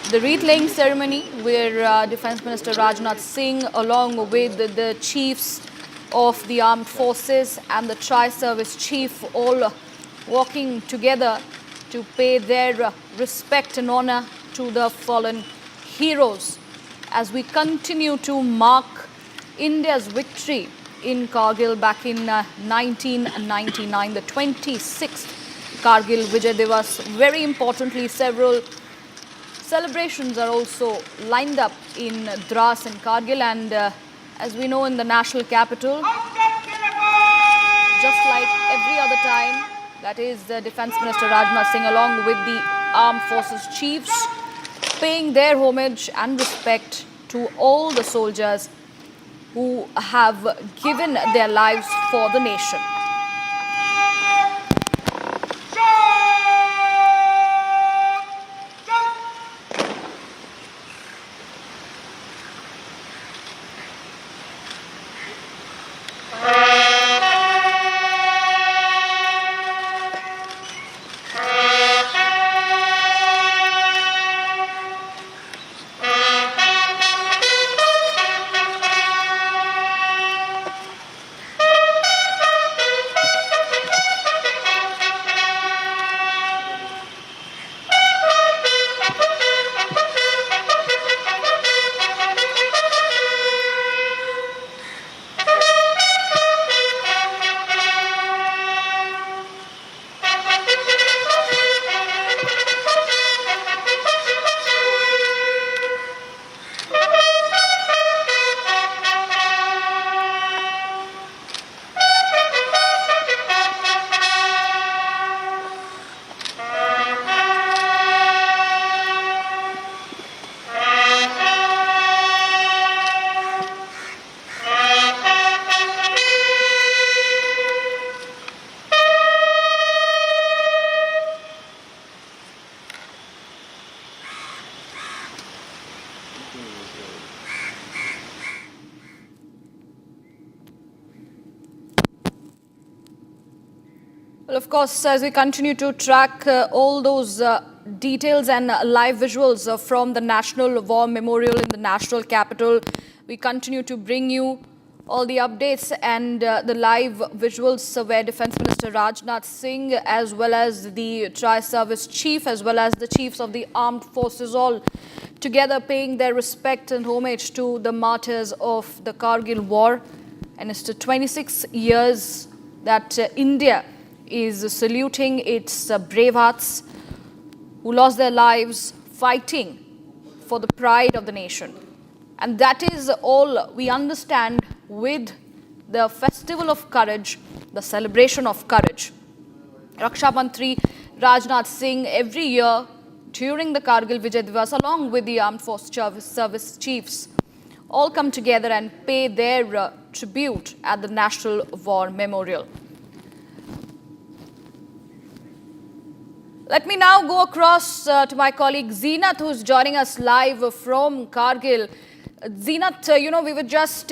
Speaker 5: the wreath laying ceremony where Defence Minister Rajnath Singh along with the chiefs of the armed forces and the tri-service chief all walking together to pay their respect and honor to the fallen heroes as we continue to mark India's victory in Kargil back in 1999, the 26th Kargil Vijay Diwas. Very importantly, several celebrations are also lined up in Drass and Kargil, and as we know, in the national capital, just like every other time, that is the Defence Minister Rajnath Singh along with the armed forces chiefs paying their homage and respect to all the soldiers who have given their lives for the nation. Well, of course, as we continue to track all those details and live visuals from the National War Memorial in the national capital, we continue to bring you all the updates and the live visuals where Defence Minister Rajnath Singh, as well as the tri-service chief, as well as the chiefs of the armed forces, all together paying their respect and homage to the martyrs of the Kargil War. And it's the 26 years that India is saluting its brave hearts who lost their lives fighting for the pride of the nation. And that is all we understand with the Festival of Courage, the celebration of courage. Raksha Mantri Rajnath Singh every year during the Kargil Vijay Diwas along with the Armed Force Service Chiefs all come together and pay their tribute at the National War Memorial. Let me now go across to my colleague Zeenat, who is joining us live from Kargil. Zeenat, we were just,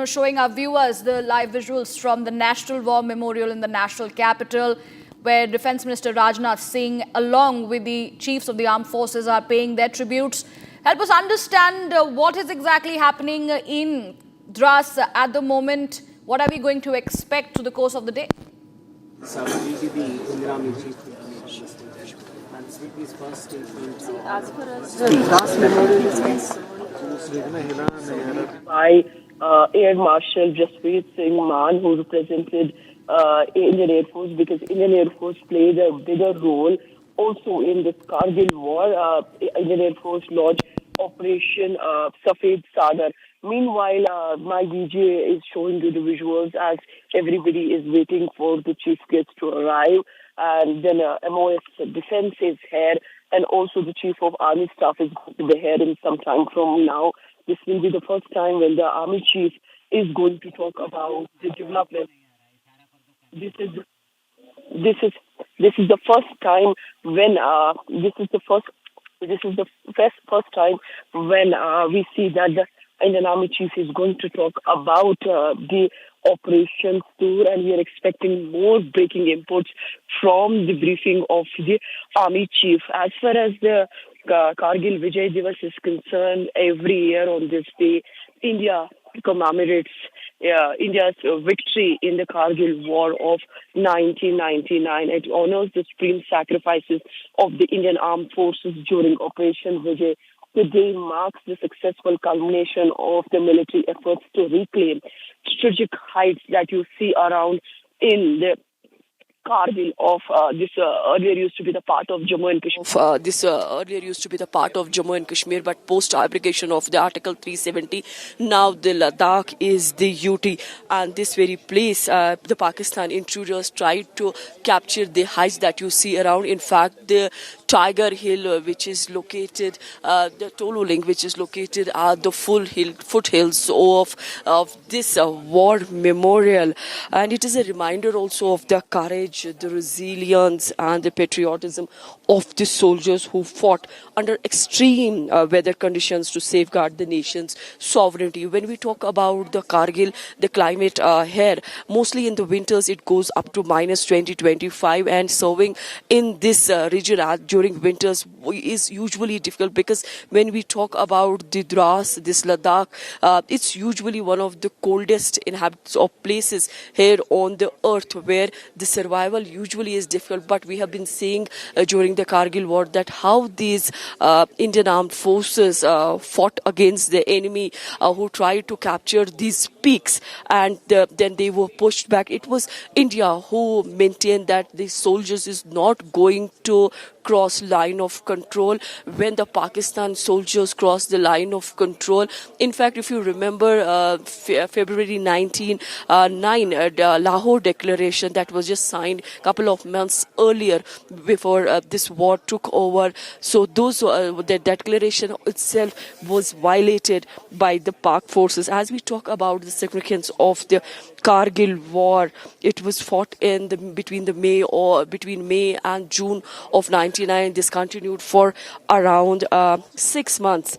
Speaker 5: showing our viewers the live visuals from the National War Memorial in the national capital, where Defence Minister Rajnath Singh, along with the chiefs of the armed forces, are paying their tributes. Help us understand what is exactly happening in Drass at the moment. What are we going to expect to the course of the day?
Speaker 17: As far as the Drass memorial is concerned,
Speaker 10: by Air Marshal Jaspreet Singh Mann, who represented Indian Air Force, because Indian Air Force played a bigger role also in this Kargil war. Indian Air Force launched Operation Safed Sadar. Meanwhile, my DJ is showing you the visuals as everybody is waiting for the chief guest to arrive. And then MOS Defense is here, and also the Chief of Army Staff is going to be here in some time from now. This will be the first time when the Army Chief is going to talk about the development. This is the first time when first time when we see that the Indian Army Chief is going to talk about the operations tour, and we are expecting more breaking inputs from the briefing of the Army Chief. As far as the Kargil Vijay Diwas is concerned, every year on this day, India commemorates India's victory in the Kargil War of 1999. It honors the supreme sacrifices of the Indian Armed Forces during Operation Vijay. Today marks the successful culmination of the military efforts to reclaim strategic heights that you see around in the Kargil of this earlier used to be the part of Jammu and Kashmir.
Speaker 17: This earlier used to be the part of Jammu and Kashmir, but post abrogation of the Article 370, now the Ladakh is the UT, and this very place, the Pakistan intruders tried to capture the heights that you see around. In fact, the Tiger Hill, which is located, the Tolu Link, which is located at the foothills of this war memorial, and it is a reminder also of the courage, the resilience, and the patriotism of the soldiers who fought under extreme weather conditions to safeguard the nation's sovereignty. When we talk about the Kargil, the climate here, mostly in the winters it goes up to minus 20-25, and serving in this region during winters is usually difficult, because when we talk about the Drass, this Ladakh, it's usually one of the coldest inhabitants of places here on the earth, where the survival usually is difficult. But we have been seeing during the Kargil war that how these Indian armed forces fought against the enemy who tried to capture these peaks, and then they were pushed back. It was India who maintained that the soldiers is not going to cross line of control when the Pakistan soldiers crossed the line of control. In fact, if you remember February 1909, Lahore Declaration that was just signed a couple of months earlier before this war took over. So those the declaration itself was violated by the Pak forces. As we talk about the significance of the Kargil war, it was fought in between May and June of 1999. This continued for around 6 months.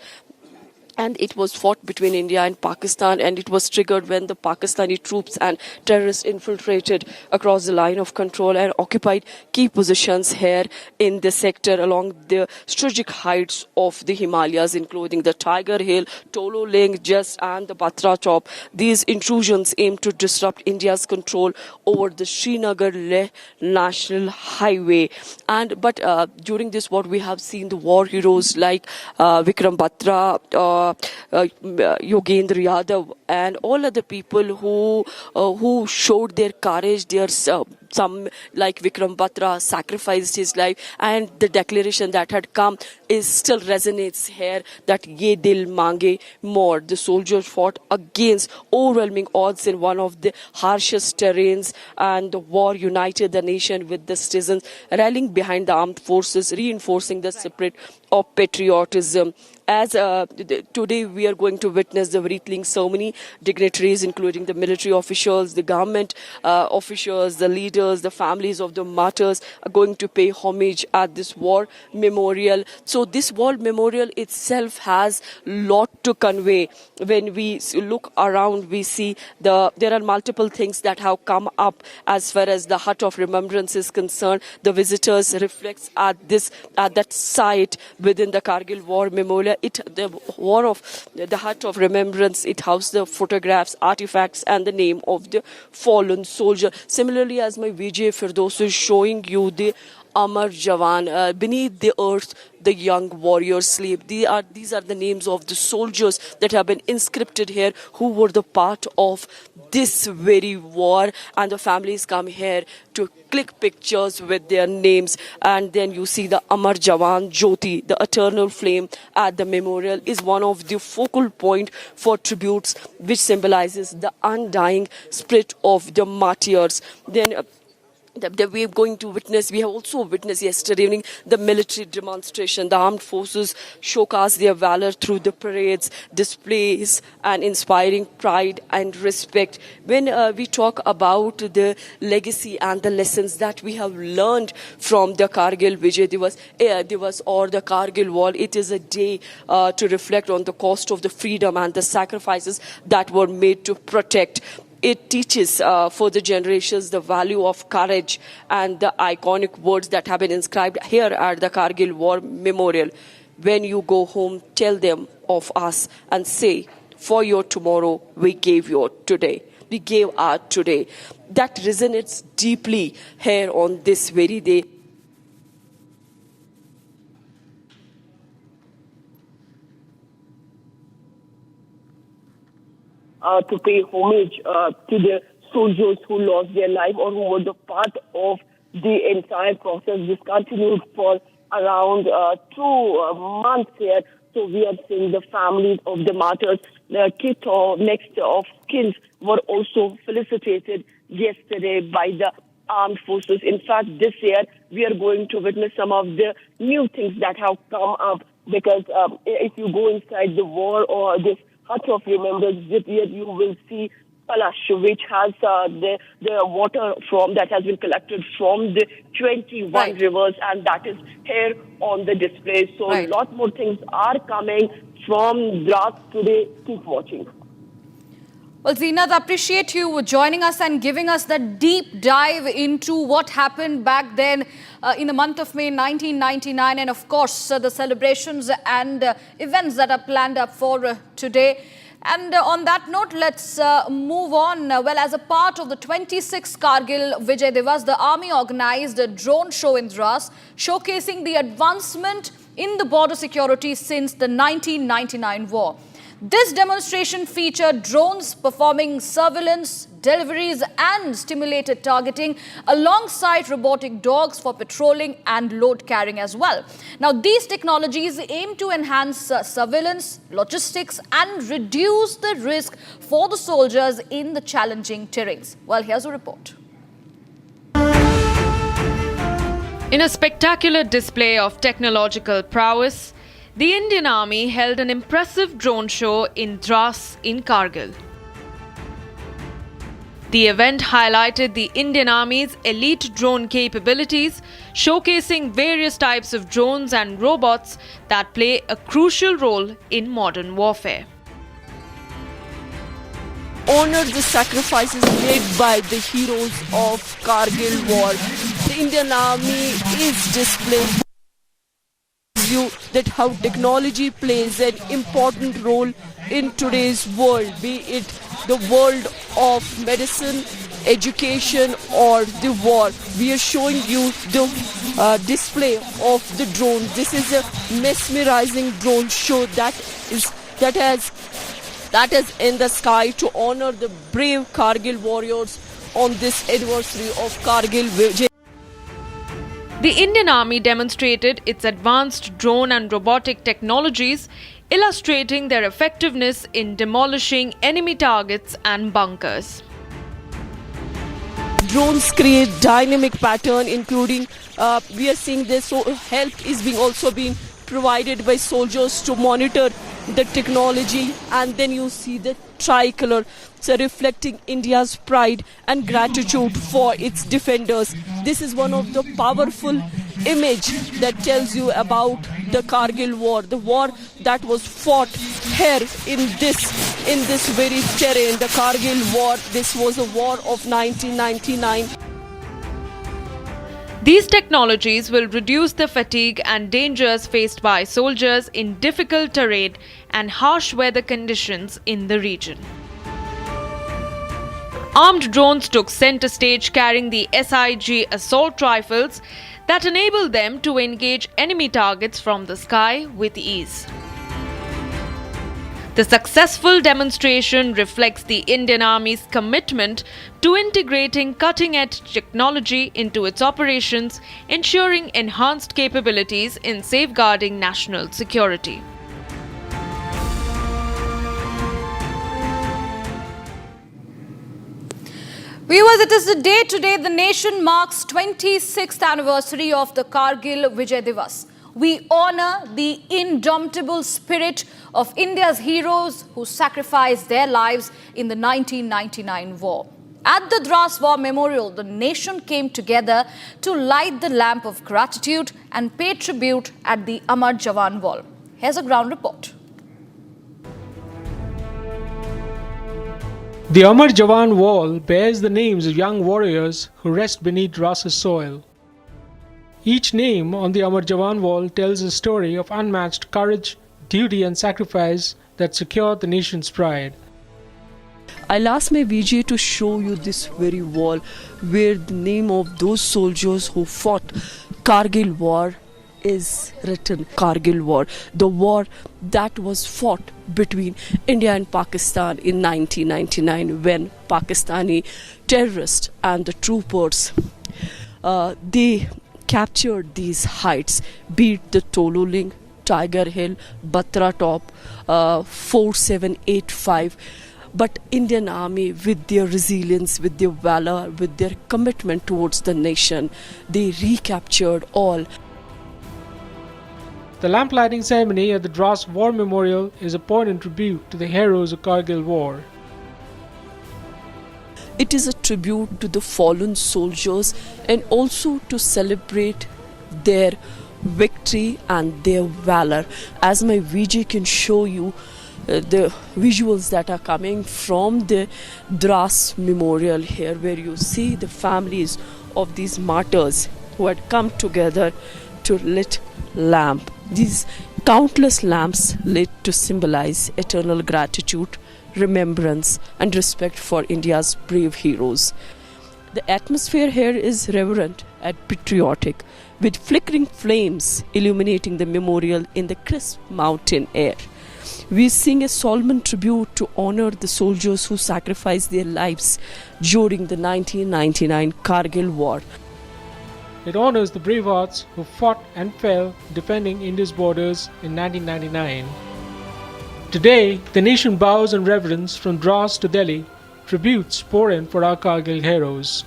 Speaker 17: And it was fought between India and Pakistan, and it was triggered when the Pakistani troops and terrorists infiltrated across the line of control and occupied key positions here in the sector along the strategic heights of the Himalayas, including the Tiger Hill, Tolo Link, Just, and the Batra Chop. These intrusions aim to disrupt India's control over the Srinagar-Leh National Highway. But during this war, we have seen the war heroes like Vikram Batra, Yogendra Yadav, and all other people who showed their courage. Some like Vikram Batra sacrificed his life, and the declaration that had come still resonates here, that ye dil mange more. The soldiers fought against overwhelming odds in one of the harshest terrains, and the war united the nation with the citizens rallying behind the armed forces, reinforcing the spirit of patriotism. As today we are going to witness the Wreath ceremony, dignitaries including the military officials, the government officials, the leaders, leaders, the families of the martyrs are going to pay homage at this war memorial. So this war memorial itself has a lot to convey. When we look around, we see there are multiple things that have come up as far as the hut of remembrance is concerned. The visitors reflects at that site within the Kargil War Memorial. The hut of remembrance, it houses the photographs, artifacts, and the name of the fallen soldier. Similarly, as my Vijay Firdos is showing you the Amar Jawan, beneath the earth, the young warriors sleep. These are the names of the soldiers that have been inscripted here, who were the part of this very war, and the families come here to click pictures with their names. And then you see the Amar Jawan Jyoti, the eternal flame at the memorial, is one of the focal point for tributes, which symbolizes the undying spirit of the martyrs. Then that we are going to witness. We have also witnessed yesterday evening the military demonstration. The armed forces showcase their valor through the parades, displays, and inspiring pride and respect. When we talk about the legacy and the lessons that we have learned from the Kargil Vijay Diwas or the Kargil War, it is a day to reflect on the cost of the freedom and the sacrifices that were made to protect. It teaches further generations the value of courage and the iconic words that have been inscribed here at the Kargil War Memorial. When you go home, tell them of us and say, for your tomorrow, we gave your today. We gave our today. That resonates deeply here on this very day.
Speaker 10: To pay homage to the soldiers who lost their life or who were the part of the entire process. This continued for around 2 months here. So we are seeing the families of the martyrs, the kith or next of kins were also felicitated yesterday by the armed forces. In fact, this year we are going to witness some of the new things that have come up, because if you go inside the war or this hut of remembrance, this year you will see Palash, which has the water from that has been collected from the 21 rivers, and that is here on the display. So a lot more things are coming from Drass today. Keep watching.
Speaker 5: Well, Zeenat, appreciate you joining us and giving us that deep dive into what happened back then in the month of May 1999, and of course the celebrations and events that are planned up for today. And on that note, let's move on. Well, as a part of the 26th Kargil Vijay Diwas, the army organized a drone show in Drass, showcasing the advancement in the border security since the 1999 war. This demonstration featured drones performing surveillance, deliveries and stimulated targeting alongside robotic dogs for patrolling and load carrying as well. Now, these technologies aim to enhance surveillance, logistics and reduce the risk for the soldiers in the challenging terrains. Well, here's a report.
Speaker 1: In a spectacular display of technological prowess, the Indian Army held an impressive drone show in Drass in Kargil. The event highlighted the Indian Army's elite drone capabilities, showcasing various types of drones and robots that play a crucial role in modern warfare.
Speaker 17: Honor the sacrifices made by the heroes of Kargil War. The Indian Army is displaying that how technology plays an important role in today's world, be it the world of medicine, education or the war. We are showing you the display of the drone. This is a mesmerizing drone show that is in the sky to honor the brave Kargil warriors on this anniversary of Kargil Vijay.
Speaker 1: The Indian Army demonstrated its advanced drone and robotic technologies, illustrating their effectiveness in demolishing enemy targets and bunkers.
Speaker 17: Drones create dynamic pattern, including we are seeing this, so help is also being provided by soldiers to monitor the technology, and then you see the tricolor, so reflecting India's pride and gratitude for its defenders. This is one of the powerful image that tells you about the Kargil war, the war that was fought here in this very terrain, the Kargil war. This was a war of 1999.
Speaker 1: These technologies will reduce the fatigue and dangers faced by soldiers in difficult terrain and harsh weather conditions in the region. Armed drones took center stage carrying the SIG assault rifles that enable them to engage enemy targets from the sky with ease. The successful demonstration reflects the Indian Army's commitment to integrating cutting-edge technology into its operations, ensuring enhanced capabilities in safeguarding national security.
Speaker 5: Viewers, it is the day today the nation marks 26th anniversary of the Kargil Vijay Diwas. We honor the indomitable spirit of India's heroes who sacrificed their lives in the 1999 war. At the Drass War Memorial, the nation came together to light the lamp of gratitude and pay tribute at the Amar Jawan Wall. Here's a ground report.
Speaker 11: The Amar Jawan Wall bears the names of young warriors who rest beneath Drass's soil. Each name on the Amar Jawan Wall tells a story of unmatched courage, duty and sacrifice that secured the nation's pride.
Speaker 17: I'll ask my VJ to show you this very wall where the name of those soldiers who fought Kargil war is written. Kargil war, the war that was fought between India and Pakistan in 1999 when Pakistani terrorists and the troopers they captured these heights, beat the Toluling, Tiger Hill, Batra Top, 4785. But Indian Army, with their resilience, with their valor, with their commitment towards the nation, they recaptured all.
Speaker 11: The lamp lighting ceremony at the Drass War Memorial is a poignant tribute to the heroes of Kargil War.
Speaker 17: It is a tribute to the fallen soldiers and also to celebrate their victory and their valor. As my VJ can show you the visuals that are coming from the Drass Memorial here, where you see the families of these martyrs who had come together to lit lamp. These countless lamps lit to symbolize eternal gratitude, remembrance and respect for India's brave heroes. The atmosphere here is reverent and patriotic, with flickering flames illuminating the memorial in the crisp mountain air. We sing a solemn tribute to honor the soldiers who sacrificed their lives during the 1999 Kargil war.
Speaker 11: It honors the brave hearts who fought and fell defending India's borders in 1999. Today, the nation bows in reverence from Drass to Delhi, tributes pour in for our Kargil heroes.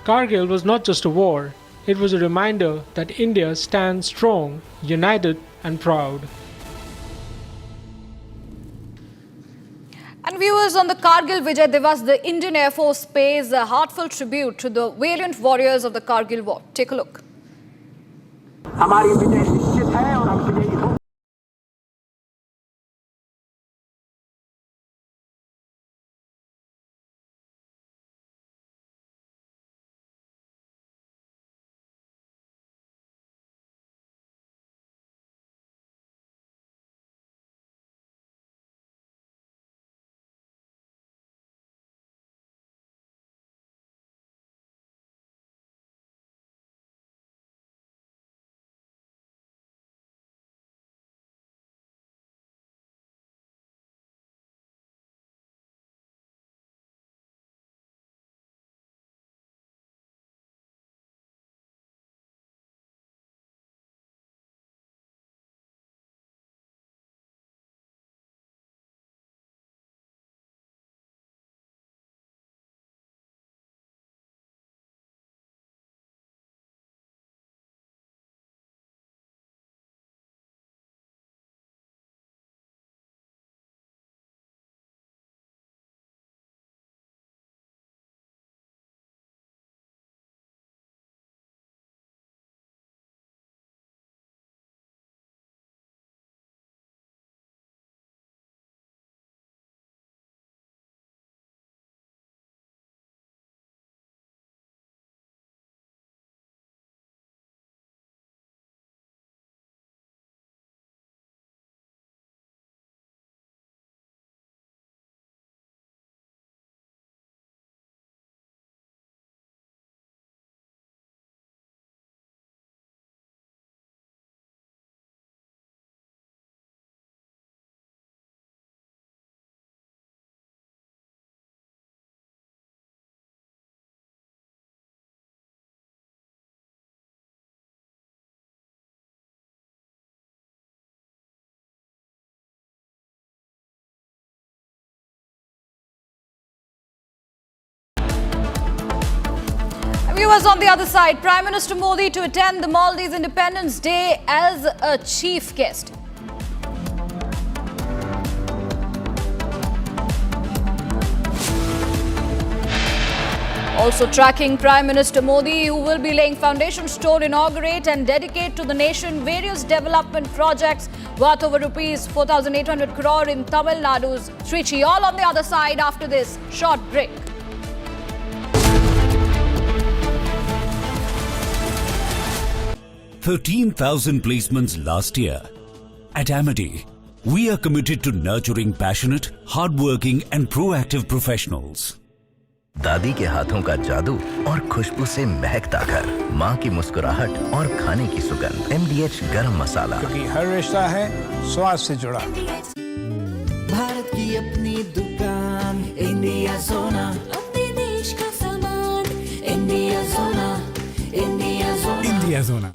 Speaker 11: Kargil was not just a war, it was a reminder that India stands strong, united and proud.
Speaker 5: And viewers, on the Kargil Vijay Diwas, the Indian Air Force pays a heartfelt tribute to the valiant warriors of the Kargil war. Take a look.
Speaker 2: हमारी विजय निश्चित है और हम विजयी होंगे।
Speaker 5: viewers, on the other side, Prime Minister Modi to attend the Maldives Independence Day as a chief guest. Also tracking Prime Minister Modi, who will be laying foundation stone, inaugurate and dedicate to the nation various development projects worth over rupees 4,800 crore in Tamil Nadu's Trichy. All on the other side after this short break.
Speaker 12: 13,000 placements last year. At Amity, we are committed to nurturing passionate, hardworking and proactive professionals.
Speaker 13: दादी के हाथों का जादू और खुशबू से महकता घर, माँ की मुस्कुराहट और खाने की सुगंध। MDH गरम मसाला,
Speaker 3: क्योंकि हर रिश्ता है स्वाद से जुड़ा।
Speaker 6: भारत की अपनी दुकान, इंडिया सोना, अपने देश का सामान, इंडिया सोना, इंडिया सोना,
Speaker 3: इंडिया सोना।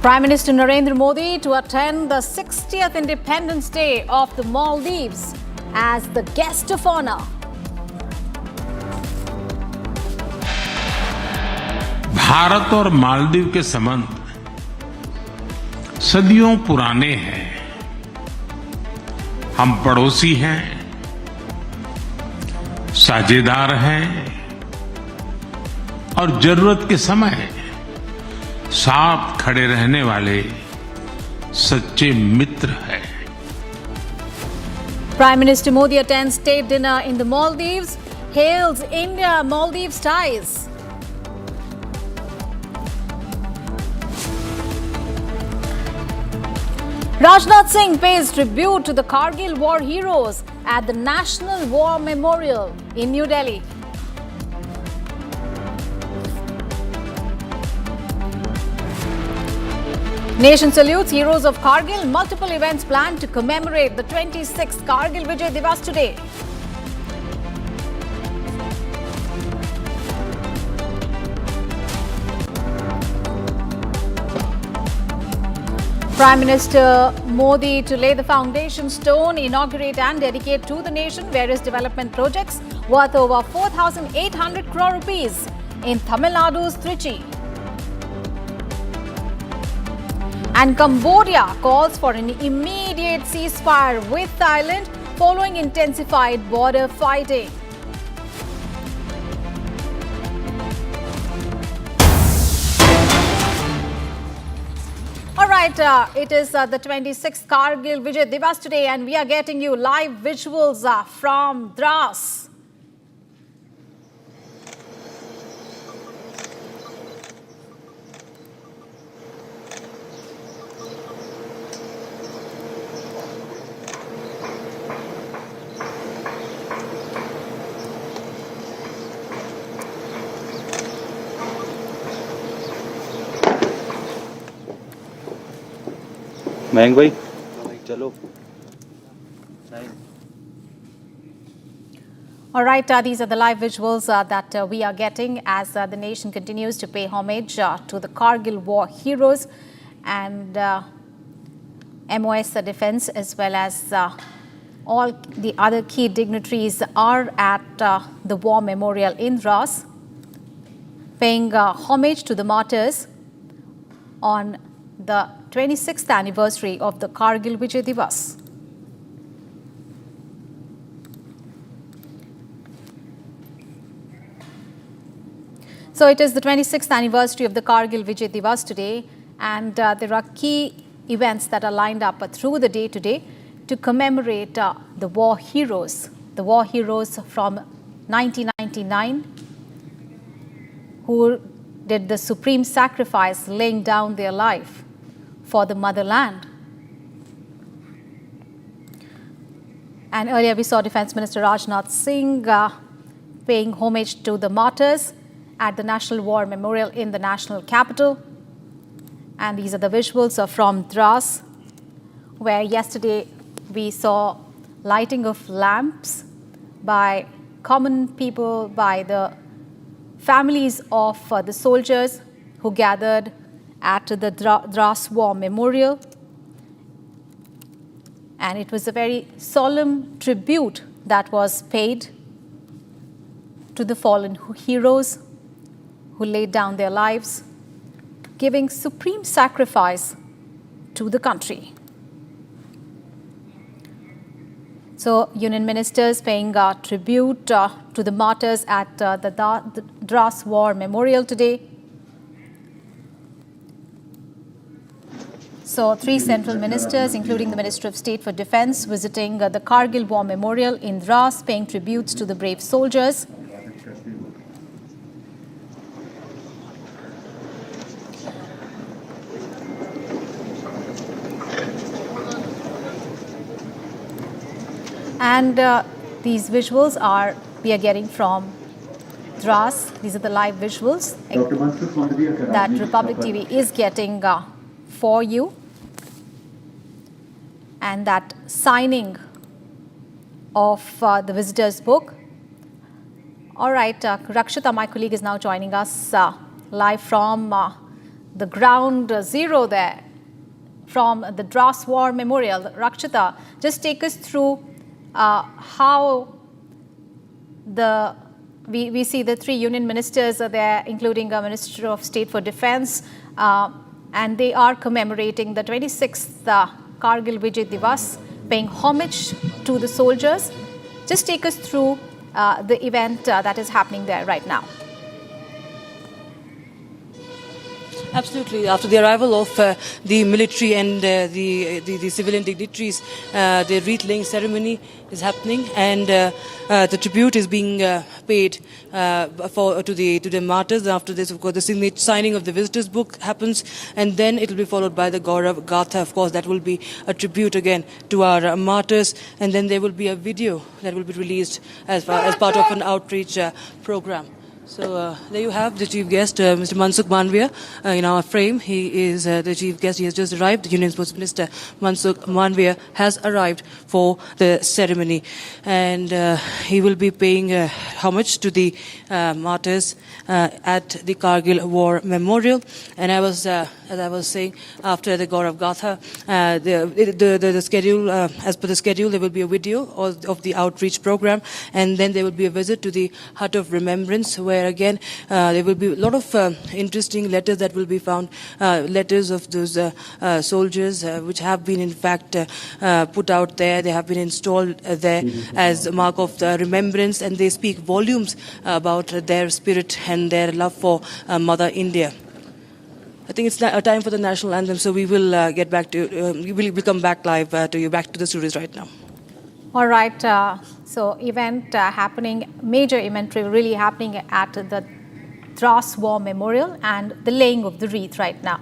Speaker 19: Prime Minister Narendra Modi to attend the 60th Independence Day of the Maldives as the guest of honor.
Speaker 7: Bharat और मालदीव के संबंध सदियों पुराने हैं। हम पड़ोसी हैं, साझेदार हैं और जरूरत के समय साथ खड़े रहने वाले सच्चे मित्र हैं।
Speaker 19: Prime Minister Modi attends state dinner in the Maldives, hails India-Maldives ties. Rajnath Singh pays tribute to the Kargil war heroes at the National War Memorial in New Delhi. Nation salutes heroes of Kargil. Multiple events planned to commemorate the 26th Kargil Vijay Diwas today. Prime Minister Modi to lay the foundation stone, inaugurate and dedicate to the nation various development projects worth over 4,800 crore rupees in Tamil Nadu's Trichy. And Cambodia calls for an immediate ceasefire with Thailand following intensified border fighting. All right, it is the 26th Kargil Vijay Diwas today and we are getting you live visuals from Drass.
Speaker 16: महंग भाई चलो.
Speaker 19: All right, these are the live visuals that we are getting as the nation continues to pay homage to the Kargil war heroes, and MOS Defence as well as all the other key dignitaries are at the war memorial in Drass, paying homage to the martyrs on the 26th anniversary of the Kargil Vijay Diwas. So it is the 26th anniversary of the Kargil Vijay Diwas today, and there are key events that are lined up through the day today to commemorate the war heroes from 1999 who did the supreme sacrifice, laying down their life for the motherland. And earlier we saw Defence Minister Rajnath Singh paying homage to the martyrs at the National War Memorial in the national capital. And these are the visuals from Drass, where yesterday we saw lighting of lamps by common people, by the families of the soldiers who gathered at the Drass War Memorial. And it was a very solemn tribute that was paid to the fallen heroes who laid down their lives, giving supreme sacrifice to the country. So, union ministers paying tribute to the martyrs at the Drass War Memorial today. So, 3 central ministers, including the Minister of State for Defence, visiting the Kargil War Memorial in Drass, paying tributes to the brave soldiers. And these visuals we are getting from Drass. These are the live visuals that Republic TV is getting for you. And that signing of the visitors book. All right, Rakshita, my colleague, is now joining us live from the ground zero there, from the Drass War Memorial. Rakshita, just take us through how we see the 3 union ministers are there, including a Minister of State for Defence, and they are commemorating the 26th Kargil Vijay Diwas, paying homage to the soldiers. Just take us through the event that is happening there right now.
Speaker 20: Absolutely. After the arrival of the military and the civilian dignitaries, the wreath-laying ceremony is happening, and the tribute is being paid to the martyrs. After this, of course, the signing of the visitors book happens, and then it will be followed by the Gaurav Gatha. Of course, that will be a tribute again to our martyrs, and then there will be a video that will be released as part of an outreach program. So there you have the chief guest, Mr. Mansukh Manvia, in our frame. He is the chief guest. He has just arrived. The Union Sports Minister Mansukh Manvia has arrived for the ceremony, and he will be paying homage to the martyrs at the Kargil War Memorial. And as I was saying, after the Gaurav Gatha, the schedule, as per the schedule, there will be a video of the outreach program, and then there will be a visit to the Hut of Remembrance, where again there will be a lot of interesting letters that will be found, letters of those soldiers which have been in fact put out there. They have been installed there as a mark of the remembrance, and they speak volumes about their spirit and their love for Mother India. I think it's a time for the national anthem, so we will get back to we will come back live to you, back to the studios right now.
Speaker 19: All right, so event happening, major event really happening at the Drass War Memorial, and the laying of the wreath right now.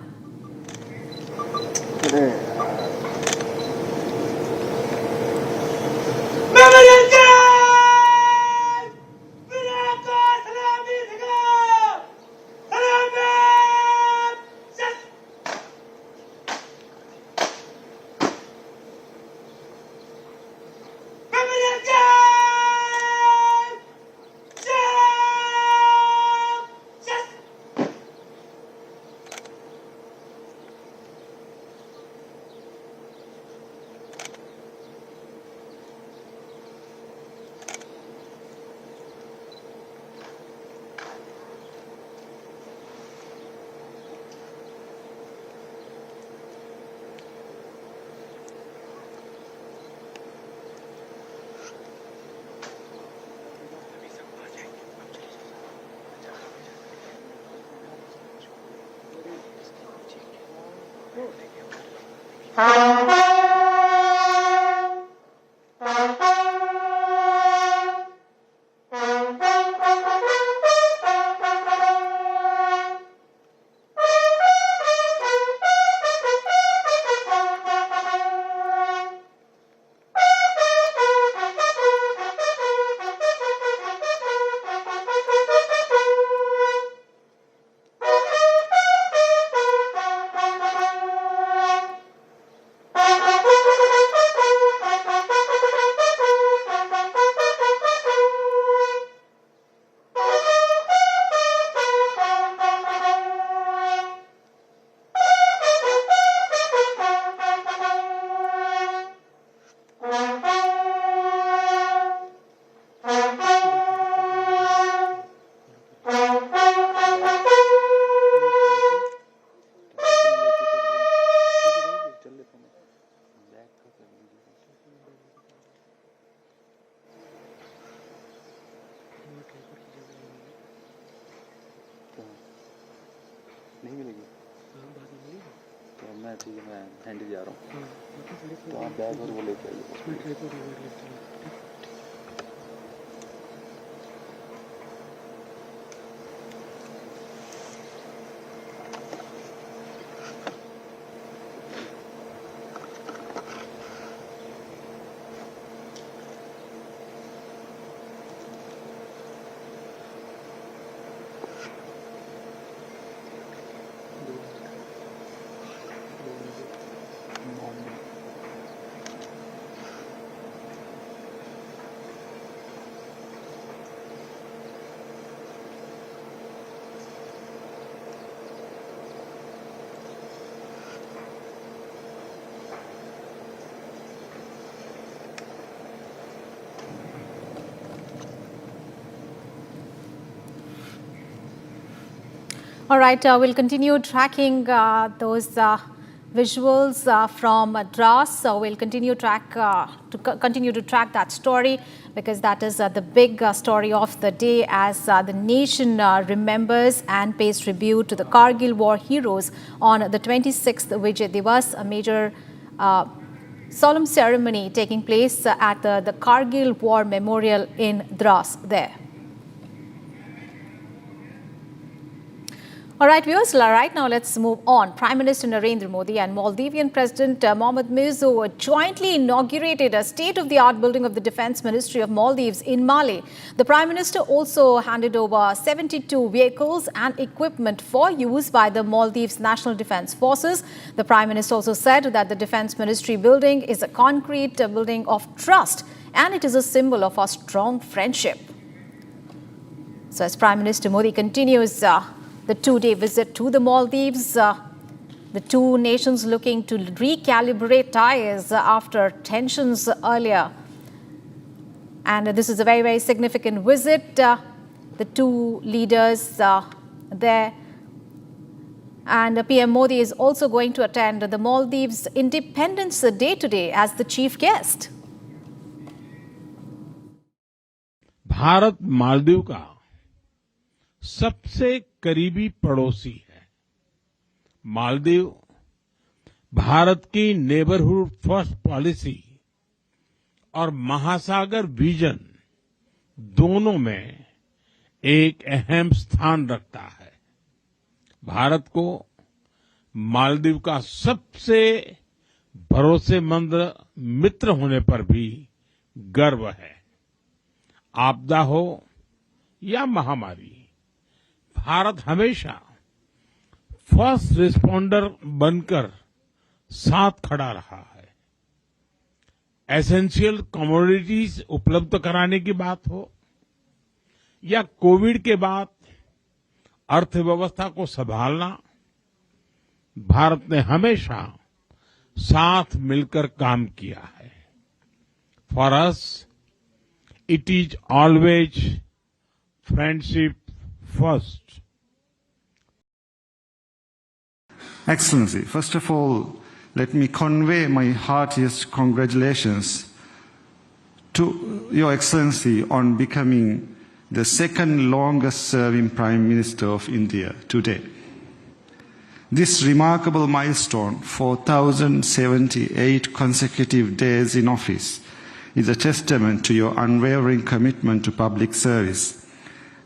Speaker 4: नहीं मिलेगी तो मैं handy जा रहा हूँ तो आप bag और वो लेके आइए।
Speaker 19: All right, we'll continue tracking those visuals from Drass. So we'll continue to track that story, because that is the big story of the day, as the nation remembers and pays tribute to the Kargil war heroes on the 26th Vijay Diwas, a major solemn ceremony taking place at the Kargil War Memorial in Drass there. All right, viewers, right now let's move on. Prime Minister Narendra Modi and Maldivian President Mohamed Muizzu jointly inaugurated a state-of-the-art building of the Defence Ministry of Maldives in Malé. The Prime Minister also handed over 72 vehicles and equipment for use by the Maldives National Defence Forces. The Prime Minister also said that the Defence Ministry building is a concrete building of trust, and it is a symbol of our strong friendship. So as Prime Minister Modi continues the two-day visit to the Maldives, the two nations looking to recalibrate ties after tensions earlier. And this is a very, very significant visit. The two leaders there. And PM Modi is also going to attend the Maldives Independence Day today as the chief guest.
Speaker 7: Bharat Maldives का सबसे करीबी पड़ोसी है। मालदीव भारत की neighbourhood first policy और महासागर vision दोनों में एक अहम स्थान रखता है। भारत को मालदीव का सबसे भरोसेमंद मित्र होने पर भी गर्व है। आपदा हो या महामारी, भारत हमेशा फर्स्ट रिस्पॉन्डर बनकर साथ खड़ा रहा है। एसेंशियल कमोडिटीज उपलब्ध कराने की बात हो या कोविड के बाद अर्थव्यवस्था को संभालना, भारत ने हमेशा साथ मिलकर काम किया है। For us it is always friendship first.
Speaker 15: Excellency, first of all, let me convey my heartiest congratulations to Your Excellency on becoming the second longest serving Prime Minister of India today. This remarkable milestone, 4,078 consecutive days in office, is a testament to your unwavering commitment to public service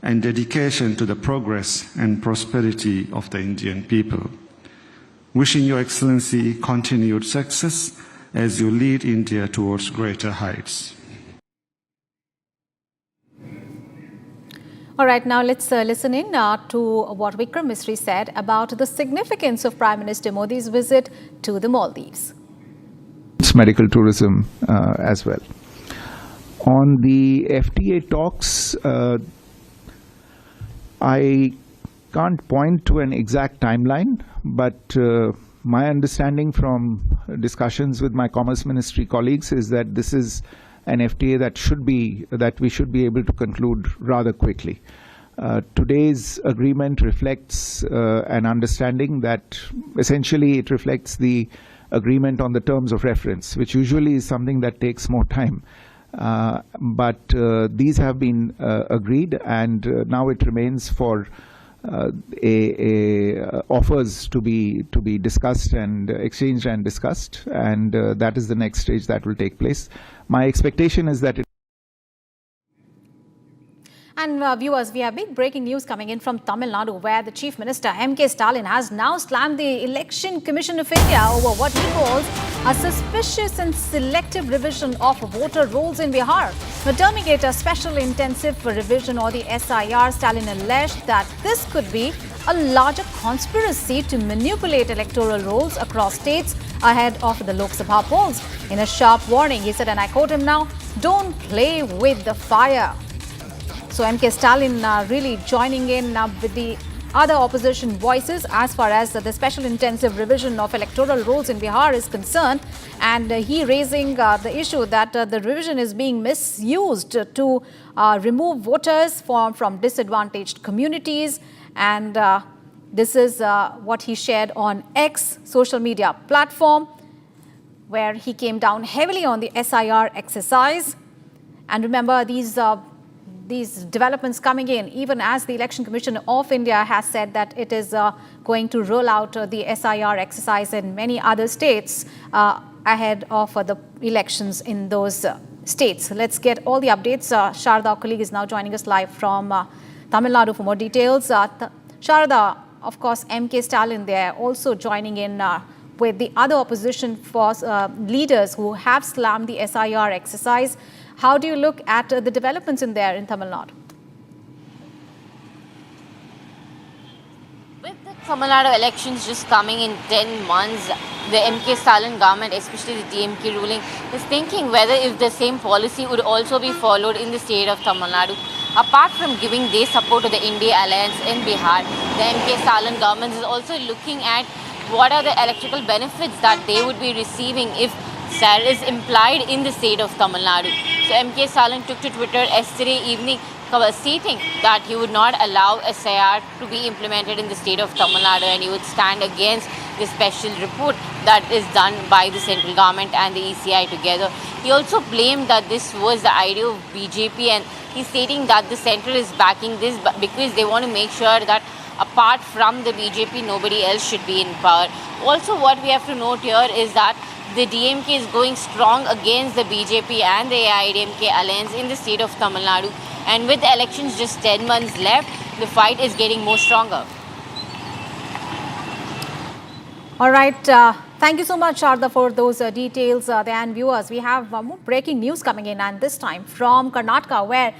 Speaker 15: and dedication to the progress and prosperity of the Indian people. Wishing Your Excellency continued success as you lead India towards greater heights.
Speaker 19: All right, now let's listen in to what Vikram Misri said about the significance of Prime Minister Modi's visit to the Maldives.
Speaker 8: It's medical tourism as well. On the FTA talks, I can't point to an exact timeline, but my understanding from discussions with my Commerce Ministry colleagues is that this is an FTA that we should be able to conclude rather quickly. Today's agreement reflects an understanding that essentially it reflects the agreement on the terms of reference, which usually is something that takes more time. But these have been agreed, and now it remains for offers to be discussed and exchanged and discussed, and that is the next stage that will take place. My expectation is that
Speaker 19: And viewers, we have big breaking news coming in from Tamil Nadu, where the Chief Minister M.K. Stalin has now slammed the Election Commission of India over what he calls a suspicious and selective revision of voter rolls in Bihar. Now, terming it a special intensive revision or the SIR, Stalin alleged that this could be a larger conspiracy to manipulate electoral rolls across states ahead of the Lok Sabha polls. In a sharp warning, he said, and I quote him now, "Don't play with the fire." So M.K. Stalin really joining in with the other opposition voices as far as the special intensive revision of electoral rolls in Bihar is concerned, and he raising the issue that the revision is being misused to remove voters from disadvantaged communities, and this is what he shared on X social media platform, where he came down heavily on the SIR exercise. And remember, these developments coming in, even as the Election Commission of India has said that it is going to roll out the SIR exercise in many other states ahead of the elections in those states. Let's get all the updates. Sharda, our colleague, is now joining us live from Tamil Nadu for more details. Sharda, of course, M.K. Stalin there also joining in with the other opposition force leaders who have slammed the SIR exercise. How do you look at the developments in there in Tamil Nadu?
Speaker 21: With the Tamil Nadu elections just coming in 10 months, the M.K. Stalin government, especially the DMK ruling, is thinking whether if the same policy would also be followed in the state of Tamil Nadu. Apart from giving their support to the India alliance in Bihar, the M.K. Stalin government is also looking at what are the electoral benefits that they would be receiving if SIR is implied in the state of Tamil Nadu. So M.K. Stalin took to Twitter yesterday evening stating that he would not allow SIR to be implemented in the state of Tamil Nadu, and he would stand against the special report that is done by the central government and the ECI together. He also blamed that this was the idea of BJP, and he's stating that the central is backing this because they want to make sure that apart from the BJP, nobody else should be in power. Also, what we have to note here is that the DMK is going strong against the BJP and the AIDMK alliance in the state of Tamil Nadu. And with the elections just 10 months left, the fight is getting more stronger.
Speaker 19: All right. Thank you so much, Sharda, for those details. And viewers, we have more breaking news coming in, and this time from Karnataka, where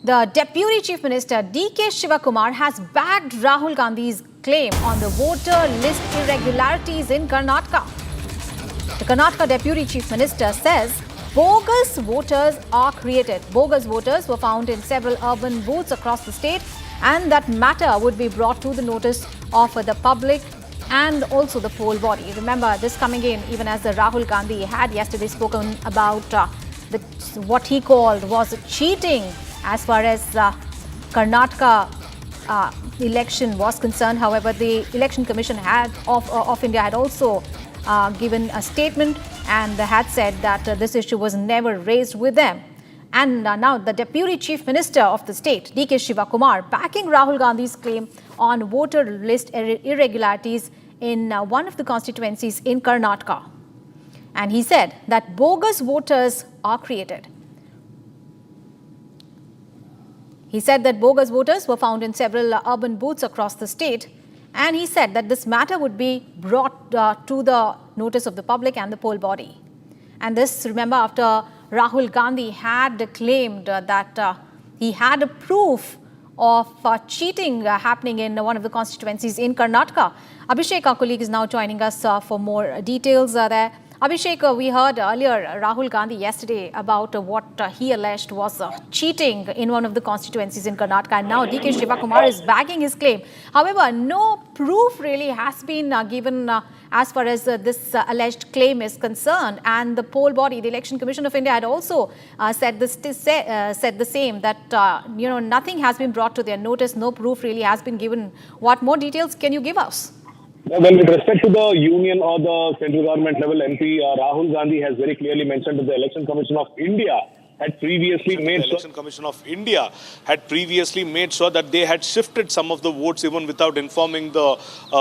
Speaker 19: the Deputy Chief Minister D.K. Shivakumar has backed Rahul Gandhi's claim on the voter list irregularities in Karnataka. The Karnataka Deputy Chief Minister says bogus voters are created. Bogus voters were found in several urban booths across the state, and that matter would be brought to the notice of the public and also the poll body. Remember, this coming in even as the Rahul Gandhi had yesterday spoken about what he called was cheating as far as Karnataka election was concerned. However, the Election Commission of India had also given a statement and had said that this issue was never raised with them. And now the Deputy Chief Minister of the state, D.K. Shivakumar, backing Rahul Gandhi's claim on voter list irregularities in one of the constituencies in Karnataka. And he said that bogus voters are created. He said that bogus voters were found in several urban booths across the state. And he said that this matter would be brought to the notice of the public and the poll body. And this, remember, after Rahul Gandhi had claimed that he had a proof of cheating happening in one of the constituencies in Karnataka. Abhishek, our colleague, is now joining us for more details there. Abhishek, we heard earlier Rahul Gandhi yesterday about what he alleged was cheating in one of the constituencies in Karnataka, and now DK Shivakumar is backing his claim. However, no proof really has been given as far as this alleged claim is concerned, and the poll body, the Election Commission of India, had also said the same, that nothing has been brought to their notice, no proof really has been given. What more details can you give us?
Speaker 9: Well, with respect to the union or the central government level MP, Rahul Gandhi has very clearly mentioned that the Election Commission of India had previously made sure that they had shifted some of the votes even without informing the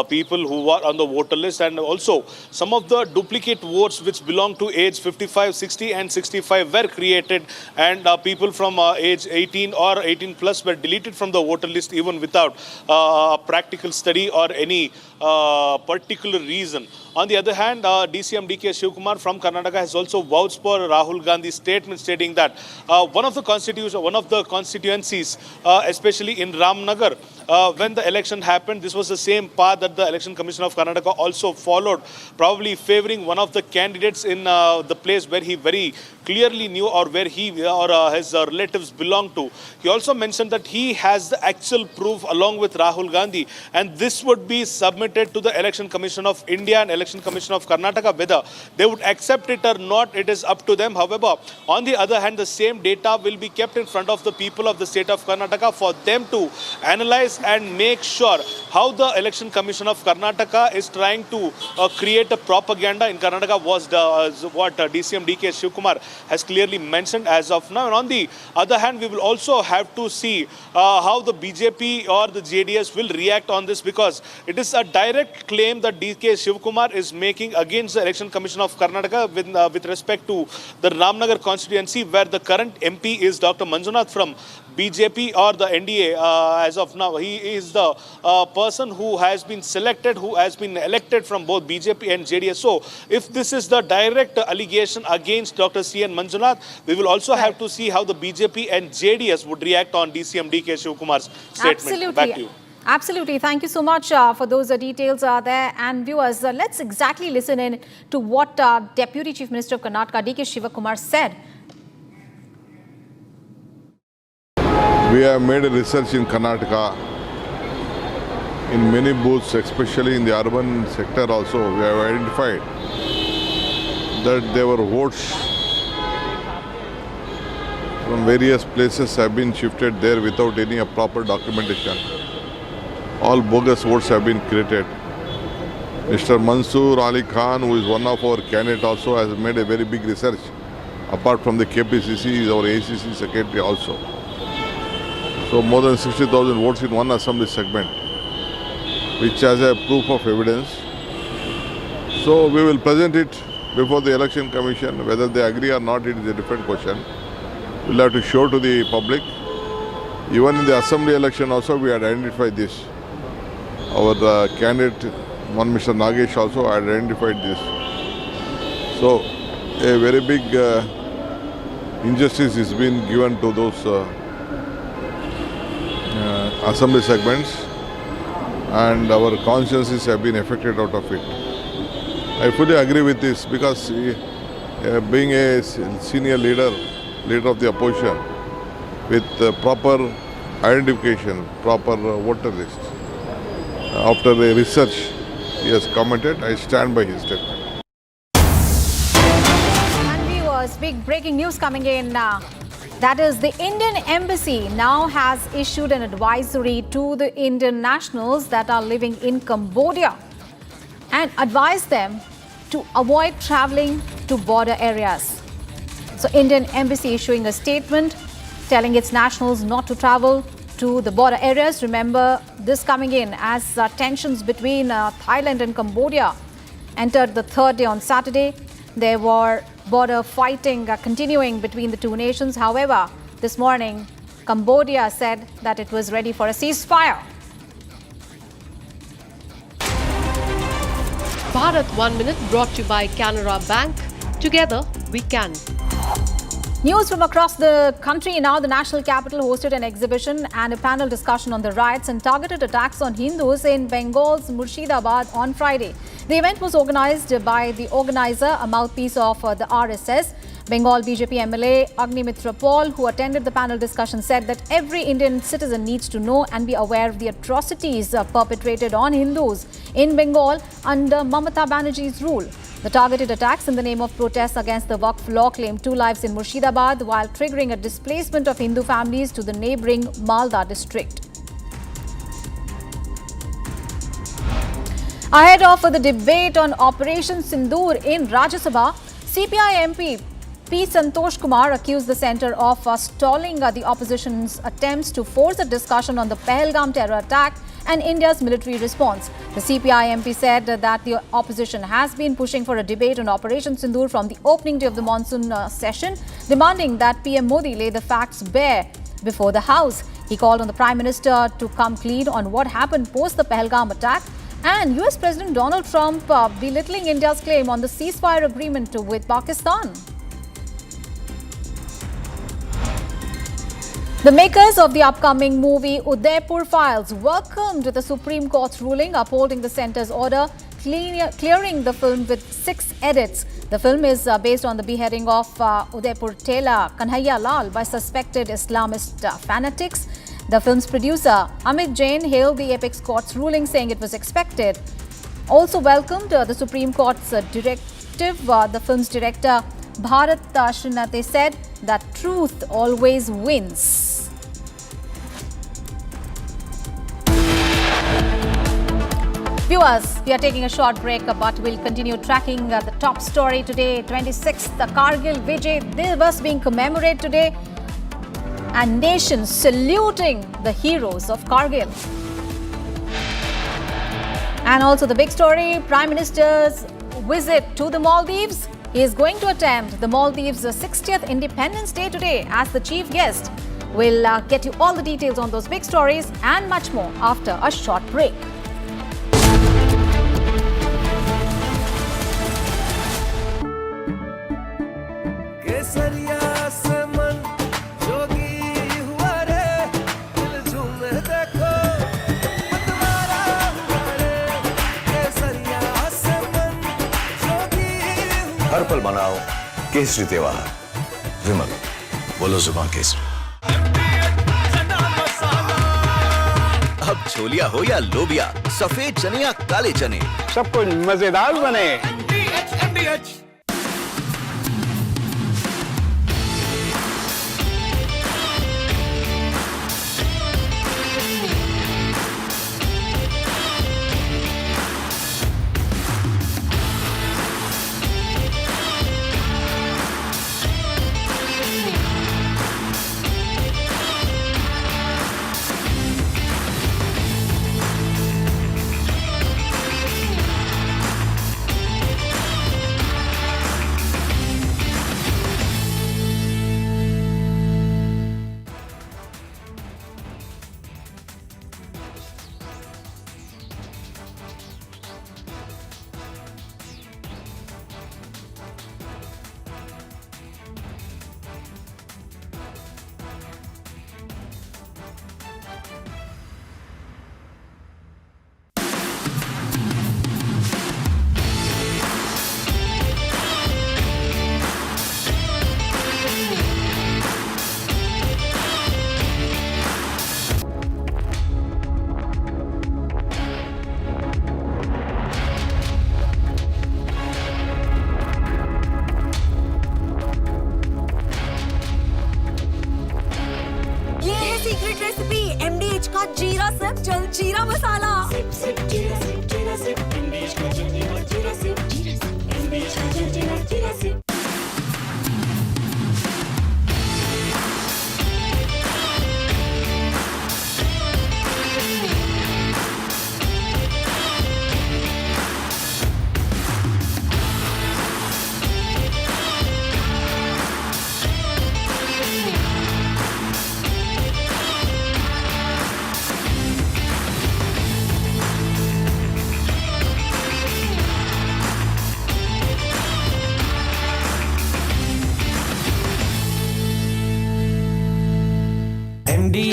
Speaker 9: people who were on the voter list, and also some of the duplicate votes which belong to age 55, 60 and 65 were created, and people from age 18 or 18 plus were deleted from the voter list even without a practical study or any particular reason. On the other hand, DCM DK Shivakumar from Karnataka has also vouched for Rahul Gandhi's statement, stating that one of the constituencies, especially in Ramnagar, when the election happened, this was the same path that the Election Commission of Karnataka also followed, probably favoring one of the candidates in the place where he very clearly knew or where he or his relatives belong to. He also mentioned that he has the actual proof along with Rahul Gandhi, and this would be submitted to the Election Commission of India and Election Commission of Karnataka. Whether they would accept it or not, it is up to them. However, on the other hand, the same data will be kept in front of the people of the state of Karnataka for them to analyze and make sure how the Election Commission of Karnataka is trying to create a propaganda in Karnataka was what DCM DK Shivakumar has clearly mentioned as of now. And on the other hand, we will also have to see how the BJP or the JDS will react on this, because it is a direct claim that DK Shivakumar is making against the Election Commission of Karnataka with respect to the Ramnagar constituency, where the current MP is Dr. Manjunath from BJP or the NDA as of now. He is the person who has been selected, who has been elected from both BJP and JDS. So if this is the direct allegation against Dr. C.N. Manjunath, we will also have to see how the BJP and JDS would react on DCM DK Shivakumar's statement.
Speaker 19: Absolutely.
Speaker 9: Back to you.
Speaker 19: Absolutely. Thank you so much for those details there. And viewers, let's exactly listen in to what Deputy Chief Minister of Karnataka, DK Shivakumar, said.
Speaker 18: We have made a research in Karnataka, in many booths, especially in the urban sector also. We have identified that there were votes from various places have been shifted there without any proper documentation. All bogus votes have been created. Mr. Mansoor Ali Khan, who is one of our candidates, also has made a very big research. Apart from the KPCC, he is our ACC secretary also. So more than 60,000 votes in one assembly segment, which has a proof of evidence. So we will present it before the Election Commission. Whether they agree or not, it is a different question. We'll have to show to the public. Even in the assembly election also, we had identified this. Our candidate, one Mr. Nagesh, also identified this. So a very big injustice is being given to those assembly segments, and our consciences have been affected out of it. I fully agree with this, because being a senior leader of the opposition, with proper identification, proper voter list, after the research he has commented, I stand by his statement.
Speaker 19: And viewers, big breaking news coming in now. That is, the Indian Embassy now has issued an advisory to the Indian nationals that are living in Cambodia and advised them to avoid traveling to border areas. So Indian Embassy issuing a statement telling its nationals not to travel to the border areas. Remember, this coming in as tensions between Thailand and Cambodia entered the third day on Saturday. There were border fighting continuing between the two nations. However, this morning, Cambodia said that it was ready for a ceasefire.
Speaker 14: Bharat 1 Minute brought to you by Canara Bank. Together, we can.
Speaker 19: News from across the country. Now, the national capital hosted an exhibition and a panel discussion on the riots and targeted attacks on Hindus in Bengal's Murshidabad on Friday. The event was organized by the organizer, a mouthpiece of the RSS. Bengal BJP MLA Agnimitra Paul, who attended the panel discussion, said that every Indian citizen needs to know and be aware of the atrocities perpetrated on Hindus in Bengal under Mamata Banerjee's rule. The targeted attacks in the name of protests against the Waqf law claimed 2 lives in Murshidabad, while triggering a displacement of Hindu families to the neighbouring Malda district. Ahead of the debate on Operation Sindoor in Rajya Sabha, CPI MP P. Santosh Kumar accused the centre of stalling the opposition's attempts to force a discussion on the Pahalgam terror attack and India's military response. The CPI MP said that the opposition has been pushing for a debate on Operation Sindoor from the opening day of the monsoon session, demanding that PM Modi lay the facts bare before the House. He called on the Prime Minister to come clean on what happened post the Pahalgam attack, and US President Donald Trump belittling India's claim on the ceasefire agreement with Pakistan. The makers of the upcoming movie Udaipur Files welcomed the Supreme Court's ruling upholding the centre's order, clearing the film with 6 edits. The film is based on the beheading of Udaipur tailor Kanhaiya Lal by suspected Islamist fanatics. The film's producer Amit Jain hailed the apex court's ruling, saying it was expected. Also welcomed the Supreme Court's directive. The film's director Bharat Srinate said that truth always wins. Viewers, we are taking a short break, but we'll continue tracking the top story today. 26th, the Kargil Vijay Diwas being commemorated today, and nations saluting the heroes of Kargil. And also the big story, Prime Minister's visit to the Maldives. He is going to attend the Maldives' 60th Independence Day today as the chief guest. We'll get you all the details on those big stories and much more after a short break.
Speaker 22: हर पल मनाओ केसरी त्योहार। विमल, बोलो जुबान केसरी। अब छोलिया हो या लोबिया, सफेद चने या काले चने,
Speaker 3: सब कुछ मजेदार बने।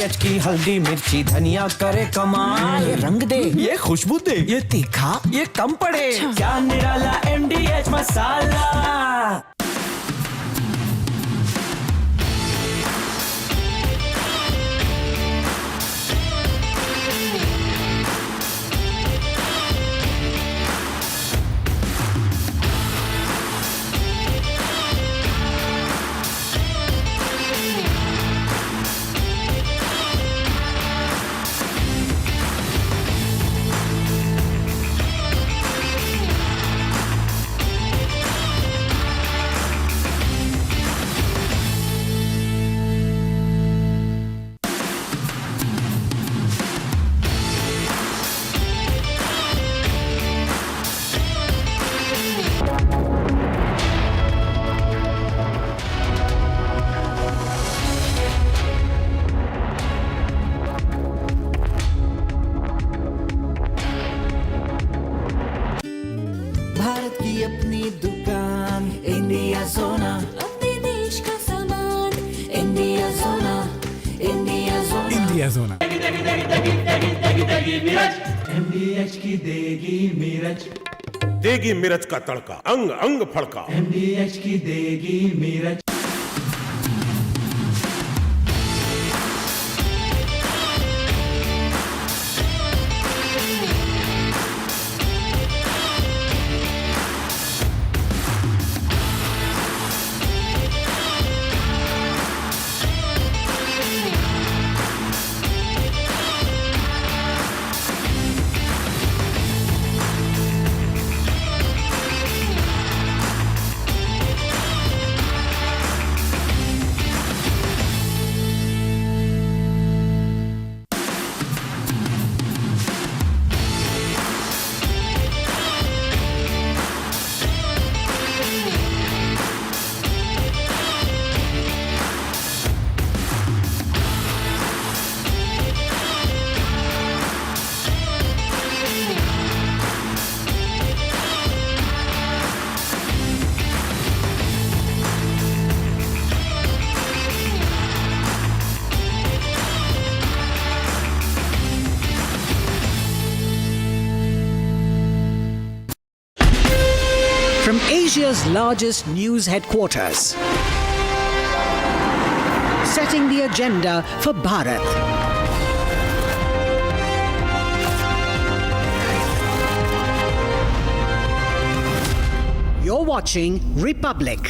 Speaker 6: MDH की हल्दी मिर्ची धनिया करे कमाल, ये रंग दे ये खुशबू दे ये तीखा ये कम पड़े, क्या निराला MDH मसाला। भारत की अपनी दुकान इंडिया सोना, अपने देश का सामान इंडिया सोना, इंडिया सोना, इंडिया सोना। MDH की देगी मिर्च,
Speaker 1: देगी मिर्च का तड़का अंग अंग फड़का।
Speaker 6: MDH की देगी मिर्च।
Speaker 10: From Asia's largest news headquarters, setting the agenda for Bharat. You're watching Republic.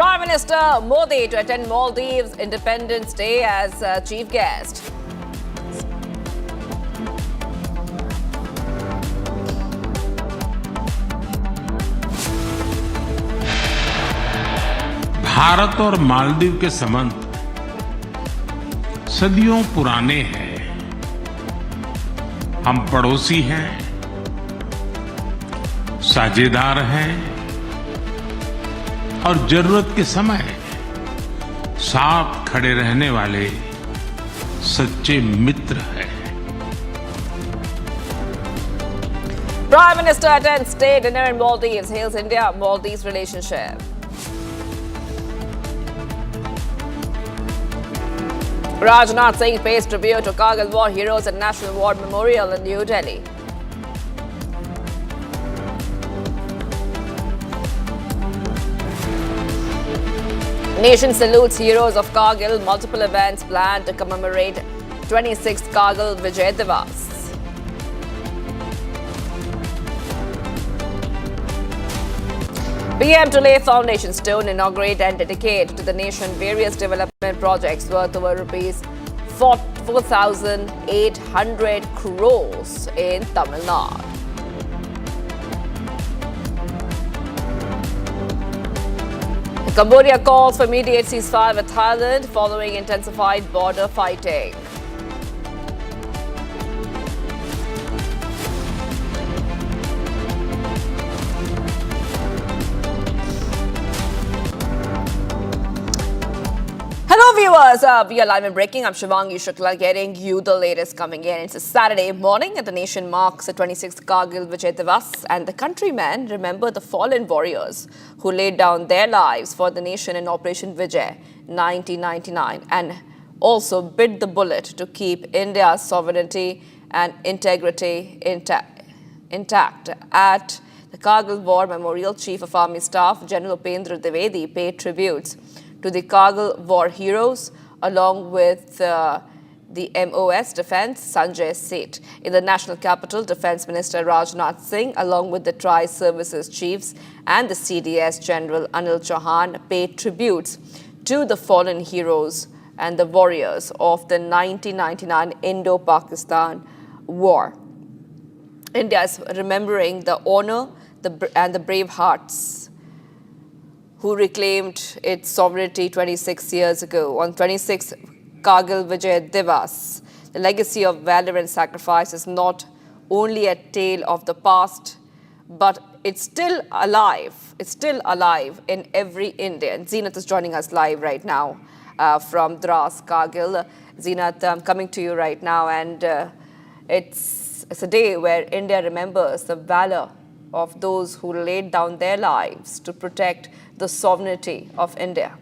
Speaker 5: Prime Minister Modi to attend Maldives Independence Day as chief guest.
Speaker 7: Bharat और मालदीव के संबंध सदियों पुराने हैं। हम पड़ोसी हैं, साझेदार हैं और जरूरत के समय साथ खड़े रहने वाले सच्चे मित्र हैं।
Speaker 5: Prime Minister attends state dinner in Maldives, hails India-Maldives relationship. Rajnath Singh pays tribute to Kargil War heroes at National War Memorial in New Delhi. Nation salutes heroes of Kargil. Multiple events planned to commemorate 26th Kargil Vijay Diwas. PM to lay foundation stone, inaugurate and dedicate to the nation various development projects worth over rupees 4,800 crores in Tamil Nadu. Cambodia calls for immediate ceasefire with Thailand following intensified border fighting.
Speaker 11: viewers, we are live and breaking. I'm Shivangi Shukla getting you the latest coming in. It's a Saturday morning and the nation marks the 26th Kargil Vijay Diwas, and the countrymen remember the fallen warriors who laid down their lives for the nation in Operation Vijay 1999 and also bit the bullet to keep India's sovereignty and integrity intact. At the Kargil War Memorial, Chief of Army Staff General Upendra Dwivedi paid tributes to the Kargil war heroes, along with the MOS Defence Sanjay Seth. In the national capital, Defence Minister Rajnath Singh, along with the Tri-Services Chiefs and the CDS General Anil Chauhan, paid tributes to the fallen heroes and the warriors of the 1999 Indo-Pakistan War. India is remembering the honour and the brave hearts who reclaimed its sovereignty 26 years ago. On 26 Kargil Vijay Diwas, the legacy of valor and sacrifice is not only a tale of the past, but it's still alive. It's still alive in every Indian. Zenith is joining us live right now from Drass, Kargil. Zenith, I'm coming to you right now, and it's a day where India remembers the valor of those who laid down their lives to protect the sovereignty of India.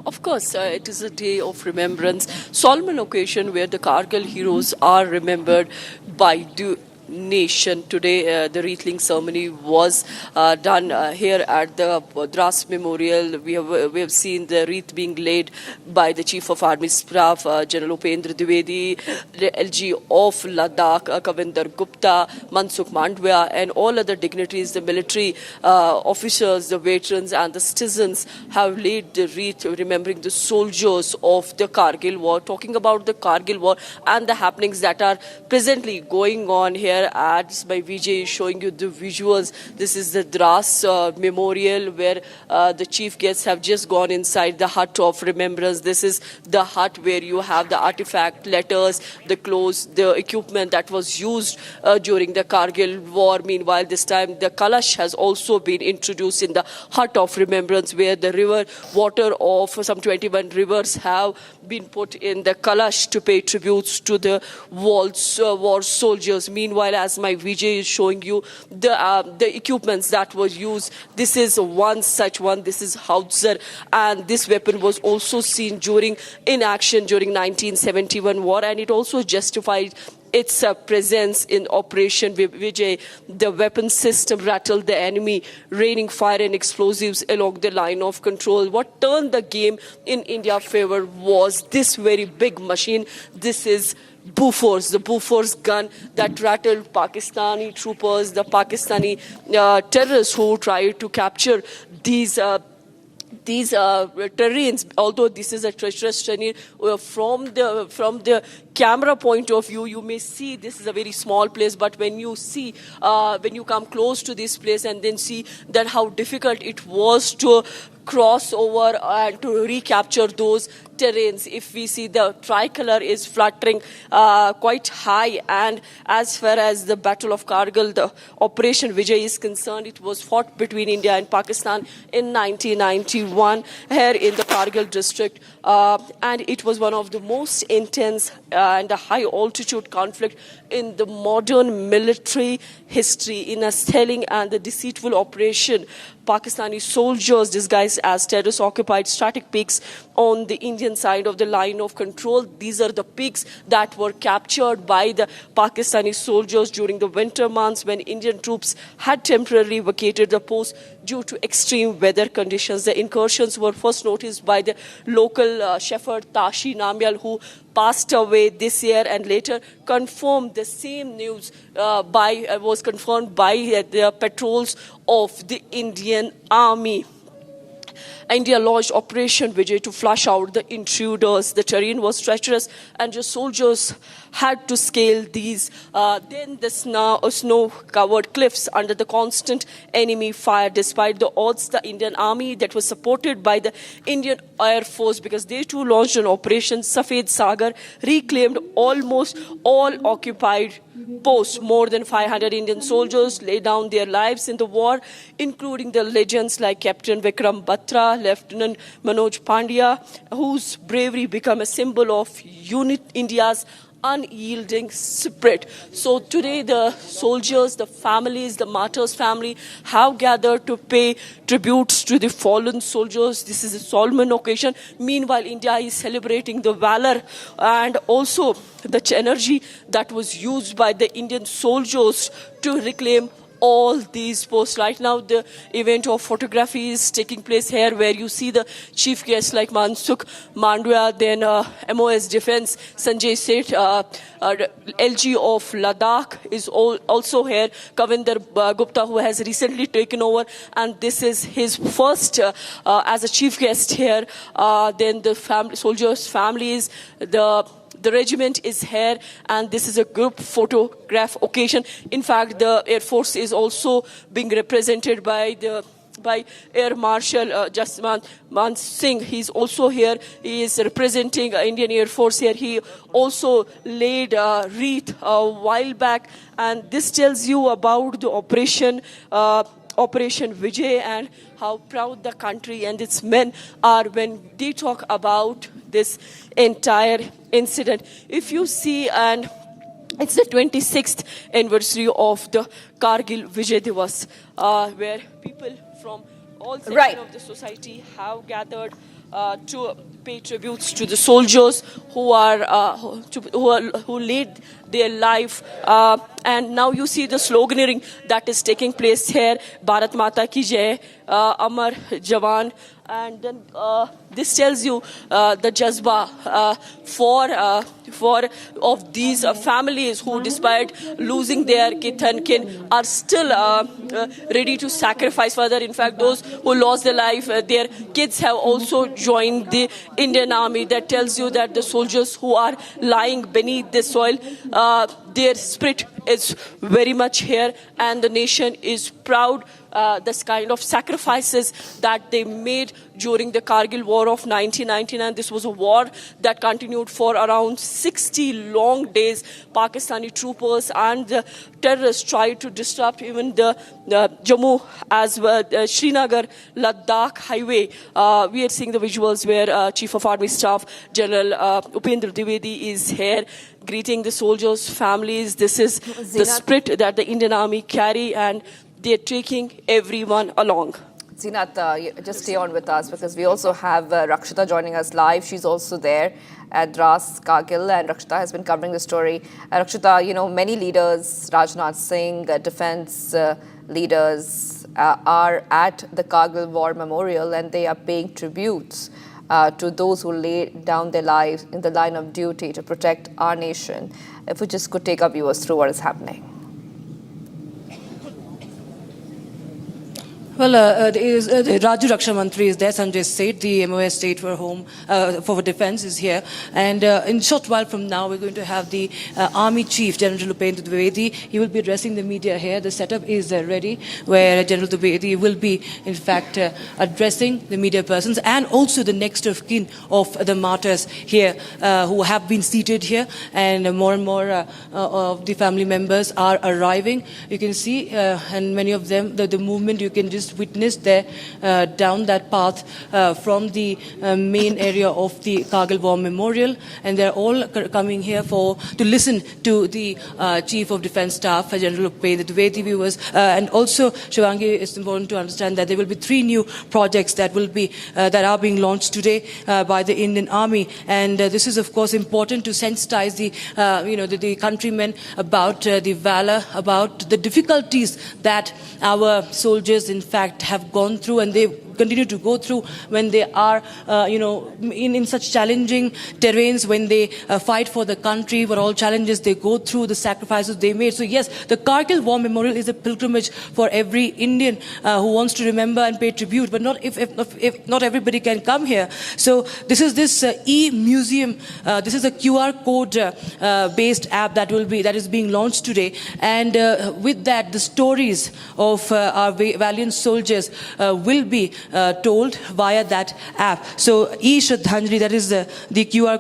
Speaker 17: Of course, it is a day of remembrance, solemn occasion where the Kargil heroes are remembered by the nation. Today, the wreathing ceremony was done here at the Drass Memorial. We have seen the wreath being laid by the Chief of Army Staff, General Upendra Dwivedi, the LG of Ladakh, Kavinder Gupta, Mansukh Mandviya, and all other dignitaries, the military officers, the veterans, and the citizens have laid the wreath, remembering the soldiers of the Kargil War, talking about the Kargil War and the happenings that are presently going on here. Ads by Vijay showing you the visuals. This is the Drass Memorial where the chief guests have just gone inside the hut of remembrance. This is the hut where you have the artifact, letters, the clothes, the equipment that was used during the Kargil War. Meanwhile, this time the Kalash has also been introduced in the hut of remembrance, where the river water of some 21 rivers have been put in the Kalash to pay tributes to the war soldiers. Meanwhile, as my Vijay is showing you the equipments that were used, this is one such one. This is Howitzer, and this weapon was also seen in action during 1971 war, and it also justified its presence in Operation Vijay. The weapon system rattled the enemy, raining fire and explosives along the line of control. What turned the game in India's favor was this very big machine. This is Bofors, the Bofors gun that rattled Pakistani troopers, the Pakistani terrorists who tried to capture these terrains. Although this is a treacherous terrain, from the camera point of view, you may see this is a very small place, but when you come close to this place and then see that how difficult it was to cross over and to recapture those terrains. If we see the tricolor is fluttering quite high, and as far as the Battle of Kargil, the Operation Vijay is concerned, it was fought between India and Pakistan in 1991 here in the Kargil district, and it was one of the most intense and a high altitude conflict in the modern military history. In a telling and the deceitful operation, Pakistani soldiers disguised as terrorists occupied static peaks on the Indian side of the line of control. These are the peaks that were captured by the Pakistani soldiers during the winter months when Indian troops had temporarily vacated the post due to extreme weather conditions. The incursions were first noticed by the local shepherd Tashi Namyal, who passed away this year, and later confirmed the same news was confirmed by the patrols of the Indian Army. India launched Operation Vijay to flush out the intruders. The terrain was treacherous and the soldiers had to scale these snow-covered cliffs under the constant enemy fire. Despite the odds, the Indian Army that was supported by the Indian Air Force, because they too launched an Operation Safed Sagar, reclaimed almost all occupied post. More than 500 Indian soldiers laid down their lives in the war, including the legends like Captain Vikram Batra, Lieutenant Manoj Pandya, whose bravery became a symbol of India's unyielding spirit. So today the soldiers, the families, the martyrs' family have gathered to pay tributes to the fallen soldiers. This is a solemn occasion. Meanwhile, India is celebrating the valor and also the energy that was used by the Indian soldiers to reclaim all these posts. Right now, the event of photography is taking place here, where you see the chief guests like Mansukh Mandviya, then MOS Defense, Sanjay Seth, LG of Ladakh is also here, Kavinder Gupta, who has recently taken over, and this is his first as a chief guest here. Then the soldiers' families, the regiment is here, and this is a group photograph occasion. In fact, the Air Force is also being represented by Air Marshal Jaswant Man Singh. He's also here. He is representing Indian Air Force here. He also laid Wreath a while back, and this tells you about the Operation Vijay and how proud the country and its men are when they talk about this entire incident. If you see, and it's the 26th anniversary of the Kargil Vijay Diwas, where people from all sections of the society have gathered to pay tributes to the soldiers who laid their life. And now you see the sloganeering that is taking place here. Bharat Mata Ki Jai, Amar Jawan. And then this tells you the jazba of these families who, despite losing their kith and kin, are still ready to sacrifice further. In fact, those who lost their life, their kids have also joined the Indian Army. That tells you that the soldiers who are lying beneath the soil, their spirit is very much here, and the nation is proud. This kind of sacrifices that they made during the Kargil War of 1999. This was a war that continued for around 60 long days. Pakistani troopers and the terrorists tried to disrupt even the Jammu as well, Srinagar, Ladakh highway. We are seeing the visuals where Chief of Army Staff General Upendra Dwivedi is here greeting the soldiers' families. This is the spirit that the Indian Army carry, and they're taking everyone along.
Speaker 11: Zeenat, just stay on with us, because we also have Rakshita joining us live. She's also there at Drass, Kargil, and Rakshita has been covering the story. Rakshita, you know, many leaders, Rajnath Singh, defense leaders are at the Kargil War Memorial, and they are paying tributes to those who laid down their lives in the line of duty to protect our nation. If we just could take our viewers through what is happening.
Speaker 20: Well, the Raju Raksha Mantri is there, Sanjay Seth, the MOS State for Defense is here. And in a short while from now, we're going to have the Army Chief, General Upendra Dwivedi. He will be addressing the media here. The setup is ready, where General Dwivedi will be, in fact, addressing the media persons and also the next of kin of the martyrs here who have been seated here. And more of the family members are arriving. You can see, and many of them, the movement you can just witness there down that path from the main area of the Kargil War Memorial, and they're all coming here to listen to the Chief of Defence Staff, General Upendra Dwivedi, viewers. And also, Shivangi, it's important to understand that there will be 3 new projects that are being launched today by the Indian Army, and this is of course important to sensitize the countrymen about the valor, about the difficulties that our soldiers in fact have gone through, and they continue to go through when they are, in such challenging terrains, when they fight for the country, for all challenges they go through, the sacrifices they made. So yes, the Kargil War Memorial is a pilgrimage for every Indian who wants to remember and pay tribute, but not if not everybody can come here. So this is this e-museum. This is a QR code based app that is being launched today, and with that, the stories of our valiant soldiers will be told via that app. So e-Shraddhanjali, that is the QR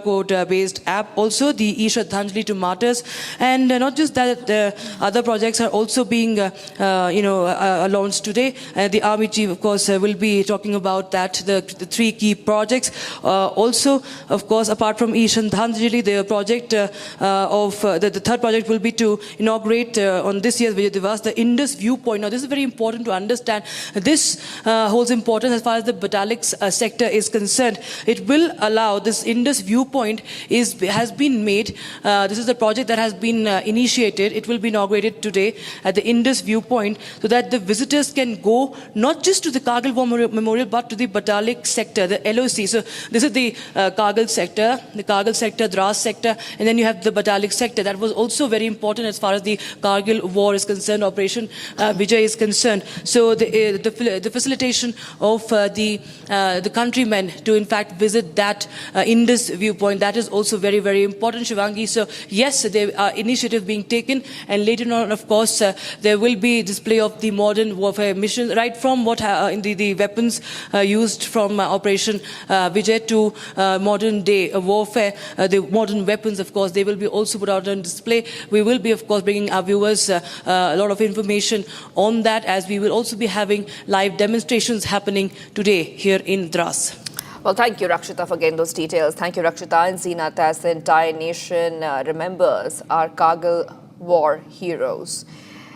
Speaker 20: code based app, also the e-Shraddhanjali to martyrs, and not just that, other projects are also being launched today. The Army Chief, of course, will be talking about that, the three key projects. Also, of course, apart from e-Shraddhanjali, the project the third project will be to inaugurate on this year's Vijay Diwas the Indus viewpoint. Now, this is very important to understand. This holds importance as far as the Batalics sector is concerned. It will allow this Indus viewpoint has been made. This is a project that has been initiated. It will be inaugurated today at the Indus viewpoint, so that the visitors can go not just to the Kargil War Memorial but to the Batalic sector, the LOC. So this is the Kargil sector, Drass sector, and then you have the Batalic sector. That was also very important as far as the Kargil War is concerned, Operation Vijay is concerned. So the facilitation of the countrymen to in fact visit that Indus viewpoint, that is also very, very important, Shivangi. So yes, there are initiatives being taken, and later on, of course, there will be display of the modern warfare mission, right from what the weapons used from Operation Vijay to modern day warfare. The modern weapons, of course, they will be also put out on display. We will be, of course, bringing our viewers a lot of information on that, as we will also be having live demonstrations happening today here in Drass.
Speaker 11: Well, thank you, Rakshita, for getting those details. Thank you, Rakshita and Zinat, as the entire nation remembers our Kargil war heroes.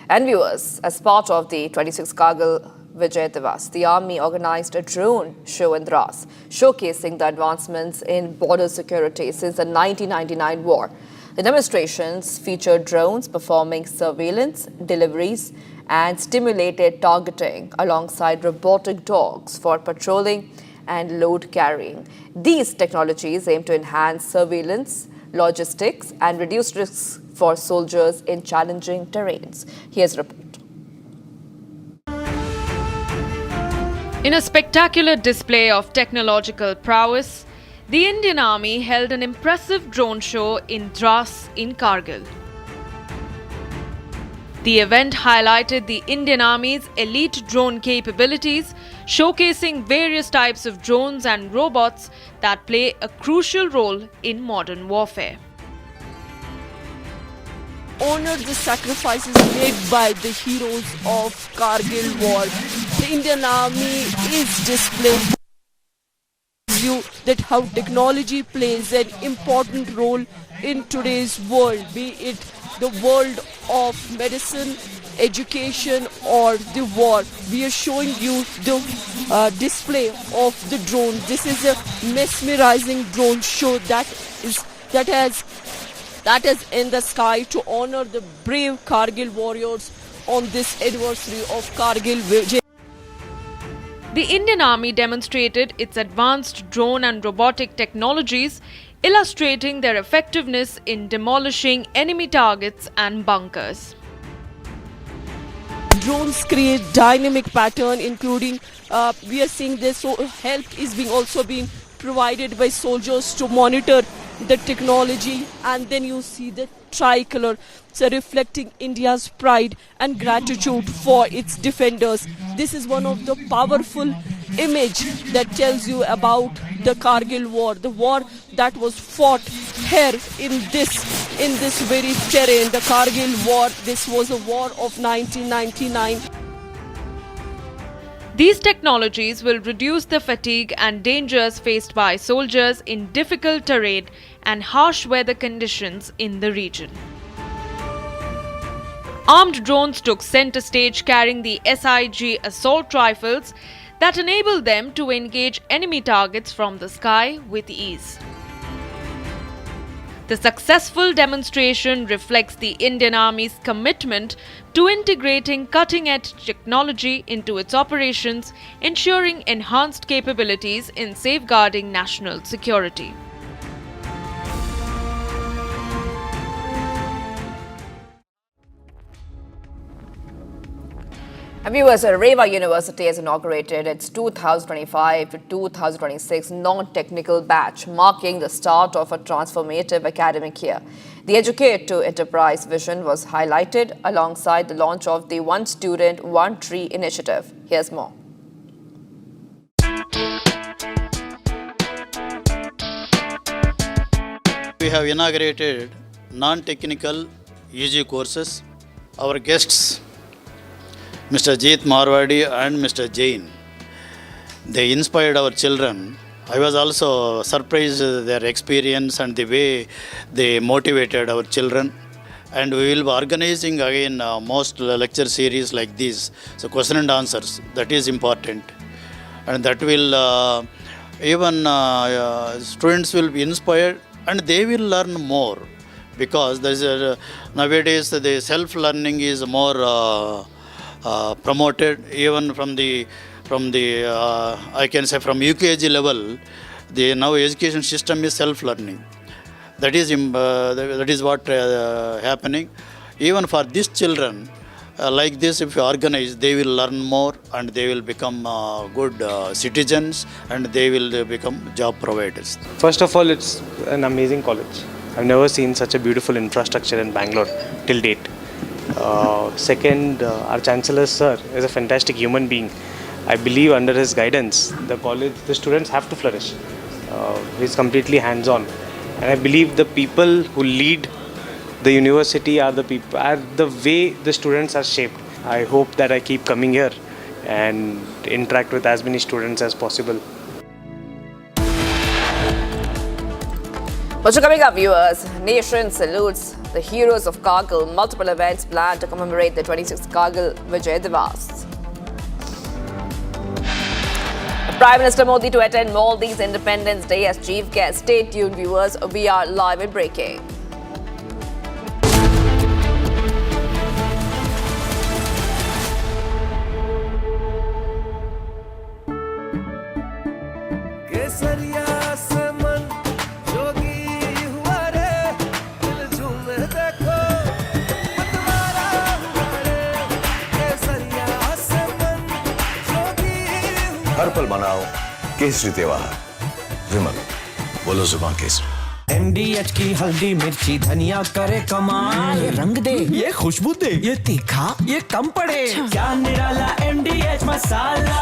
Speaker 11: And viewers, as part of the 26th Kargil Vijay Diwas, the army organized a drone show in Drass, showcasing the advancements in border security since the 1999 war. The demonstrations featured drones performing surveillance, deliveries, and stimulated targeting alongside robotic dogs for patrolling and load carrying. These technologies aim to enhance surveillance, logistics, and reduce risks for soldiers in challenging terrains. Here's a report.
Speaker 2: In a spectacular display of technological prowess, the Indian Army held an impressive drone show in Drass in Kargil. The event highlighted the Indian Army's elite drone capabilities, showcasing various types of drones and robots that play a crucial role in modern warfare.
Speaker 17: Honor the sacrifices made by the heroes of Kargil war. The Indian Army is displaying you that how technology plays an important role in today's world, be it the world of medicine, education, or the war. We are showing you the display of the drone. This is a mesmerizing drone show that is in the sky to honor the brave Kargil warriors on this anniversary of Kargil Vijay.
Speaker 2: The Indian Army demonstrated its advanced drone and robotic technologies, illustrating their effectiveness in demolishing enemy targets and bunkers.
Speaker 17: Drones create dynamic pattern, including we are seeing this, so help is also being provided by soldiers to monitor the technology, and then you see the tricolor, so reflecting India's pride and gratitude for its defenders. This is one of the powerful image that tells you about the Kargil war, the war that was fought here in this very terrain. The Kargil war, this was a war of 1999.
Speaker 2: These technologies will reduce the fatigue and dangers faced by soldiers in difficult terrain and harsh weather conditions in the region. Armed drones took center stage, carrying the SIG assault rifles that enable them to engage enemy targets from the sky with ease. The successful demonstration reflects the Indian Army's commitment to integrating cutting-edge technology into its operations, ensuring enhanced capabilities in safeguarding national security.
Speaker 11: Viewers, Reva University has inaugurated its 2025 to 2026 non-technical batch, marking the start of a transformative academic year. The Educate to Enterprise vision was highlighted alongside the launch of the One Student, One Tree initiative. Here's more.
Speaker 12: we have inaugurated non-technical UG courses. Our guests, Mr. Jeet Marwadi and Mr. Jain, they inspired our children. I was also surprised their experience and the way they motivated our children. And we will be organizing again most lecture series like this. So question and answers, that is important. And that will, even students will be inspired and they will learn more. Because there is nowadays the self-learning is more promoted, even from the I can say from UKG level. The now education system is self-learning. That is what happening. Even for these children, like this, if you organize, they will learn more and they will become good citizens and they will become job providers.
Speaker 13: First of all, it's an amazing college. I've never seen such a beautiful infrastructure in Bangalore till date. Second, our Chancellor Sir is a fantastic human being. I believe under his guidance, the students have to flourish. He's completely hands-on. And I believe the people who lead the university are the way the students are shaped. I hope that I keep coming here and interact with as many students as possible.
Speaker 11: Also coming up, viewers, nation salutes the heroes of Kargil. Multiple events planned to commemorate the 26th Kargil Vijay Diwas. Prime Minister Modi to attend Maldives Independence Day as chief guest. Stay tuned, viewers. We are live in breaking.
Speaker 23: हर पल मनाओ केसरी त्योहार। विमल, बोलो जुबान Kesari.
Speaker 6: MDH की हल्दी मिर्ची धनिया करे कमाल। ये रंग दे, ये खुशबू दे, ये तीखा, ये कम पड़े। क्या निराला MDH मसाला।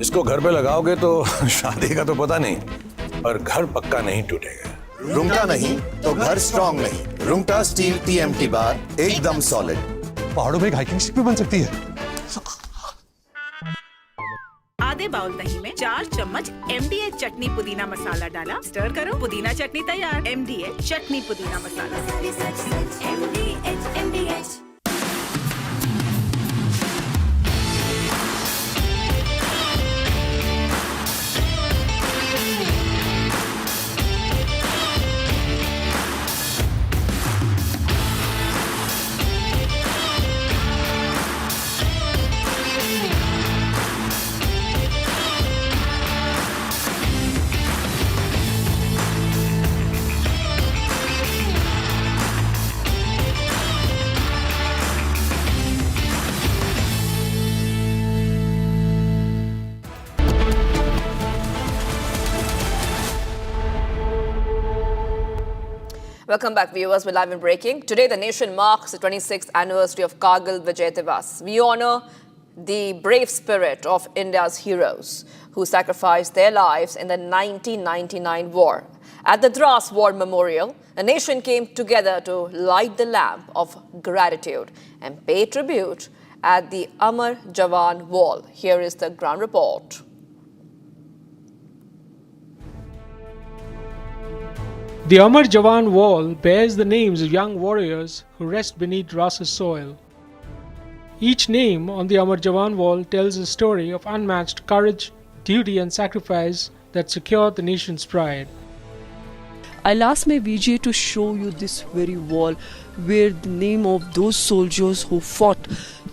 Speaker 23: इसको घर पे लगाओगे तो शादी का तो पता नहीं, पर घर पक्का नहीं टूटेगा।
Speaker 24: रुंगटा नहीं तो घर स्ट्रॉन्ग नहीं। रुंगटा स्टील TMT बार एकदम सॉलिड।
Speaker 25: पहाड़ों में एक हाइकिंग स्टिक भी बन सकती है।
Speaker 26: आधे बाउल दही में 4 चम्मच MDH चटनी पुदीना मसाला डाला, स्टर करो, पुदीना चटनी तैयार। MDH चटनी पुदीना मसाला। MDH।
Speaker 11: Welcome back, viewers. We're live and breaking. Today, the nation marks the 26th anniversary of Kargil Vijay Diwas. We honor the brave spirit of India's heroes who sacrificed their lives in the 1999 war. At the Drass War Memorial, a nation came together to light the lamp of gratitude and pay tribute at the Amar Jawan Wall. Here is the ground report.
Speaker 4: The Amar Jawan Wall bears the names of young warriors who rest beneath Drass's soil. Each name on the Amar Jawan Wall tells a story of unmatched courage, duty and sacrifice that secured the nation's pride.
Speaker 17: I'll ask my VJ to show you this very wall where the name of those soldiers who fought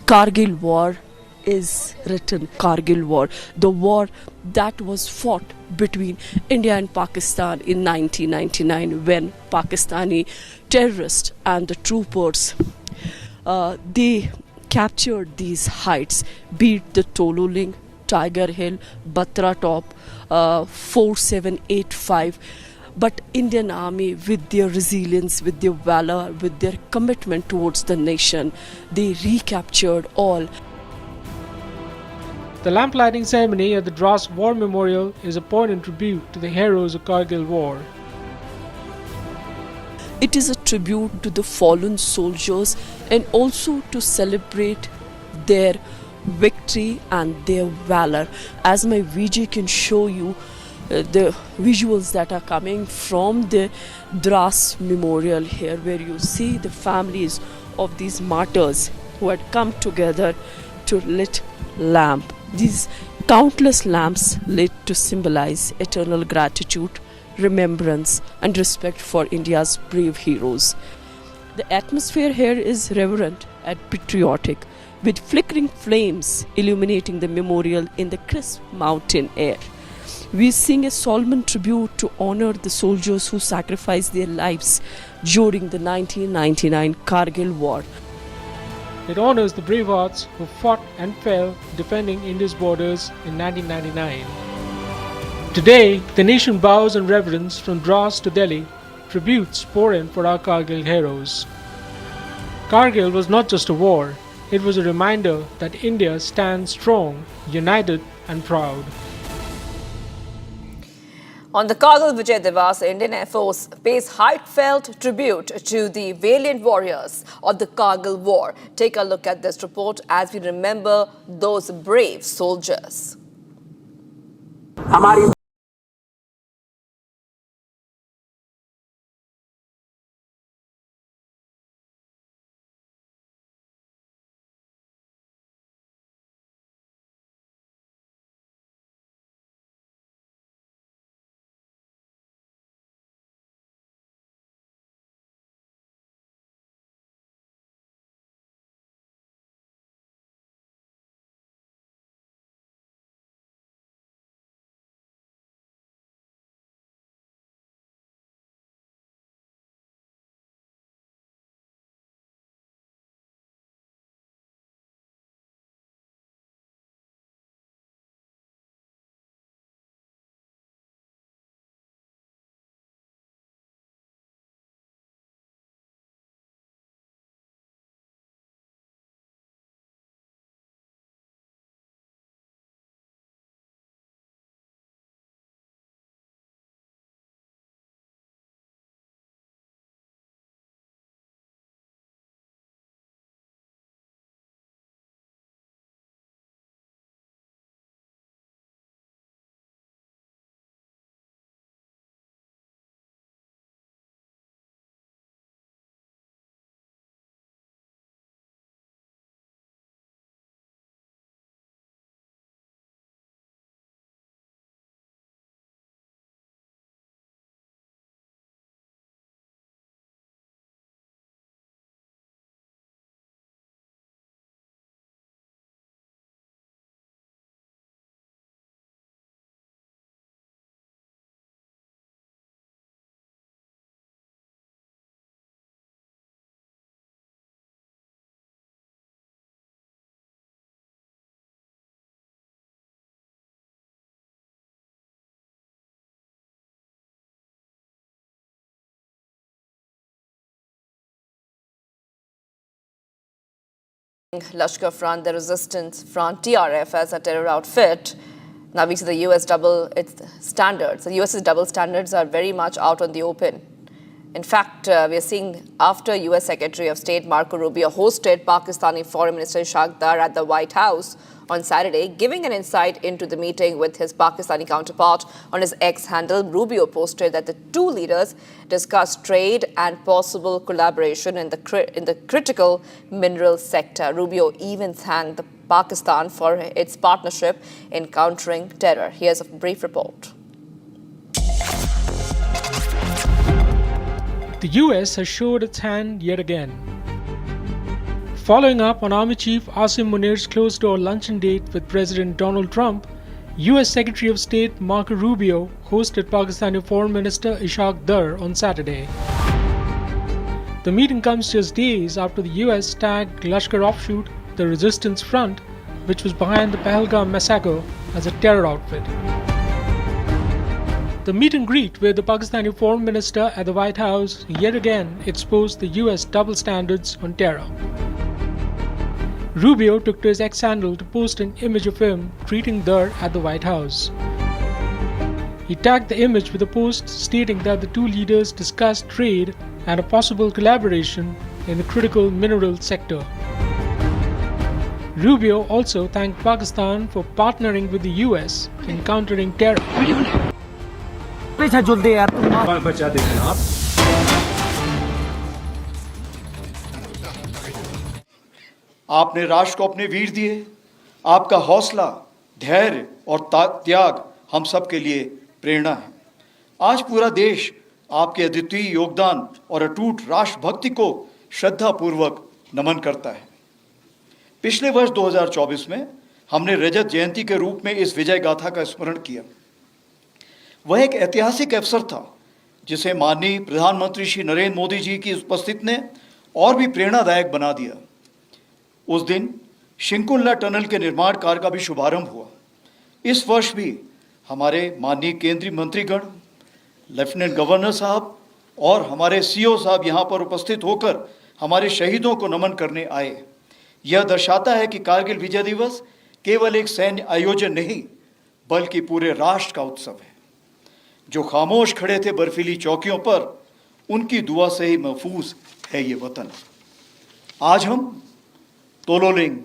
Speaker 17: Kargil War is written. Kargil War, the war that was fought between India and Pakistan in 1999 when Pakistani terrorists and the troopers they captured these heights, beat the Toluling, Tiger Hill, Batra Top, 4785. But Indian Army, with their resilience, with their valor, with their commitment towards the nation, they recaptured all.
Speaker 4: The lamp lighting ceremony at the Drass War Memorial is a poignant tribute to the heroes of Kargil War.
Speaker 17: It is a tribute to the fallen soldiers and also to celebrate their victory and their valor. As my VJ can show you the visuals that are coming from the Drass Memorial here, where you see the families of these martyrs who had come together to lit lamp. These countless lamps lit to symbolize eternal gratitude, remembrance and respect for India's brave heroes. The atmosphere here is reverent and patriotic, with flickering flames illuminating the memorial in the crisp mountain air. We sing a solemn tribute to honor the soldiers who sacrificed their lives during the 1999 Kargil War.
Speaker 4: It honors the brave hearts who fought and fell defending India's borders in 1999. Today, the nation bows in reverence from Drass to Delhi, tributes pour in for our Kargil heroes. Kargil was not just a war, it was a reminder that India stands strong, united and proud.
Speaker 11: On the Kargil Vijay Diwas, the Indian Air Force pays heartfelt tribute to the valiant warriors of the Kargil War. Take a look at this report as we remember those brave soldiers. Lashkar Front, the Resistance Front, TRF, as a terror outfit. Now we see the US double its standards. The US's double standards are very much out on the open. In fact, we are seeing after US Secretary of State Marco Rubio hosted Pakistani Foreign Minister Ishaq Dar at the White House on Saturday, giving an insight into the meeting with his Pakistani counterpart. On his X handle, Rubio posted that the two leaders discussed trade and possible collaboration in the critical mineral sector. Rubio even thanked Pakistan for its partnership in countering terror. Here's a brief report.
Speaker 4: The US has showed its hand yet again. Following up on Army Chief Asim Munir's closed-door luncheon date with President Donald Trump, US Secretary of State Marco Rubio hosted Pakistani Foreign Minister Ishaq Dar on Saturday. The meeting comes just days after the US tagged Lashkar offshoot, the Resistance Front, which was behind the Pahalgam massacre, as a terror outfit. The meet and greet with the Pakistani Foreign Minister at the White House yet again exposed the US double standards on terror. Rubio took to his X handle to post an image of him greeting Dar at the White House. He tagged the image with a post stating that the two leaders discussed trade and a possible collaboration in the critical mineral sector. Rubio also thanked Pakistan for partnering with the US in countering terror.
Speaker 8: आपने राष्ट्र को अपने वीर दिए। आपका हौसला, धैर्य और त्याग हम सब के लिए प्रेरणा है। आज पूरा देश आपके अद्वितीय योगदान और अटूट राष्ट्रभक्ति को श्रद्धापूर्वक नमन करता है। पिछले वर्ष 2024 में हमने रजत जयंती के रूप में इस विजय गाथा का स्मरण किया। वह एक ऐतिहासिक अवसर था जिसे माननीय प्रधानमंत्री श्री नरेंद्र मोदी जी की उपस्थिति ने और भी प्रेरणादायक बना दिया। उस दिन शिंकुल्ला टनल के निर्माण कार्य का भी शुभारंभ हुआ। इस वर्ष भी हमारे माननीय केंद्रीय मंत्रीगण, लेफ्टिनेंट गवर्नर साहब और हमारे सीओ साहब यहाँ पर उपस्थित होकर हमारे शहीदों को नमन करने आए। यह दर्शाता है कि कारगिल विजय दिवस केवल एक सैन्य आयोजन नहीं बल्कि पूरे राष्ट्र का उत्सव है। जो खामोश खड़े थे बर्फीली चौकियों पर, उनकी दुआ से ही महफूज है ये वतन। आज हम तोलोलिंग,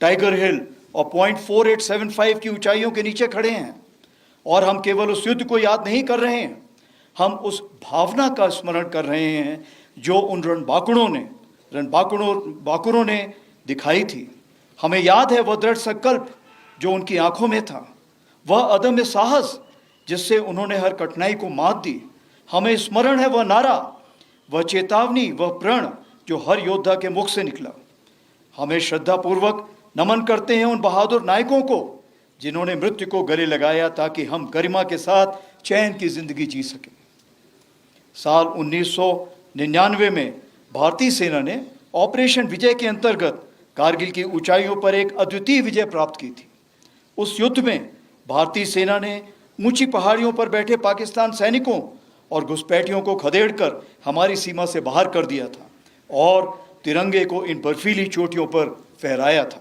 Speaker 8: टाइगर हिल और पॉइंट 4875 की ऊंचाइयों के नीचे खड़े हैं और हम केवल उस युद्ध को याद नहीं कर रहे हैं, हम उस भावना का स्मरण कर रहे हैं जो उन रणबांकुरों ने दिखाई थी। हमें याद है वह दृढ़ संकल्प जो उनकी आंखों में था, वह अदम्य साहस जिससे उन्होंने हर कठिनाई को मात दी। हमें स्मरण है वह नारा, वह चेतावनी, वह प्रण जो हर योद्धा के मुख से निकला। हमें श्रद्धापूर्वक नमन करते हैं उन बहादुर नायकों को जिन्होंने मृत्यु को गले लगाया ताकि हम गरिमा के साथ चैन की जिंदगी जी सकें। साल 1999 में भारतीय सेना ने ऑपरेशन विजय के अंतर्गत कारगिल की ऊंचाइयों पर एक अद्वितीय विजय प्राप्त की थी। उस युद्ध में भारतीय सेना ने ऊंची पहाड़ियों पर बैठे पाकिस्तान सैनिकों और घुसपैठियों को खदेड़कर हमारी सीमा से बाहर कर दिया था और तिरंगे को इन बर्फीली चोटियों पर फहराया था।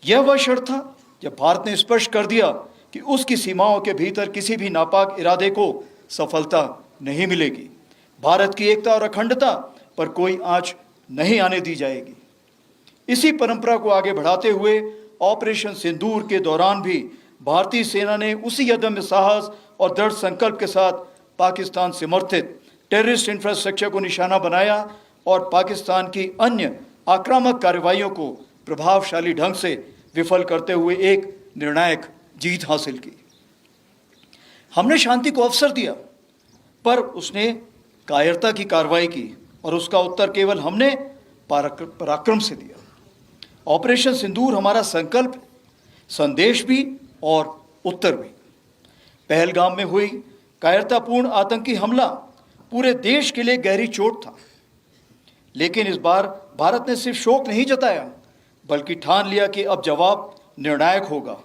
Speaker 8: यह वह क्षण था जब भारत ने स्पष्ट कर दिया कि उसकी सीमाओं के भीतर किसी भी नापाक इरादे को सफलता नहीं मिलेगी। भारत की एकता और अखंडता पर कोई आंच नहीं आने दी जाएगी। इसी परंपरा को आगे बढ़ाते हुए ऑपरेशन सिंदूर के दौरान भी भारतीय सेना ने उसी अदम्य साहस और दृढ़ संकल्प के साथ पाकिस्तान समर्थित टेररिस्ट इंफ्रास्ट्रक्चर को निशाना बनाया और पाकिस्तान की अन्य आक्रामक कार्रवाइयों को प्रभावशाली ढंग से विफल करते हुए एक निर्णायक जीत हासिल की। हमने शांति को अवसर दिया, पर उसने कायरता की कार्रवाई की और उसका उत्तर केवल हमने पराक्रम से दिया। ऑपरेशन सिंदूर हमारा संकल्प, संदेश भी और उत्तर भी। पहलगाम में हुई कायरतापूर्ण आतंकी हमला पूरे देश के लिए गहरी चोट था, लेकिन इस बार भारत ने सिर्फ शोक नहीं जताया बल्कि ठान लिया कि अब जवाब निर्णायक होगा।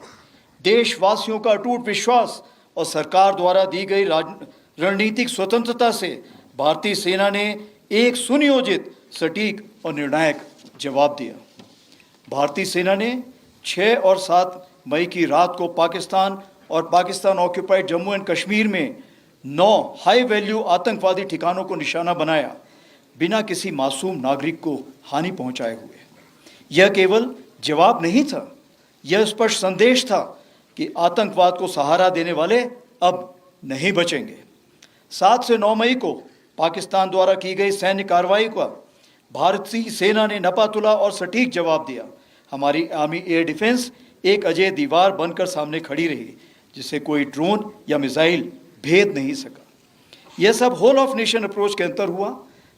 Speaker 8: देशवासियों का अटूट विश्वास और सरकार द्वारा दी गई रणनीतिक स्वतंत्रता से भारतीय सेना ने एक सुनियोजित, सटीक और निर्णायक जवाब दिया। भारतीय सेना ने 6 और 7 मई की रात को पाकिस्तान और पाकिस्तान ऑक्यूपाइड जम्मू एंड कश्मीर में 9 हाई वैल्यू आतंकवादी ठिकानों को निशाना बनाया, बिना किसी मासूम नागरिक को हानि पहुंचाए हुए। यह केवल जवाब नहीं था, यह स्पष्ट संदेश था कि आतंकवाद को सहारा देने वाले अब नहीं बचेंगे। 7 से 9 मई को पाकिस्तान द्वारा की गई सैन्य कार्रवाई का भारतीय सेना ने नपातुला और सटीक जवाब दिया। हमारी आर्मी एयर डिफेंस एक अजय दीवार बनकर सामने खड़ी रही, जिसे कोई ड्रोन या मिसाइल भेद नहीं सका। यह सब होल ऑफ नेशन अप्रोच के अंतर हुआ,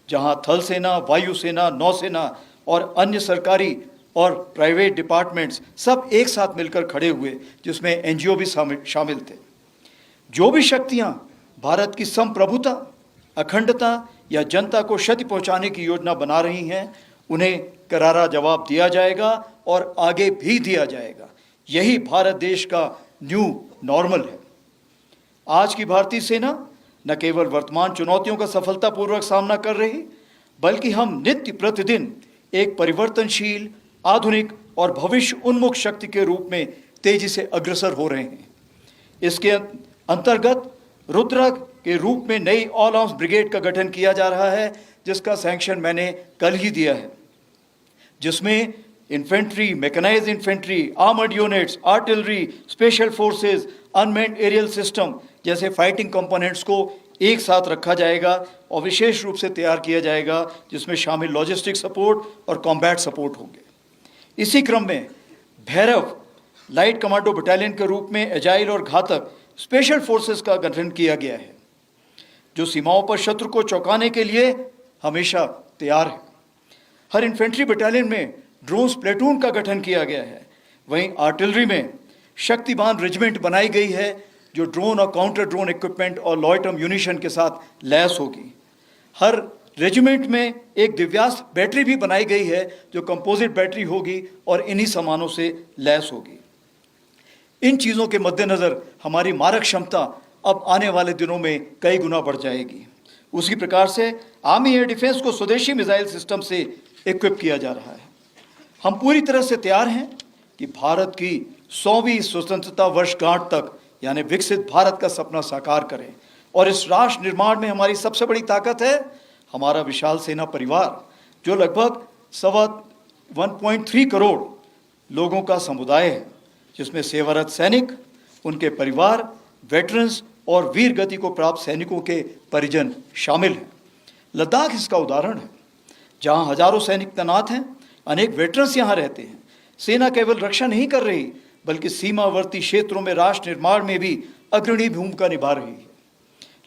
Speaker 8: जहां थल सेना, वायु सेना, नौसेना और अन्य सरकारी और प्राइवेट डिपार्टमेंट्स सब एक साथ मिलकर खड़े हुए, जिसमें एनजीओ भी शामिल थे। जो भी शक्तियां भारत की संप्रभुता, अखंडता या जनता को क्षति पहुंचाने की योजना बना रही हैं, उन्हें करारा जवाब दिया जाएगा और आगे भी दिया जाएगा। यही भारत देश का न्यू नॉर्मल है। आज की भारतीय सेना न केवल वर्तमान चुनौतियों का सफलतापूर्वक सामना कर रही, बल्कि हम नित्य प्रतिदिन एक परिवर्तनशील, आधुनिक और भविष्य उन्मुख शक्ति के रूप में तेजी से अग्रसर हो रहे हैं। इसके अंतर्गत रुद्र के रूप में नई ऑल आर्म्स ब्रिगेड का गठन किया जा रहा है, जिसका सैंक्शन मैंने कल ही दिया है, जिसमें infantry, mechanized infantry, armoured units, artillery, special forces, unmanned aerial system जैसे फाइटिंग कंपोनेंट्स को एक साथ रखा जाएगा और विशेष रूप से तैयार किया जाएगा, जिसमें शामिल लॉजिस्टिक सपोर्ट और कॉम्बैट सपोर्ट होंगे। इसी क्रम में भैरव लाइट कमांडो बटालियन के रूप में एजाइल और घातक स्पेशल फोर्सेस का गठन किया गया है, जो सीमाओं पर शत्रु को चौंकाने के लिए हमेशा तैयार है। हर इन्फेंट्री बटालियन में ड्रोन्स प्लेटून का गठन किया गया है। वहीं आर्टिलरी में शक्तिमान रेजिमेंट बनाई गई है, जो ड्रोन और काउंटर ड्रोन इक्विपमेंट और लॉयटर म्यूनिशन के साथ लैस होगी। हर रेजिमेंट में एक दिव्यास्त्र बैटरी भी बनाई गई है, जो कंपोजिट बैटरी होगी और इन्हीं सामानों से लैस होगी। इन चीज़ों के मद्देनज़र हमारी मारक क्षमता अब आने वाले दिनों में कई गुना बढ़ जाएगी। उसी प्रकार से आर्मी एयर डिफेंस को स्वदेशी मिसाइल सिस्टम से इक्विप किया जा रहा है। हम पूरी तरह से तैयार हैं कि भारत की 100वीं स्वतंत्रता वर्षगांठ तक, यानी विकसित भारत का सपना साकार करें। और इस राष्ट्र निर्माण में हमारी सबसे बड़ी ताकत है हमारा विशाल सेना परिवार, जो लगभग 1.3 करोड़ लोगों का समुदाय है, जिसमें सेवारत सैनिक, उनके परिवार, वेटरन्स और वीर गति को प्राप्त सैनिकों के परिजन शामिल हैं। लद्दाख इसका उदाहरण है, जहां हजारों सैनिक तैनात हैं, अनेक वेटरन्स यहां रहते हैं। सेना केवल रक्षा नहीं कर रही, बल्कि सीमावर्ती क्षेत्रों में राष्ट्र निर्माण में भी अग्रणी भूमिका निभा रही है।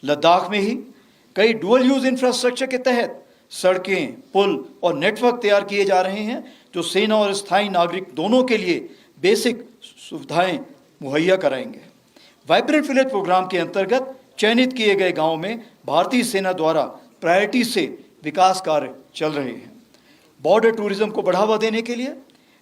Speaker 8: लद्दाख में ही कई डुअल यूज इंफ्रास्ट्रक्चर के तहत सड़कें, पुल और नेटवर्क तैयार किए जा रहे हैं, जो सेना और स्थायी नागरिक दोनों के लिए बेसिक सुविधाएं मुहैया कराएंगे। वाइब्रेंट विलेज प्रोग्राम के अंतर्गत चयनित किए गए गांवों में भारतीय सेना द्वारा प्रायोरिटी से विकास कार्य चल रहे हैं। बॉर्डर टूरिज्म को बढ़ावा देने के लिए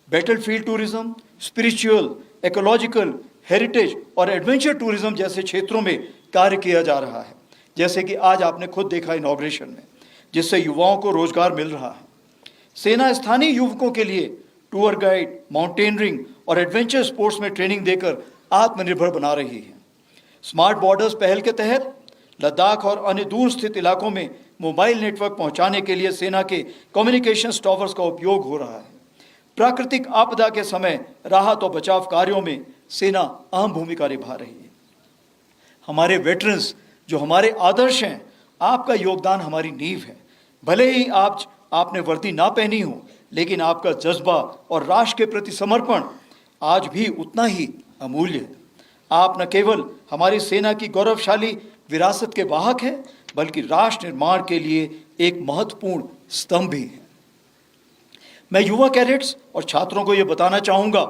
Speaker 8: battlefield tourism, spiritual, ecological, heritage और एडवेंचर टूरिज्म जैसे क्षेत्रों में कार्य किया जा रहा है, जैसे कि आज आपने खुद देखा इनॉग्रेशन में, जिससे युवाओं को रोजगार मिल रहा है। सेना स्थानीय युवकों के लिए टूर गाइड, माउंटेनरिंग और एडवेंचर स्पोर्ट्स में ट्रेनिंग देकर आत्मनिर्भर बना रही है। स्मार्ट बॉर्डर्स पहल के तहत लद्दाख और अन्य दूर स्थित इलाकों में मोबाइल नेटवर्क पहुंचाने के लिए सेना के कम्युनिकेशन टावर्स का उपयोग हो रहा है। प्राकृतिक आपदा के समय राहत और बचाव कार्यों में सेना अहम भूमिका निभा रही है। हमारे वेटरन्स जो हमारे आदर्श हैं, आपका योगदान हमारी नींव है। भले ही आपने वर्दी ना पहनी हो, लेकिन आपका जज्बा और राष्ट्र के प्रति समर्पण आज भी उतना ही अमूल्य है। आप न केवल हमारी सेना की गौरवशाली विरासत के वाहक हैं, बल्कि राष्ट्र निर्माण के लिए एक महत्वपूर्ण स्तंभ भी हैं। मैं युवा कैडेट्स और छात्रों को यह बताना चाहूँगा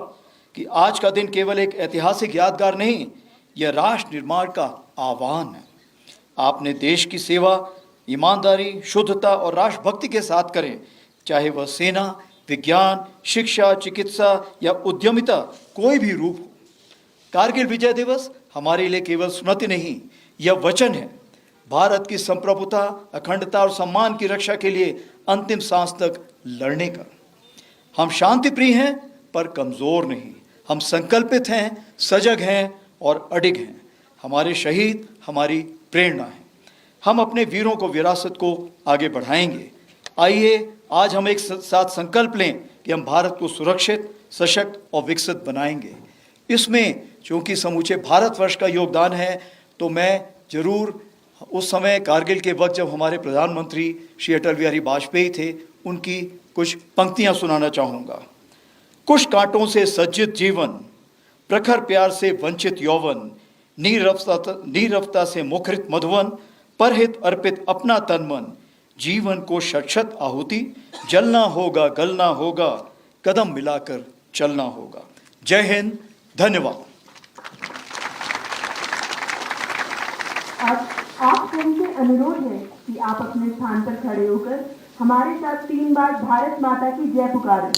Speaker 8: कि आज का दिन केवल एक ऐतिहासिक यादगार नहीं, यह राष्ट्र निर्माण का आह्वान है। आपने देश की सेवा ईमानदारी, शुद्धता और राष्ट्रभक्ति के साथ करें, चाहे वह सेना, विज्ञान, शिक्षा, चिकित्सा या उद्यमिता कोई भी रूप हो। कारगिल विजय दिवस हमारे लिए केवल स्मृति नहीं, यह वचन है भारत की संप्रभुता, अखंडता और सम्मान की रक्षा के लिए अंतिम सांस तक लड़ने का। हम शांति प्रिय हैं पर कमज़ोर नहीं। हम संकल्पित हैं, सजग हैं और अडिग हैं। हमारे शहीद हमारी प्रेरणा हैं। हम अपने वीरों को विरासत को आगे बढ़ाएंगे। आइए आज हम एक साथ संकल्प लें कि हम भारत को सुरक्षित, सशक्त और विकसित बनाएंगे। इसमें चूँकि समूचे भारतवर्ष का योगदान है, तो मैं ज़रूर उस समय कारगिल के वक्त जब हमारे प्रधानमंत्री श्री अटल बिहारी वाजपेयी थे, उनकी कुछ पंक्तियां सुनाना चाहूँगा। कुछ कांटों से सज्जित जीवन, प्रखर प्यार से वंचित यौवन, नीरवता से मुखरित मधुवन, परहित अर्पित अपना तन मन, जीवन को शत आहुति, जलना होगा गलना होगा, कदम मिलाकर चलना होगा। जय हिंद, धन्यवाद।
Speaker 9: आप सबसे अनुरोध है कि आप अपने स्थान पर खड़े होकर हमारे साथ 3 बार भारत माता की जय पुकारें।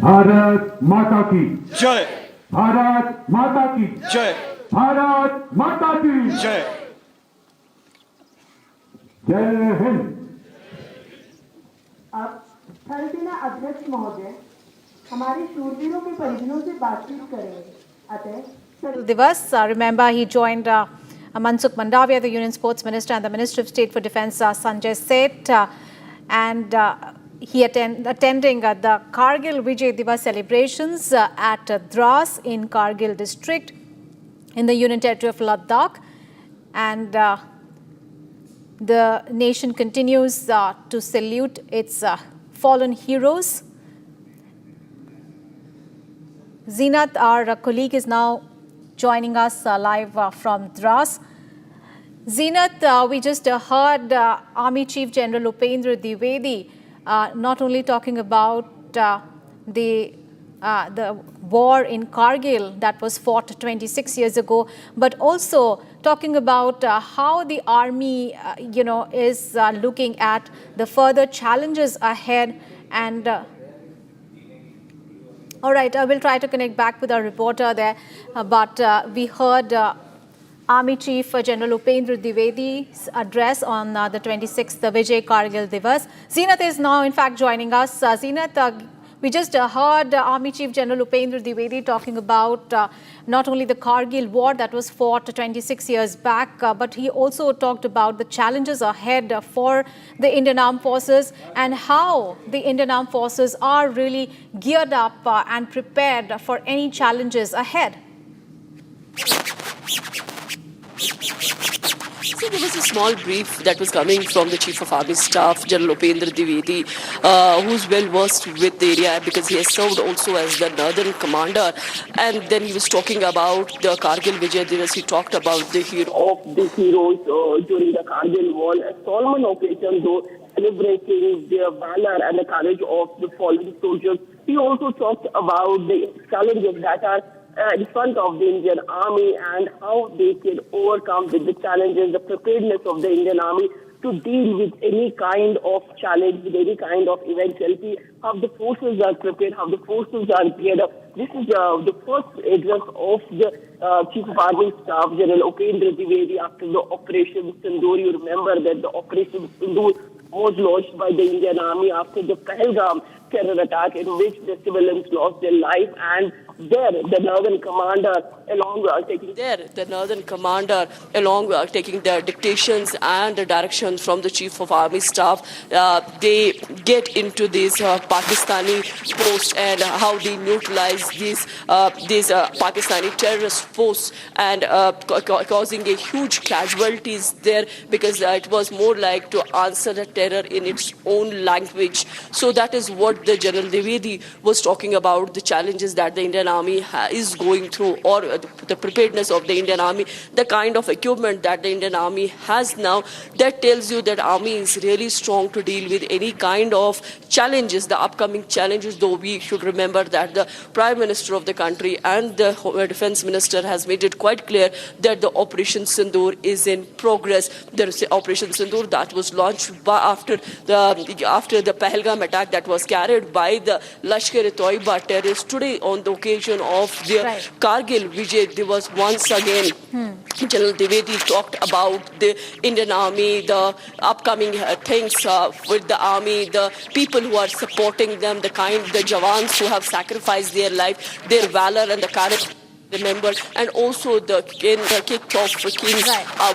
Speaker 14: भारत माता की
Speaker 8: जय,
Speaker 14: भारत माता की
Speaker 8: जय,
Speaker 14: भारत माता की
Speaker 8: जय।
Speaker 14: जय हिंद।
Speaker 9: अब थल सेना अध्यक्ष महोदय हमारे शूरवीरों के परिजनों से बातचीत करेंगे। अतः
Speaker 19: Divas. Remember, he joined Mansukh Mandavia, the Union Sports Minister, and the Minister of State for Defence, Sanjay Seth, and he attending the Kargil Vijay Diwas celebrations at Drass in Kargil district in the Union Territory of Ladakh. And the nation continues to salute its fallen heroes. Zeenat, our colleague, is now joining us live from Drass. Zeenat, we just heard Army Chief General Upendra Dwivedi not only talking about the war in Kargil that was fought 26 years ago, but also talking about how the army, is looking at the further challenges ahead. And all right, I will try to connect back with our reporter there, but we heard Army Chief General Upendra Dwivedi's address on the 26th Vijay Kargil Diwas. Zeenat is now in fact joining us. Zeenat, we just heard Army Chief General Upendra Dwivedi talking about not only the Kargil war that was fought 26 years back, but he also talked about the challenges ahead for the Indian Armed Forces and how the Indian Armed Forces are really geared up and prepared for any challenges ahead.
Speaker 17: So there was a small brief that was coming from the Chief of Army Staff, General Upendra Dwivedi, who's well versed with the area because he has served also as the Northern Commander. And then he was talking about the Kargil Vijay Diwas. He talked about the hero of the heroes during the Kargil war, a solemn occasion though, celebrating their valor and the courage of the fallen soldiers. He also talked about the challenges that are in front of the Indian Army and how they can overcome the challenges, the preparedness of the Indian Army to deal with any kind of challenge, with any kind of eventuality, how the forces are prepared, how the forces are geared up. This is the first address of the Chief of Army Staff, General Upendra Dwivedi, after the Operation Sindoor. You remember that the Operation Sindoor was launched by the Indian Army after the Pahalgam terror attack in which the civilians lost their life, and there the Northern Commander along taking the dictations and the directions from the Chief of Army Staff, they get into this Pakistani post and how they neutralize these Pakistani terrorist force and causing a huge casualties there because it was more like to answer the terror in its own language. So that is what the General Dwivedi was talking about, the challenges that the Indian Army is going through, or the preparedness of the Indian Army, the kind of equipment that the Indian Army has now. That tells you that Army is really strong to deal with any kind of challenges, the upcoming challenges, though we should remember that the Prime Minister of the country and the Defence Minister has made it quite clear that the Operation Sindoor is in progress. There is Operation Sindoor that was launched after the Pahalgam attack that was carried by the Lashkar-e-Toiba terrorists. Today, on the occasion occasion of the Kargil Vijay Diwas once again. General Dwivedi talked about the Indian Army, the upcoming things with the army, the people who are supporting them, the Jawans who have sacrificed their life, their valor and the courage. Remember, and also the kick-off kings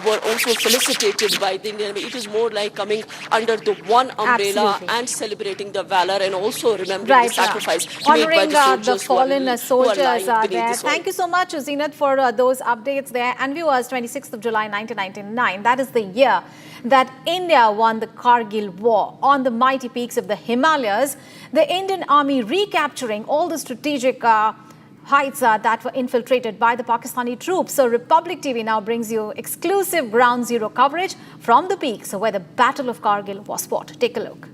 Speaker 17: were also felicitated by the Indian Army. It is more like coming under the one umbrella and celebrating the valor and also remembering the sacrifice made by
Speaker 19: Honoring
Speaker 17: the soldiers
Speaker 19: the fallen soldiers
Speaker 17: are
Speaker 19: there. Thank you so much, Zeenat, for those updates there. And viewers, 26th of July 1999, that is the year that India won the Kargil War. On the mighty peaks of the Himalayas, the Indian Army recapturing all the strategic heights that were infiltrated by the Pakistani troops. So Republic TV now brings you exclusive ground zero coverage from the peaks where the Battle of Kargil was fought. Take a look.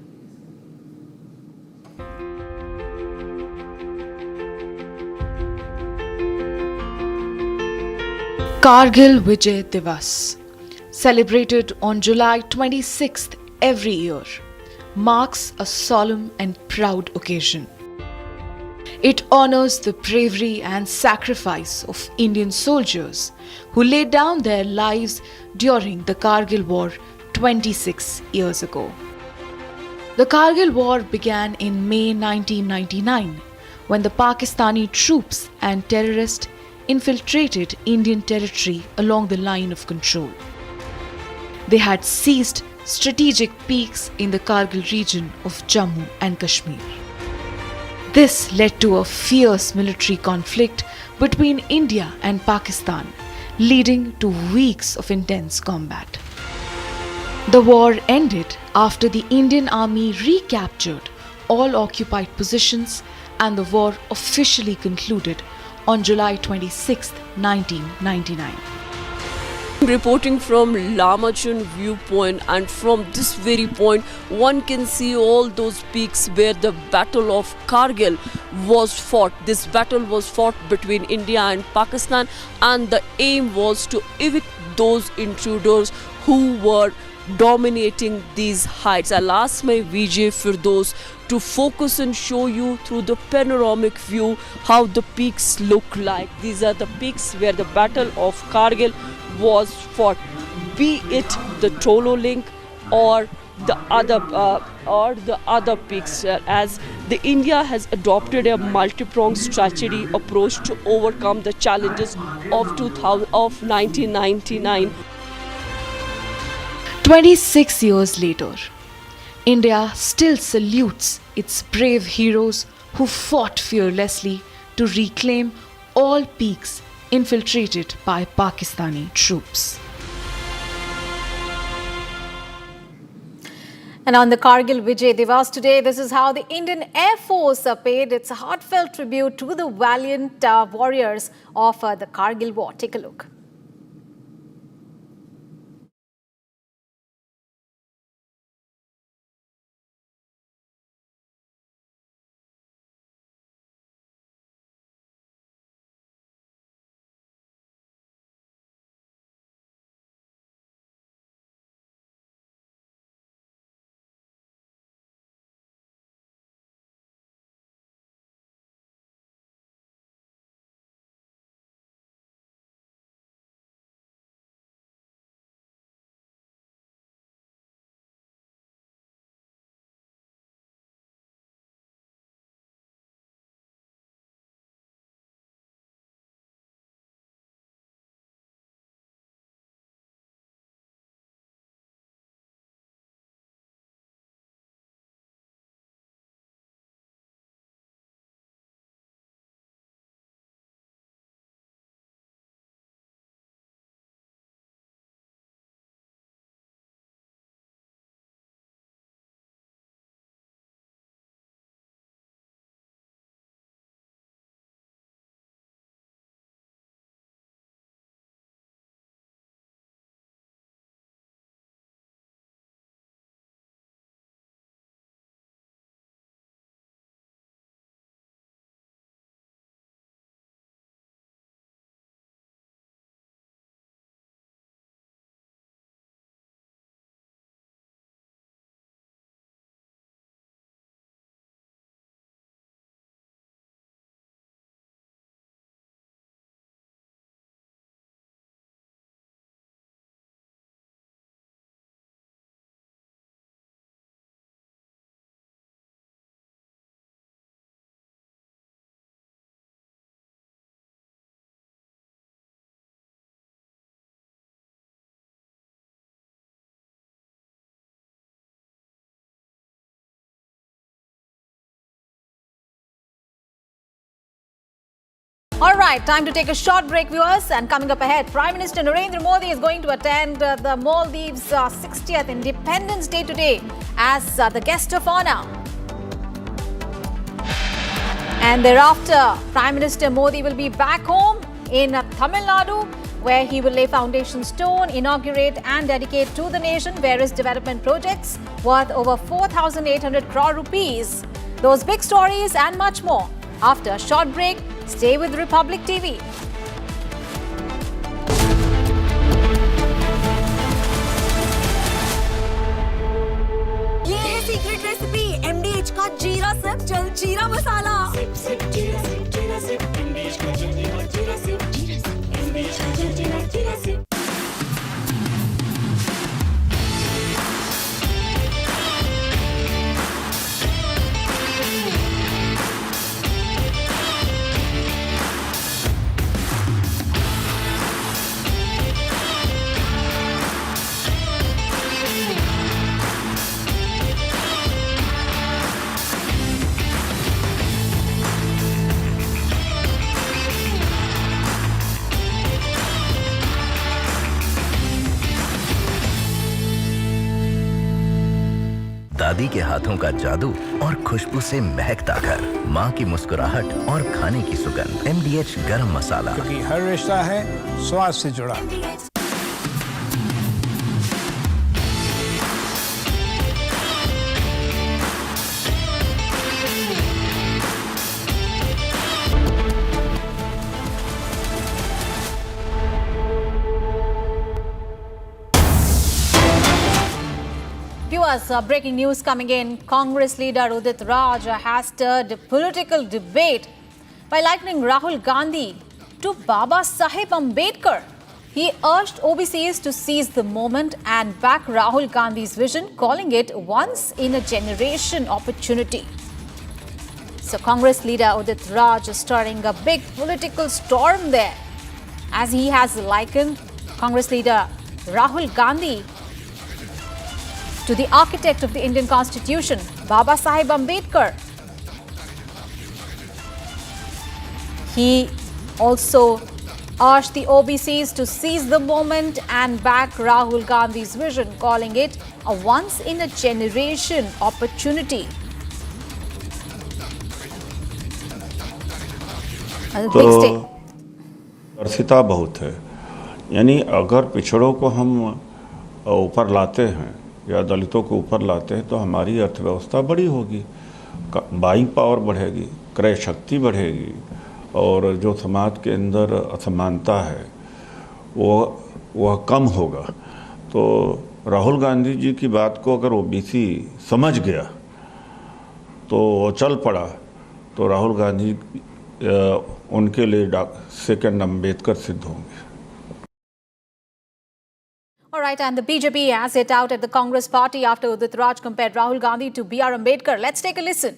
Speaker 2: Kargil Vijay Diwas, celebrated on July 26th every year, marks a solemn and proud occasion. It honors the bravery and sacrifice of Indian soldiers who laid down their lives during the Kargil War 26 years ago. The Kargil War began in May 1999 when the Pakistani troops and terrorists infiltrated Indian territory along the line of control. They had seized strategic peaks in the Kargil region of Jammu and Kashmir. This led to a fierce military conflict between India and Pakistan, leading to weeks of intense combat. The war ended after the Indian Army recaptured all occupied positions and the war officially concluded on July 26, 1999.
Speaker 17: Reporting from Lamachun viewpoint, and from this very point one can see all those peaks where the Battle of Kargil was fought. This battle was fought between India and Pakistan, and the aim was to evict those intruders who were dominating these heights. I'll ask my VJ Firdos to focus and show you through the panoramic view how the peaks look like. These are the peaks where the Battle of Kargil was fought, be it the Tolo Link or the other peaks, as the India has adopted a multi-pronged strategy approach to overcome the challenges of 1999.
Speaker 2: 26 years later, India still salutes its brave heroes who fought fearlessly to reclaim all peaks infiltrated by Pakistani troops.
Speaker 19: And on the Kargil Vijay Diwas today, this is how the Indian Air Force paid its heartfelt tribute to the valiant warriors of the Kargil War. Take a look. All right, time to take a short break, viewers. And coming up ahead, Prime Minister Narendra Modi is going to attend the Maldives' 60th Independence Day today as the guest of honor. And thereafter, Prime Minister Modi will be back home in Tamil Nadu, where he will lay foundation stone, inaugurate and dedicate to the nation various development projects worth over 4,800 crore rupees. Those big stories and much more. After a short break, stay with Republic TV.
Speaker 3: ये है secret recipe MDH का जीरा SIP जल जीरा मसाला। SIP SIP जीरा SIP MDH का जल जीरा सिप MDH का जल जीरा सिप।
Speaker 15: दादी के हाथों का जादू और खुशबू से महकता घर, माँ की मुस्कुराहट और खाने की सुगंध। MDH गरम मसाला,
Speaker 16: क्योंकि हर रिश्ता है स्वाद से जुड़ा।
Speaker 19: Breaking news coming in. Congress leader Udit Raj has stirred political debate by likening Rahul Gandhi to Baba Saheb Ambedkar. He urged OBCs to seize the moment and back Rahul Gandhi's vision, calling it once-in-a-generation opportunity. So Congress leader Udit Raj is stirring a big political storm there, as he has likened Congress leader Rahul Gandhi to the architect of the Indian Constitution, Baba Saheb Ambedkar. He also urged the OBCs to seize the moment and back Rahul Gandhi's vision, calling it a once-in-a-generation opportunity. A big stake.
Speaker 18: पारदर्शिता बहुत है, यानी अगर पिछड़ों को हम ऊपर लाते हैं या दलितों को ऊपर लाते हैं तो हमारी अर्थव्यवस्था बड़ी होगी, बाइंग पावर बढ़ेगी, क्रय शक्ति बढ़ेगी और जो समाज के अंदर असमानता है वह कम होगा। तो राहुल गांधी जी की बात को अगर ओबीसी समझ गया तो चल पड़ा तो राहुल गांधी उनके लिए सेकंड अम्बेडकर सिद्ध होंगे।
Speaker 19: All right, and the BJP has hit out at the Congress party after Udit Raj compared Rahul Gandhi to B.R. Ambedkar. Let's take a listen.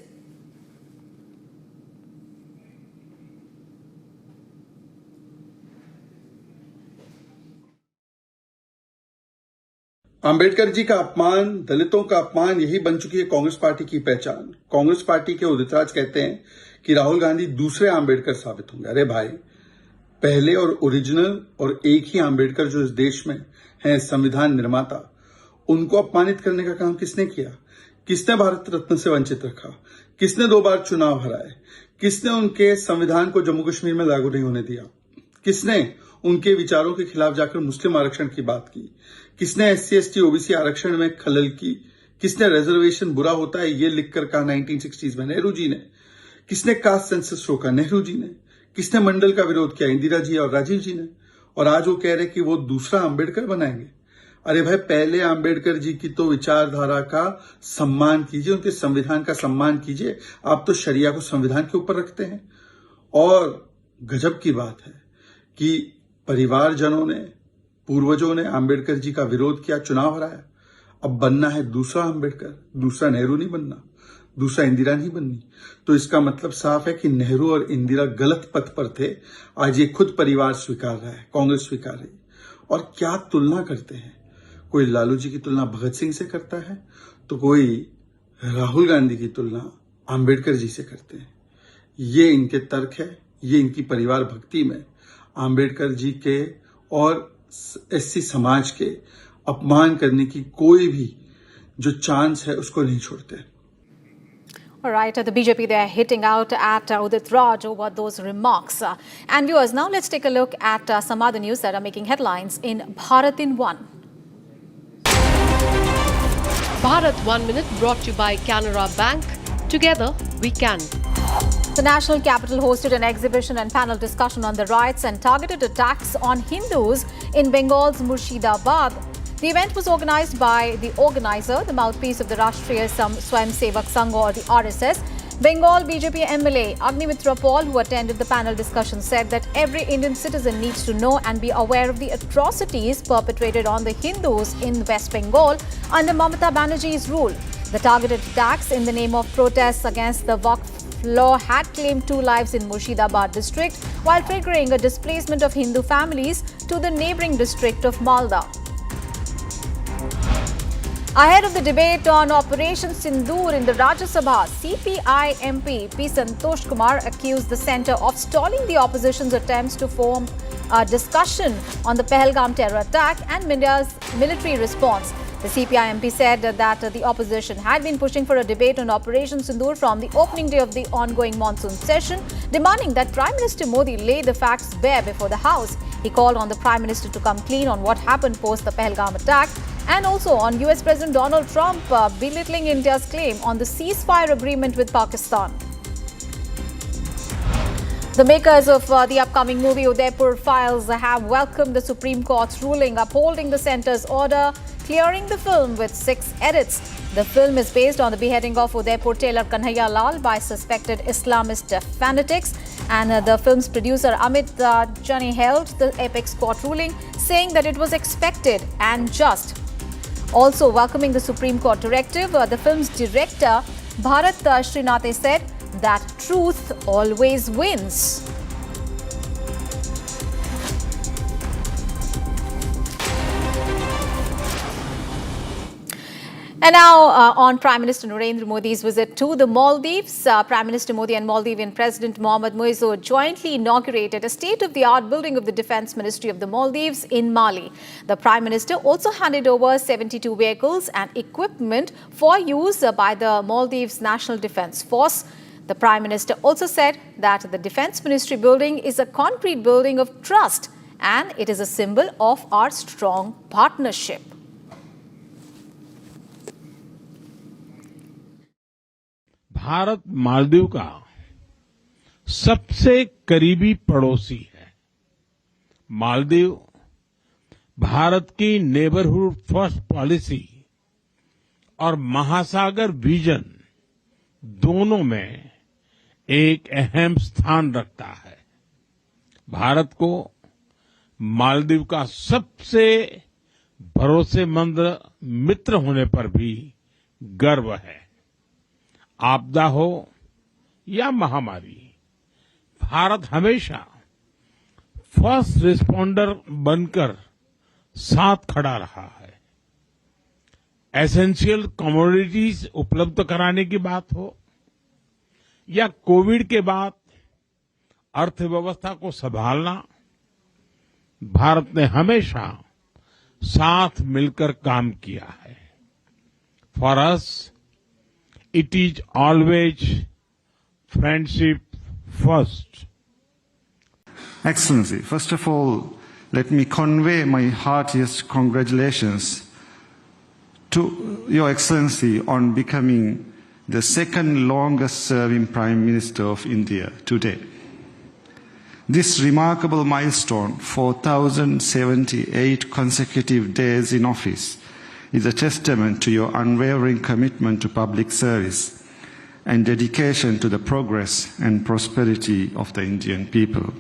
Speaker 21: Ambedkar ji का अपमान, दलितों का अपमान, यही बन चुकी है कांग्रेस पार्टी की पहचान। कांग्रेस पार्टी के उदित राज कहते हैं कि राहुल गांधी दूसरे अंबेडकर साबित होंगे। अरे भाई, पहले और ओरिजिनल और एक ही अंबेडकर जो इस देश में हैं, संविधान निर्माता, उनको अपमानित करने का काम किसने किया? किसने भारत रत्न से वंचित रखा? किसने 2 बार चुनाव हराए? किसने उनके संविधान को जम्मू कश्मीर में लागू नहीं होने दिया? किसने उनके विचारों के खिलाफ जाकर मुस्लिम आरक्षण की बात की? किसने SC ST OBC आरक्षण में खलल की? किसने रिजर्वेशन बुरा होता है ये लिखकर कहा 1960s में? नेहरू जी ने। किसने कास्ट सेंसस रोका? नेहरू जी ने। किसने मंडल का विरोध किया? इंदिरा जी और राजीव जी ने। और आज वो कह रहे कि वो दूसरा अंबेडकर बनाएंगे। अरे भाई, पहले अंबेडकर जी की तो विचारधारा का सम्मान कीजिए, उनके संविधान का सम्मान कीजिए। आप तो शरिया को संविधान के ऊपर रखते हैं। और गजब की बात है कि परिवारजनों ने, पूर्वजों ने अंबेडकर जी का विरोध किया, चुनाव हराया। अब बनना है दूसरा अंबेडकर, दूसरा नेहरू नहीं बनना, दूसरा इंदिरा नहीं बननी। तो इसका मतलब साफ है कि नेहरू और इंदिरा गलत पथ पर थे। आज ये खुद परिवार स्वीकार रहा है, कांग्रेस स्वीकार रही। और क्या तुलना करते हैं, कोई लालू जी की तुलना भगत सिंह से करता है तो कोई राहुल गांधी की तुलना अंबेडकर जी से करते हैं। ये इनके तर्क है, ये इनकी परिवार भक्ति में आम्बेडकर जी के और एससी समाज के अपमान करने की कोई भी जो चांस है उसको नहीं छोड़ते।
Speaker 19: All right, the BJP, they are hitting out at Udit Raj over those remarks. And viewers, now let's take a look at some other news that are making headlines in Bharat in One.
Speaker 1: Bharat 1 Minute brought to you by Canara Bank. Together we can.
Speaker 19: The national capital hosted an exhibition and panel discussion on the riots and targeted attacks on Hindus in Bengal's Murshidabad. The event was organized by the organizer, the mouthpiece of the Rashtriya Swayamsevak Sangh or the RSS. Bengal BJP MLA Agnimitra Paul, who attended the panel discussion, said that every Indian citizen needs to know and be aware of the atrocities perpetrated on the Hindus in West Bengal under Mamata Banerjee's rule. The targeted attacks in the name of protests against the Waqf law had claimed 2 lives in Murshidabad district, while triggering a displacement of Hindu families to the neighbouring district of Malda. Ahead of the debate on Operation Sindoor in the Rajya Sabha, CPI MP P. Santosh Kumar accused the centre of stalling the opposition's attempts to form a discussion on the Pahalgam terror attack and India's military response. The CPI MP said that the opposition had been pushing for a debate on Operation Sindoor from the opening day of the ongoing monsoon session, demanding that Prime Minister Modi lay the facts bare before the House. He called on the Prime Minister to come clean on what happened post the Pahalgam attack and also on US President Donald Trump belittling India's claim on the ceasefire agreement with Pakistan. The makers of the upcoming movie Udaipur Files have welcomed the Supreme Court's ruling upholding the centre's order, clearing the film with 6 edits. The film is based on the beheading of Udaipur tailor Kanhaiya Lal by suspected Islamist fanatics. And the film's producer Amit Chani hailed the apex court ruling, saying that it was expected and just. Also welcoming the Supreme Court directive, the film's director Bharat Srinathe said that truth always wins. And now on Prime Minister Narendra Modi's visit to the Maldives, Prime Minister Modi and Maldivian President Mohamed Muizzu jointly inaugurated a state-of-the-art building of the Defence Ministry of the Maldives in Malé. The Prime Minister also handed over 72 vehicles and equipment for use by the Maldives National Defence Force. The Prime Minister also said that the Defence Ministry building is a concrete building of trust and it is a symbol of our strong partnership.
Speaker 5: Bharat Maldives का सबसे करीबी पड़ोसी है। मालदीव भारत की neighbourhood first policy और महासागर vision दोनों में एक अहम स्थान रखता है। भारत को मालदीव का सबसे भरोसेमंद मित्र होने पर भी गर्व है। आपदा हो या महामारी, भारत हमेशा फर्स्ट रिस्पॉन्डर बनकर साथ खड़ा रहा है। एसेंशियल कमोडिटीज उपलब्ध कराने की बात हो या कोविड के बाद अर्थव्यवस्था को संभालना, भारत ने हमेशा साथ मिलकर काम किया है। For us it is always friendship first.
Speaker 7: Excellency, first of all, let me convey my heartiest congratulations to Your Excellency on becoming the second longest serving Prime Minister of India today. This remarkable milestone, 4,078 consecutive days in office, is a testament to your unwavering commitment to public service and dedication to the progress and prosperity of the Indian people.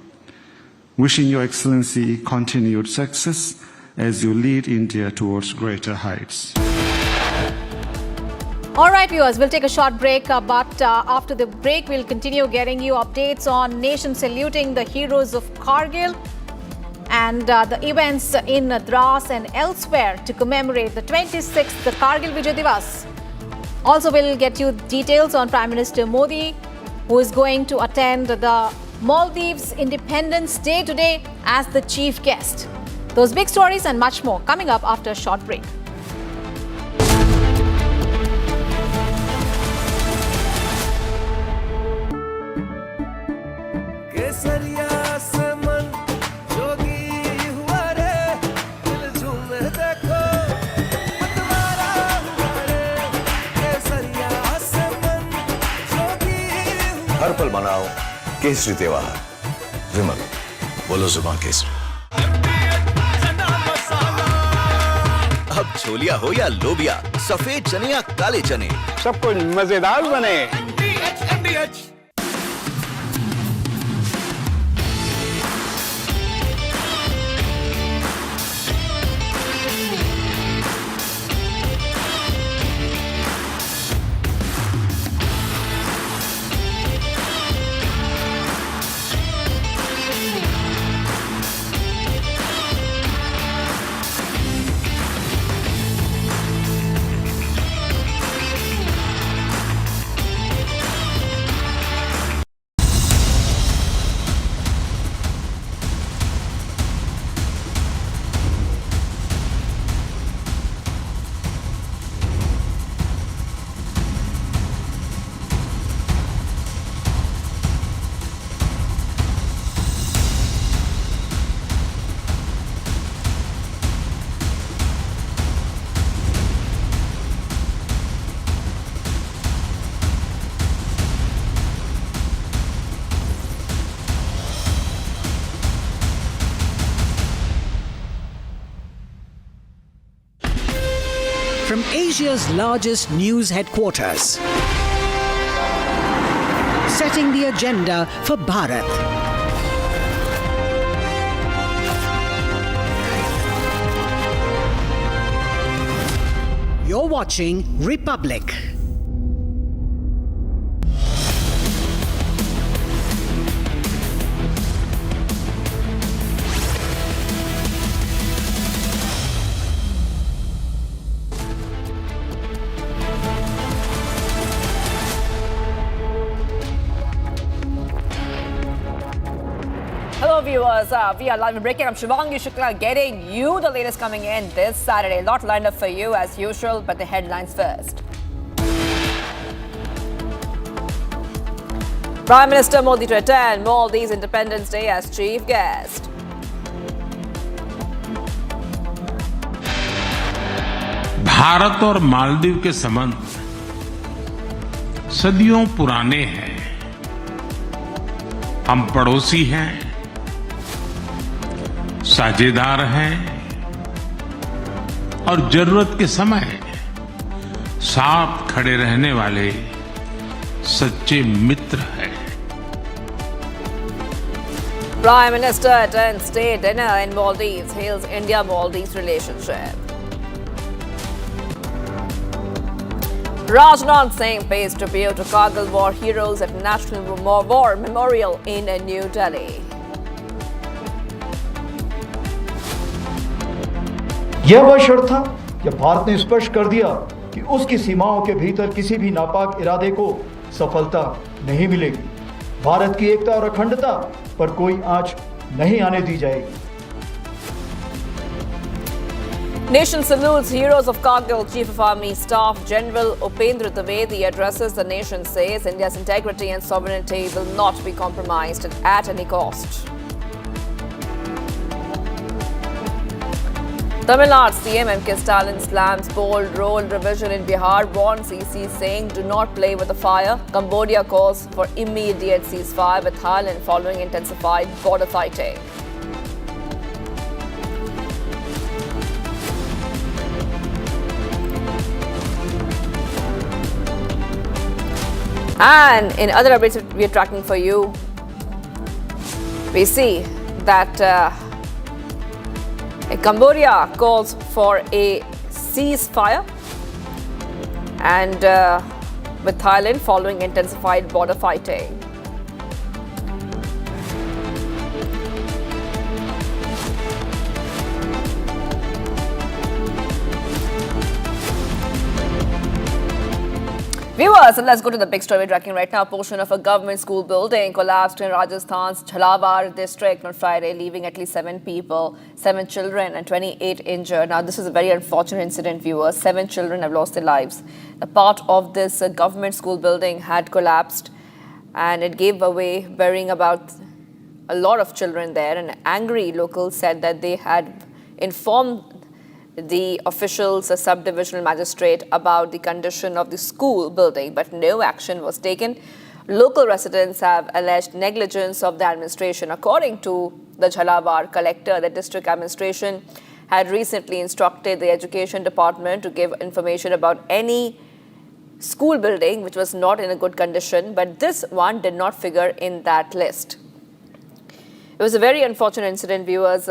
Speaker 7: Wishing Your Excellency continued success as you lead India towards greater heights.
Speaker 19: All right, viewers, we'll take a short break, but after the break, we'll continue getting you updates on nation saluting the heroes of Kargil and the events in Drass and elsewhere to commemorate the 26th Kargil Vijay Diwas. Also, we'll get you details on Prime Minister Modi, who is going to attend the Maldives Independence Day today as the chief guest. Those big stories and much more coming up after a short break.
Speaker 23: हर पल मनाओ केसरी त्योहार। विमल, बोलो जुबान केसरी।
Speaker 15: अब छोलिया हो या लोबिया, सफेद चने या काले चने,
Speaker 16: सब कुछ मजेदार बने।
Speaker 6: From Asia's largest news headquarters, setting the agenda for Bharat. You're watching Republic.
Speaker 11: Hello viewers, we are live and breaking. I'm Shivangi Shukla getting you the latest coming in this Saturday. A lot lined up for you as usual, but the headlines first. Prime Minister Modi to attend Maldives Independence Day as chief guest.
Speaker 5: Bharat और मालदीव के संबंध सदियों पुराने हैं। हम पड़ोसी हैं, साझेदार हैं और जरूरत के समय साथ खड़े रहने वाले सच्चे मित्र हैं।
Speaker 11: Prime Minister attends state dinner in Maldives, hails India-Maldives relationship. Rajnath Singh pays tribute to Kargil War heroes at National War Memorial in New Delhi.
Speaker 8: यह वह शर्त था जब भारत ने स्पष्ट कर दिया कि उसकी सीमाओं के भीतर किसी भी नापाक इरादे को सफलता नहीं मिलेगी। भारत की एकता और अखंडता पर कोई आंच नहीं आने दी जाएगी।
Speaker 11: Nation salutes heroes of Kargil. Chief of Army Staff General Upendra Dwivedi addresses the nation, says India's integrity and sovereignty will not be compromised at any cost. Tamil Nadu CM M.K. Stalin slams bold role revision in Bihar, warns EC saying do not play with the fire. Cambodia calls for immediate ceasefire with Thailand following intensified border fighting. And in other updates we are tracking for you, we see that Cambodia calls for a ceasefire and with Thailand following intensified border fighting. Viewers, let's go to the big story tracking right now. A portion of a government school building collapsed in Rajasthan's Jhalawar district on Friday, leaving at least 7 people, 7 children and 28 injured. Now, this is a very unfortunate incident, viewers. 7 children have lost their lives. A part of this government school building had collapsed and it gave away, burying about a lot of children there. And angry locals said that they had informed the officials, a sub-divisional magistrate, about the condition of the school building, but no action was taken. Local residents have alleged negligence of the administration. According to the Jhalawar collector, the district administration had recently instructed the education department to give information about any school building which was not in a good condition, but this one did not figure in that list. It was a very unfortunate incident, viewers.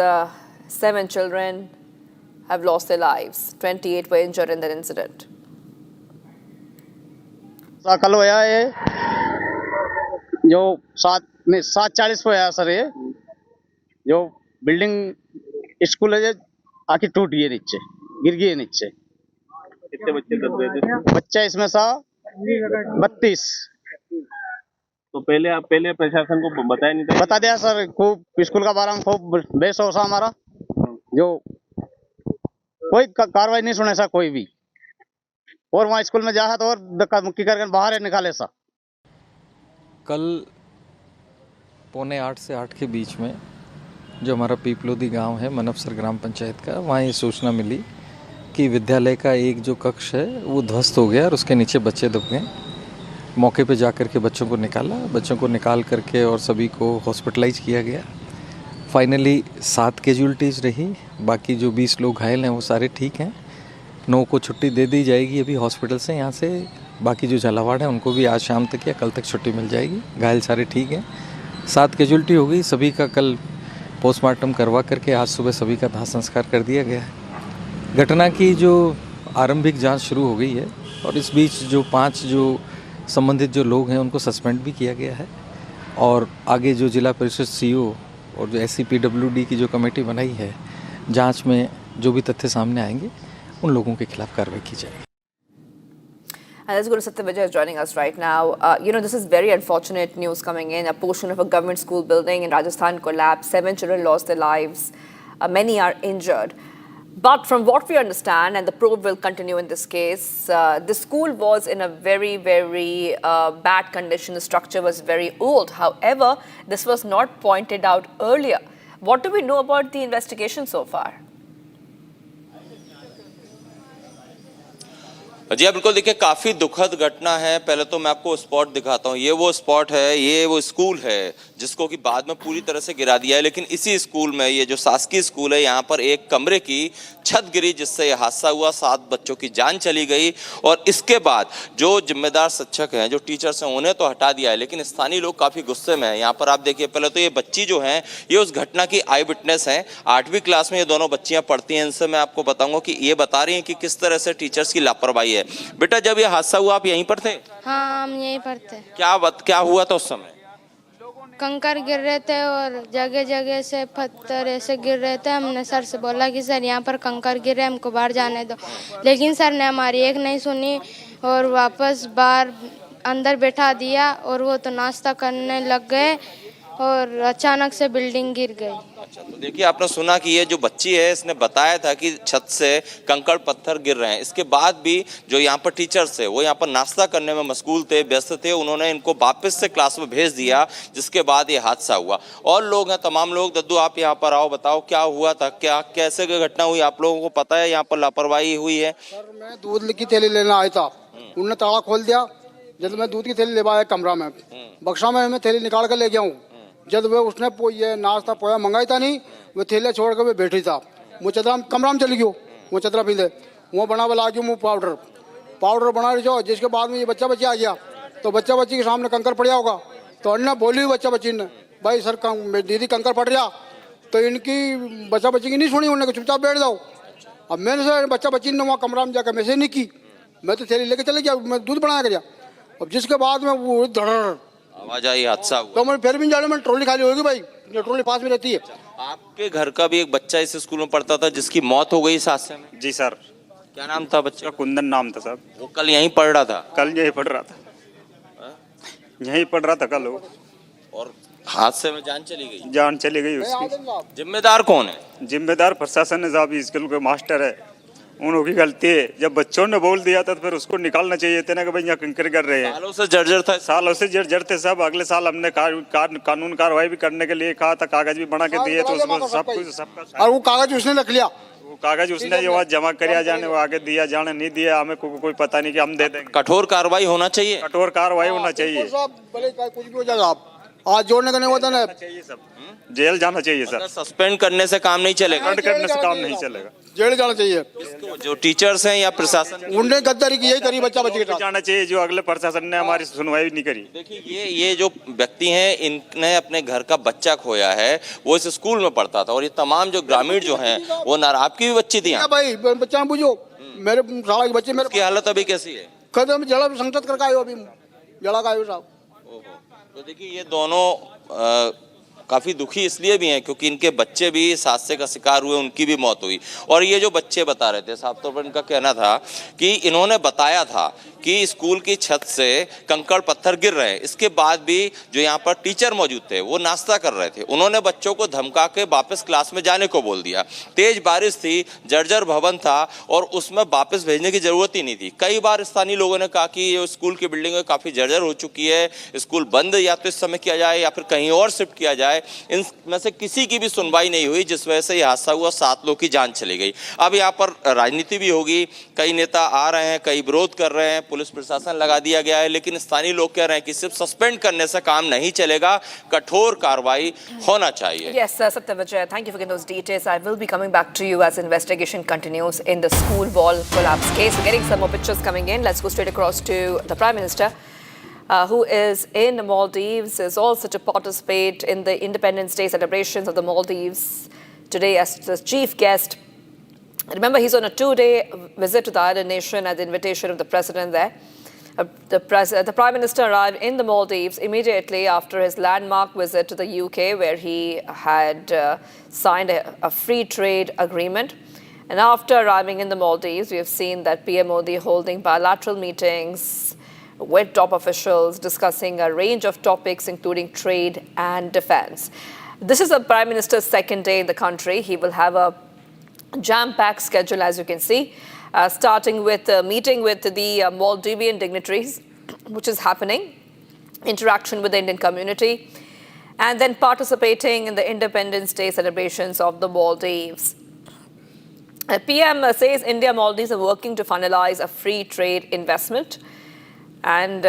Speaker 11: 7 children have lost their lives. 28 were injured in that incident.
Speaker 10: कल होया ये जो 7:40 पे होया sir, ये जो building school है आखिर टूट गई नीचे, गिर गई नीचे। कितने बच्चे दब गए थे? बच्चा इसमें सा 32।
Speaker 12: तो पहले प्रशासन को बताया नहीं था?
Speaker 10: बता दिया सर, खूब स्कूल का बारे में खूब बेस हो सा हमारा, जो कोई कार्रवाई नहीं सुने सा कोई भी, और वहाँ स्कूल में जा तो और धक्का मुक्की करके बाहर निकाले सा।
Speaker 13: कल 7:45 से 8 के बीच में जो हमारा पीपलोदी गांव है मनपसर ग्राम पंचायत का, वहाँ ये सूचना मिली कि विद्यालय का एक जो कक्ष है वो ध्वस्त हो गया और उसके नीचे बच्चे दब गए। मौके पे जाकर के बच्चों को निकाला, बच्चों को निकाल करके और सभी को हॉस्पिटलाइज किया गया। फाइनली 7 कैजुअल्टीज़ रही, बाकी जो 20 लोग घायल हैं वो सारे ठीक हैं। 9 को छुट्टी दे दी जाएगी अभी हॉस्पिटल से यहाँ से। बाकी जो झालावाड़ हैं उनको भी आज शाम तक या कल तक छुट्टी मिल जाएगी। घायल सारे ठीक हैं। 7 कैजुअल्टी हो गई, सभी का कल पोस्टमार्टम करवा करके आज सुबह सभी का दाह संस्कार कर दिया गया है। घटना की जो आरंभिक जाँच शुरू हो गई है और इस बीच जो 5 जो संबंधित जो लोग हैं उनको सस्पेंड भी किया गया है और आगे जो जिला परिषद सीईओ और जो SCPWD की जो कमेटी बनाई है, जांच में जो भी तथ्य सामने आएंगे उन लोगों के खिलाफ कार्रवाई की जाएगी।
Speaker 11: And let's go to Satya Vijay joining us right now. This is very unfortunate news coming in. A portion of a government school building in Rajasthan collapsed. 7 children lost their lives. Many are injured. But from what we understand, and the probe will continue in this case, the school was in a very, very bad condition. The structure was very old. However, this was not pointed out earlier. What do we know about the investigation so far?
Speaker 20: जी हाँ, बिल्कुल। देखिए, काफ़ी दुखद घटना है। पहले तो मैं आपको स्पॉट दिखाता हूँ। ये वो स्पॉट है, ये वो स्कूल है जिसको कि बाद में पूरी तरह से गिरा दिया है। लेकिन इसी स्कूल में, ये जो शासकीय स्कूल है, यहाँ पर एक कमरे की छत गिरी जिससे ये हादसा हुआ। 7 बच्चों की जान चली गई और इसके बाद जो जिम्मेदार शिक्षक हैं, जो टीचर्स हैं, उन्हें तो हटा दिया है। लेकिन स्थानीय लोग काफ़ी गुस्से में हैं। यहाँ पर आप देखिए, पहले तो ये बच्ची जो हैं, ये उस घटना की आई विटनेस हैं। 8वीं क्लास में ये दोनों बच्चियाँ पढ़ती हैं। इनसे मैं आपको बताऊँगा कि ये बता रही हैं कि किस तरह से टीचर्स की लापरवाही है। बेटा, जब ये हादसा हुआ आप यहीं पर थे?
Speaker 22: हाँ, हम यहीं पर थे।
Speaker 20: क्या हुआ था उस समय?
Speaker 22: कंकर गिर रहे थे और जगह जगह से पत्थर ऐसे गिर रहे थे। हमने सर से बोला कि सर यहाँ पर कंकर गिर रहे, हमको बाहर जाने दो, लेकिन सर ने हमारी एक नहीं सुनी और वापस बाहर अंदर बैठा दिया और वो तो नाश्ता करने लग गए और अचानक से बिल्डिंग गिर गई।
Speaker 20: अच्छा, तो देखिए, आपने सुना कि ये जो बच्ची है, इसने बताया था कि छत से कंकड़ पत्थर गिर रहे हैं। इसके बाद भी जो यहाँ पर टीचर्स थे, वो यहाँ पर नाश्ता करने में मशगूल थे, व्यस्त थे। उन्होंने इनको वापस से क्लास में भेज दिया, जिसके बाद ये हादसा हुआ। और लोग हैं, तमाम लोग। दद्दू, आप यहाँ पर आओ, बताओ क्या हुआ था, कैसे घटना हुई? आप लोगों को पता है यहाँ पर लापरवाही हुई है?
Speaker 24: सर, मैं दूध की थैली लेना आया था, उन्होंने ताला खोल दिया। जब मैं दूध की थैली ले आया कमरा में, बक्सा में मैं थैली निकाल कर ले गया हूँ। जब वे उसने ये नाश्ता पोया मंगाई था नहीं, वो थैले छोड़ कर वे बैठी था। वो चदरा कमरा में चली गई, वो चदरा पींदे वो बना बला गई मुँह पाउडर बना रही जो। जिसके बाद में ये बच्चा बच्ची आ गया, तो बच्चा बच्ची के सामने कंकर पड़ा होगा, तो अन्ना बोली बच्चा बच्ची ने, भाई सर दीदी कंकर पड़ रहा। तो इनकी बच्चा बच्ची की नहीं सुनी, उन्होंने चुपचाप बैठ जाओ। अब मैंने सर बच्चा बच्ची ने वहाँ कमरा में जाकर मैसेज नहीं की, मैं तो थैली लेके चले गया, मैं दूध बनाया गया। अब जिसके बाद में वो धड़
Speaker 20: आवाज आई, हादसा हुआ।
Speaker 24: तो मैं फिर भी जाने में ट्रॉली खाली होगी भाई, ट्रॉली पास में रहती है।
Speaker 20: आपके घर का भी एक बच्चा इस स्कूल में पढ़ता था जिसकी मौत हो गई इस हादसे में?
Speaker 27: जी सर,
Speaker 20: क्या नाम था बच्चे का?
Speaker 4: कुंदन नाम था साहब।
Speaker 20: वो कल यहीं पढ़ रहा था?
Speaker 4: कल यहीं पढ़ रहा था, यहीं पढ़ रहा था कल वो।
Speaker 20: और हादसे में जान चली गई?
Speaker 4: जान चली गई उसकी।
Speaker 20: जिम्मेदार कौन है?
Speaker 4: जिम्मेदार प्रशासन है साहब, स्कूल के मास्टर है, उनकी गलती है। जब बच्चों ने बोल दिया था तो फिर उसको निकालना चाहिए था ना कि भाई यहाँ कंकर कर रहे हैं।
Speaker 20: सालों से जर्जर था।
Speaker 4: सालों से जर्जर थे साहब। अगले साल हमने कानून कार्रवाई भी करने के लिए कहा था, कागज भी बना के दिए, तो उसको सब कुछ सबका।
Speaker 24: और वो कागज उसने रख लिया,
Speaker 4: वो कागज उसने जो वहाँ जमा कराया जाने वो आगे दिया जाने नहीं दिया, हमें कोई पता नहीं कि हम दे देंगे।
Speaker 20: कठोर कार्रवाई होना चाहिए।
Speaker 4: कठोर कार्रवाई होना चाहिए।
Speaker 24: कुछ भी हो जाएगा, आप आज जोड़ने का नहीं होता ना,
Speaker 4: जेल जाना चाहिए सर।
Speaker 20: सस्पेंड करने से काम नहीं चलेगा।
Speaker 4: सस्पेंड करने से काम नहीं चलेगा,
Speaker 24: जेल जाना चाहिए।
Speaker 20: जो टीचर्स हैं या प्रशासन,
Speaker 24: उनने गद्दारी की, यही करी बच्चा बच्चे के
Speaker 4: जाना चाहिए। जो अगले प्रशासन ने हमारी सुनवाई नहीं करी।
Speaker 20: देखिए ये जो व्यक्ति हैं, इनने अपने घर का बच्चा खोया है, वो इस स्कूल में पढ़ता था, और ये तमाम जो ग्रामीण जो हैं वो आपकी भी बच्ची थी
Speaker 24: भाई, बच्चा बुझो, मेरे साला के बच्चे, मेरे
Speaker 20: की हालत अभी कैसी है?
Speaker 24: कदम जड़ा संकट करके आयो, अभी जड़ा का आयो साहब।
Speaker 20: तो देखिए ये दोनों काफ़ी दुखी इसलिए भी हैं क्योंकि इनके बच्चे भी इस हादसे का शिकार हुए, उनकी भी मौत हुई। और ये जो बच्चे बता रहे थे, साफ तौर पर इनका कहना था कि इन्होंने बताया था कि स्कूल की छत से कंकड़ पत्थर गिर रहे हैं, इसके बाद भी जो यहाँ पर टीचर मौजूद थे वो नाश्ता कर रहे थे, उन्होंने बच्चों को धमका के वापस क्लास में जाने को बोल दिया। तेज बारिश थी, जर्जर भवन था और उसमें वापस भेजने की जरूरत ही नहीं थी। कई बार स्थानीय लोगों ने कहा कि ये स्कूल की बिल्डिंग काफ़ी जर्जर हो चुकी है, स्कूल बंद या तो इस समय किया जाए या फिर कहीं और शिफ्ट किया जाए। इनमें से किसी की भी सुनवाई नहीं हुई, जिस वजह से यह हादसा हुआ, 7 लोग की जान चली गई। अब यहाँ पर राजनीति भी होगी, कई नेता आ रहे हैं, कई विरोध कर रहे हैं, पुलिस प्रशासन लगा दिया गया है, लेकिन स्थानीय लोग कह रहे हैं कि सिर्फ सस्पेंड करने से काम नहीं चलेगा, कठोर कार्रवाई होना चाहिए।
Speaker 11: Yes, Satya Vijay, thank you for getting those details. I will be coming back to you as investigation continues in the school wall collapse case. We're getting some more pictures coming in. Let's go straight across to the Prime Minister, who is in the Maldives, is also to participate in the Independence Day celebrations of the Maldives today as the chief guest. Remember, he's on a 2-day visit to the island nation at the invitation of the president there. The Prime Minister arrived in the Maldives immediately after his landmark visit to the UK, where he had signed a free trade agreement. And after arriving in the Maldives, we have seen that PM Modi holding bilateral meetings with top officials discussing a range of topics, including trade and defense. This is the Prime Minister's second day in the country. He will have a jam-packed schedule, as you can see, starting with a meeting with the Maldivian dignitaries, which is happening, interaction with the Indian community, and then participating in the Independence Day celebrations of the Maldives. PM says India-Maldives are working to finalize a free trade investment. And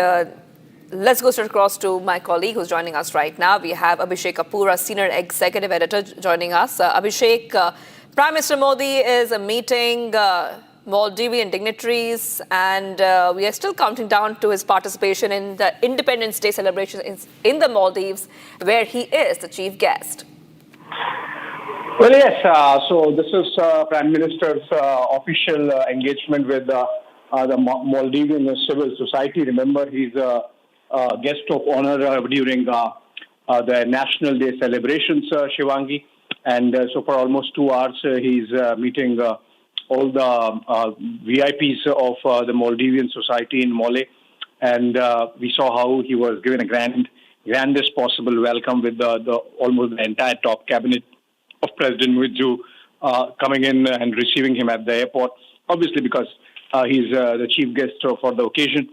Speaker 11: let's go straight across to my colleague who's joining us right now. We have Abhishek Kapoor, Senior Executive Editor, joining us. Abhishek, Prime Minister Modi is meeting Maldivian dignitaries, and we are still counting down to his participation in the Independence Day celebrations in the Maldives, where he is the chief guest.
Speaker 9: Well, yes. So this is Prime Minister's official engagement with the Maldivian civil society. Remember, he's a guest of honor during the National Day celebrations, Shivangi. And so for almost 2 hours, he's meeting all the VIPs of the Maldivian society in Malé. And we saw how he was given a grandest possible welcome with the almost the entire top cabinet of President Muizzu coming in and receiving him at the airport. Obviously, because he's the chief guest for the occasion.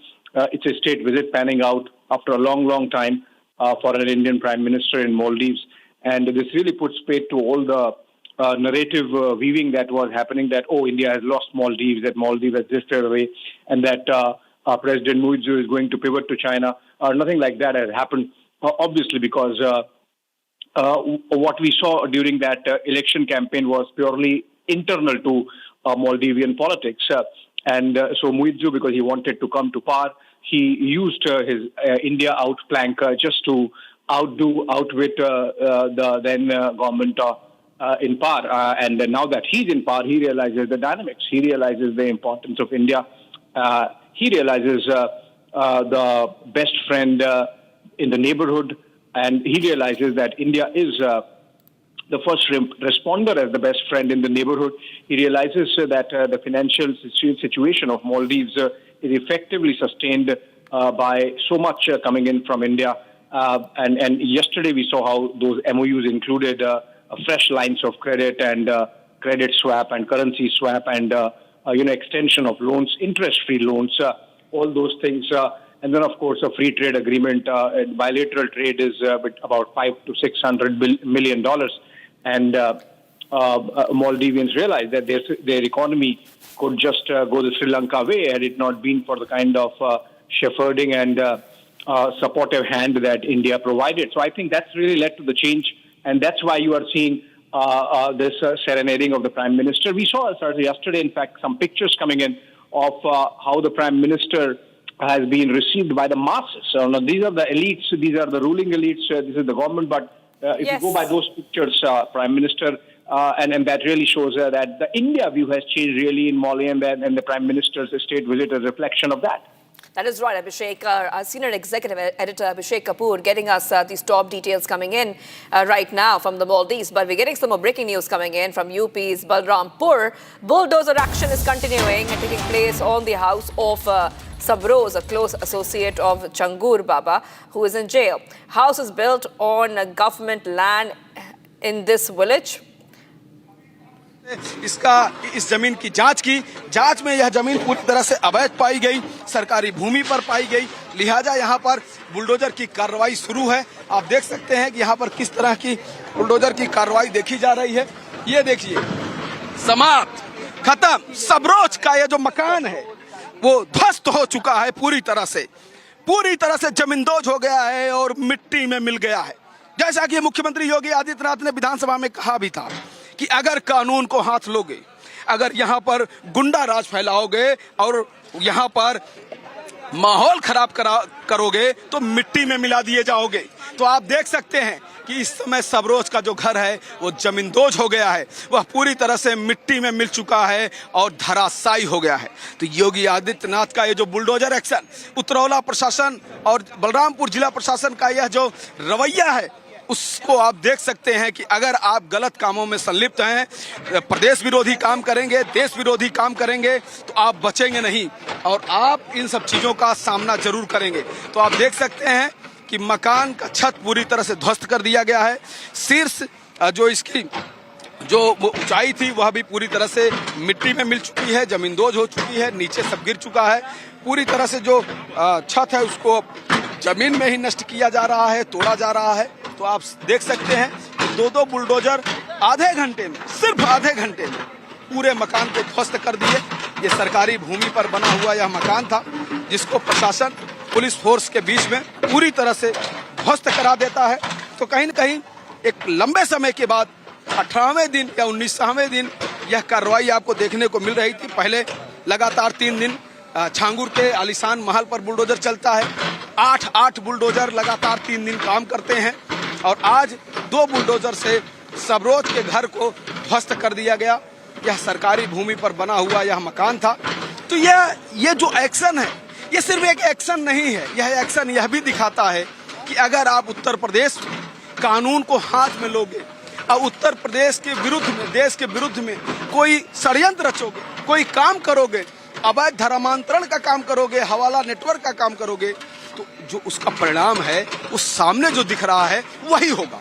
Speaker 9: It's a state visit panning out after a long time for an Indian Prime Minister in Maldives. And this really puts paid to all the narrative weaving that was happening that, oh, India has lost Maldives, that Maldives has drifted away, and that President Muizzu is going to pivot to China. Nothing like that has happened, obviously, because what we saw during that election campaign was purely internal to Maldivian politics. And so Muizzu, because he wanted to come to power, he used his India outflank just to outwit the then government in power. And now that he's in power, he realizes the dynamics. He realizes the importance of India. He realizes the best friend in the neighborhood. And he realizes that India is the first responder as the best friend in the neighborhood. He realizes that the financial situation of Maldives is effectively sustained by so much coming in from India. And yesterday we saw how those MOUs included fresh lines of credit and credit swap and currency swap and extension of loans, interest-free loans, all those things. And then, of course, a free trade agreement. Bilateral trade is about $500 to $600 million. And Maldivians realized that their economy could just go the Sri Lanka way had it not been for the kind of shepherding and supportive hand that India provided. So I think that's really led to the change. And that's why you are seeing this serenading of the Prime Minister. We saw yesterday, in fact, some pictures coming in of how the Prime Minister has been received by the masses. So now these are the elites, these are the ruling elites, this is the government. But if you go by those pictures, Prime Minister, and that really shows that the India view has changed really in Malé, and the Prime Minister's state visit is a reflection of that.
Speaker 11: That is right, Abhishek. Our senior executive editor, Abhishek Kapoor, getting us these top details coming in right now from the Maldives. But we're getting some more breaking news coming in from UP's Balrampur. Bulldozer action is continuing and taking place on the house of Sabroz, a close associate of Changur Baba, who is in jail. House is built on government land in this village.
Speaker 2: इस जमीन की जांच में यह जमीन पूरी तरह से अवैध पाई गई, सरकारी भूमि पर पाई गई, लिहाजा यहां पर बुलडोजर की कार्रवाई शुरू है। आप देख सकते हैं कि यहां पर किस तरह की बुलडोजर की कार्रवाई देखी जा रही है। ये देखिए, समाप्त, खत्म। सबरोज का ये जो मकान है वो ध्वस्त हो चुका है, पूरी तरह से जमींदोज हो गया है और मिट्टी में मिल गया है। जैसा कि मुख्यमंत्री योगी आदित्यनाथ ने विधानसभा में कहा भी था कि अगर कानून को हाथ लोगे, अगर यहाँ पर गुंडा राज फैलाओगे और यहाँ पर माहौल खराब करोगे तो मिट्टी में मिला दिए जाओगे। तो आप देख सकते हैं कि इस समय सबरोज का जो घर है वो जमींदोज हो गया है, वह पूरी तरह से मिट्टी में मिल चुका है और धराशायी हो गया है। तो योगी आदित्यनाथ का ये जो बुलडोजर एक्शन, उतरौला प्रशासन और बलरामपुर जिला प्रशासन का यह जो रवैया है, उसको आप देख सकते हैं कि अगर आप गलत कामों में संलिप्त हैं, प्रदेश विरोधी काम करेंगे, देश विरोधी काम करेंगे, तो आप बचेंगे नहीं और आप इन सब चीज़ों का सामना जरूर करेंगे। तो आप देख सकते हैं कि मकान का छत पूरी तरह से ध्वस्त कर दिया गया है। शीर्ष जो इसकी जो ऊंचाई थी वह भी पूरी तरह से मिट्टी में मिल चुकी है, जमींदोज हो चुकी है, नीचे सब गिर चुका है। पूरी तरह से जो छत है उसको जमीन में ही नष्ट किया जा रहा है, तोड़ा जा रहा है। तो आप देख सकते हैं कि दो बुलडोजर आधे घंटे में, सिर्फ आधे घंटे में पूरे मकान को ध्वस्त कर दिए। ये सरकारी भूमि पर बना हुआ यह मकान था जिसको प्रशासन पुलिस फोर्स के बीच में पूरी तरह से ध्वस्त करा देता है। तो कहीं न कहीं एक लंबे समय के बाद 18वें दिन या 19वें दिन यह कार्रवाई आपको देखने को मिल रही थी। पहले लगातार 3 दिन छांगुर के आलीशान महल पर बुलडोजर चलता है, 8 बुलडोजर लगातार 3 दिन काम करते हैं और आज 2 बुलडोजर से सबरोज के घर को ध्वस्त कर दिया गया। यह सरकारी भूमि पर बना हुआ यह मकान था। तो यह जो एक्शन है, ये सिर्फ एक एक्शन नहीं है, यह एक्शन यह भी दिखाता है कि अगर आप उत्तर प्रदेश कानून को हाथ में लोगे और उत्तर प्रदेश के विरुद्ध में, देश के विरुद्ध में कोई षड्यंत्र रचोगे, कोई काम करोगे, अवैध धर्मांतरण का काम करोगे, हवाला नेटवर्क का काम करोगे, तो जो उसका परिणाम है वो सामने जो दिख रहा है वही होगा।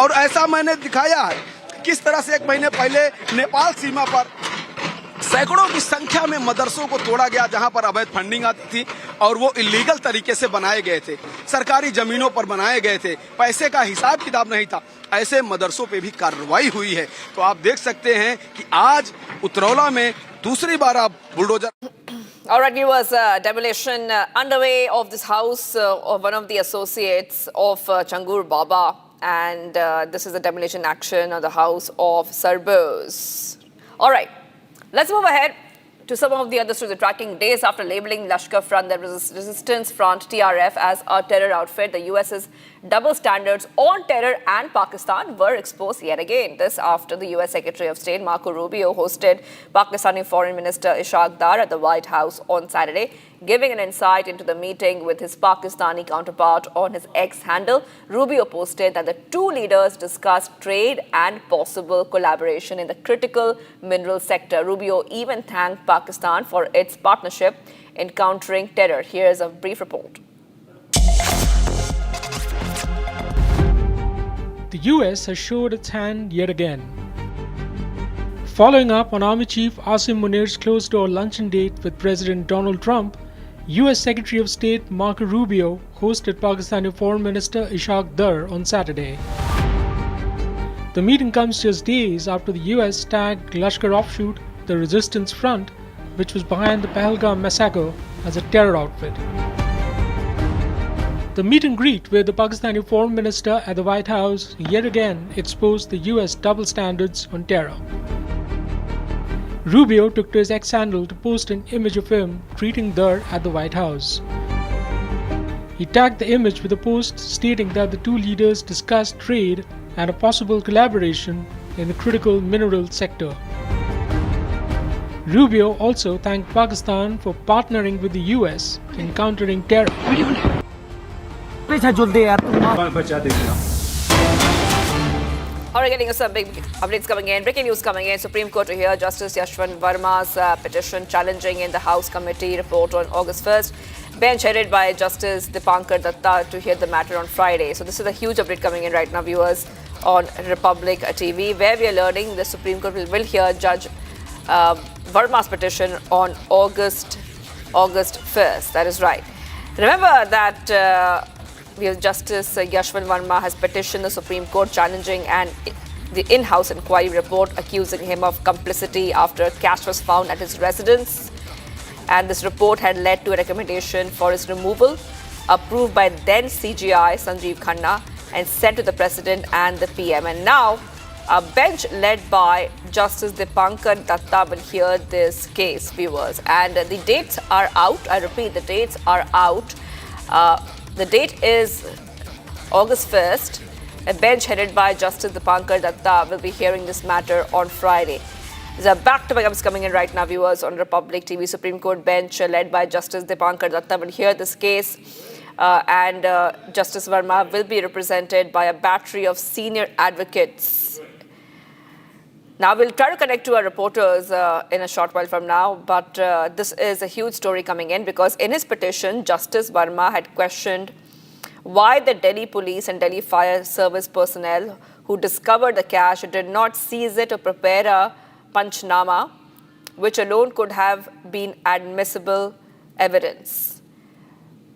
Speaker 2: और ऐसा मैंने दिखाया है किस तरह से 1 महीने पहले नेपाल सीमा पर सैकड़ों की संख्या में मदरसों को तोड़ा गया जहां पर अवैध फंडिंग आती थी और वो इलीगल तरीके से बनाए गए थे, सरकारी जमीनों पर बनाए गए थे, पैसे का हिसाब किताब नहीं था। ऐसे मदरसों पे भी कार्रवाई हुई है। तो आप देख सकते हैं कि आज उतरौला में दूसरी बार आप bulldozer.
Speaker 11: All right, viewers, demolition underway of this house of one of the associates of Changur Baba, and this is a demolition action of the house of Sabroz. All right, let's move ahead to some of the other stories. Tracking days after labeling Lashkar Front, the Resistance Front (TRF) as a terror outfit, the US's double standards on terror and Pakistan were exposed yet again. This after the US Secretary of State Marco Rubio hosted Pakistani Foreign Minister Ishaq Dar at the White House on Saturday. Giving an insight into the meeting with his Pakistani counterpart on his X handle, Rubio posted that the two leaders discussed trade and possible collaboration in the critical mineral sector. Rubio even thanked Pakistan for its partnership in countering terror. Here is a brief report.
Speaker 3: The US has showed its hand yet again. Following up on Army Chief Asim Munir's closed-door luncheon date with President Donald Trump, US Secretary of State Marco Rubio hosted Pakistani Foreign Minister Ishaq Dar on Saturday. The meeting comes just days after the US tagged Lashkar offshoot, the Resistance Front, which was behind the Pahalgam massacre, as a terror outfit. The meet and greet with the Pakistani Foreign Minister at the White House yet again exposed the US double standards on terror. Rubio took to his X handle to post an image of him greeting Dar at the White House. He tagged the image with a post stating that the two leaders discussed trade and a possible collaboration in the critical mineral sector. Rubio also thanked Pakistan for partnering with the US in countering terror.
Speaker 11: Alright, getting some big updates coming in. Breaking news coming in. Supreme Court to hear Justice Yashwant Verma's petition challenging in the House Committee report on August 1st. Bench headed by Justice Dipankar Datta to hear the matter on Friday. So this is a huge update coming in right now, viewers, on Republic TV, where we are learning the Supreme Court will hear Judge Verma's petition on August 1st. That is right. Remember that Justice Yashwant Verma has petitioned the Supreme Court challenging the in-house inquiry report accusing him of complicity after cash was found at his residence. And this report had led to a recommendation for his removal, approved by then CGI Sanjeev Khanna and sent to the President and the PM. And now, a bench led by Justice Dipankar Datta will hear this case, viewers. And the dates are out. I repeat, the dates are out. The date is August 1st. A bench headed by Justice Dipankar Datta will be hearing this matter on Friday. There's a back-to-back updates coming in right now, viewers, on Republic TV. Supreme Court bench led by Justice Dipankar Datta will hear this case. And Justice Verma will be represented by a battery of senior advocates. Now, we'll try to connect to our reporters in a short while from now, but this is a huge story coming in because in his petition, Justice Verma had questioned why the Delhi police and Delhi fire service personnel who discovered the cash did not seize it or prepare a panchnama, which alone could have been admissible evidence.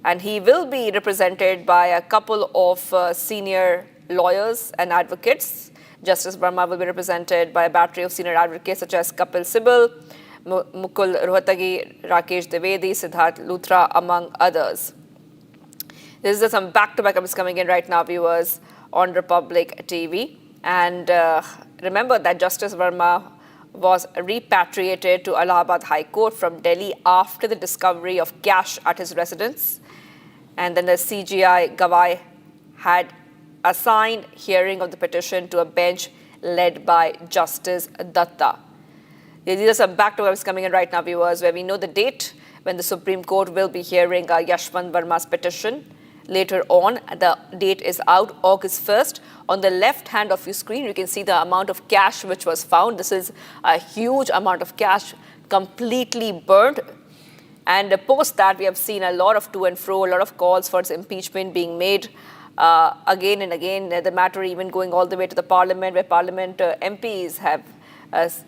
Speaker 11: And he will be represented by a couple of senior lawyers and advocates. Justice Verma will be represented by a battery of senior advocates such as Kapil Sibal, Mukul Rohatagi, Rakesh Dwivedi, Siddharth Luthra, among others. This is some back-to-back updates coming in right now, viewers, on Republic TV. And remember that Justice Verma was repatriated to Allahabad High Court from Delhi after the discovery of cash at his residence. And then the CGI Gawai had assigned hearing of the petition to a bench led by Justice Datta. These are some back-to-backs coming in right now, viewers, where we know the date when the Supreme Court will be hearing Yashwant Verma's petition. Later on, the date is out, August 1st. On the left hand of your screen, you can see the amount of cash which was found. This is a huge amount of cash, completely burnt. And post that, we have seen a lot of to and fro, a lot of calls for its impeachment being made again and again. The matter even going all the way to the Parliament, where Parliament MPs have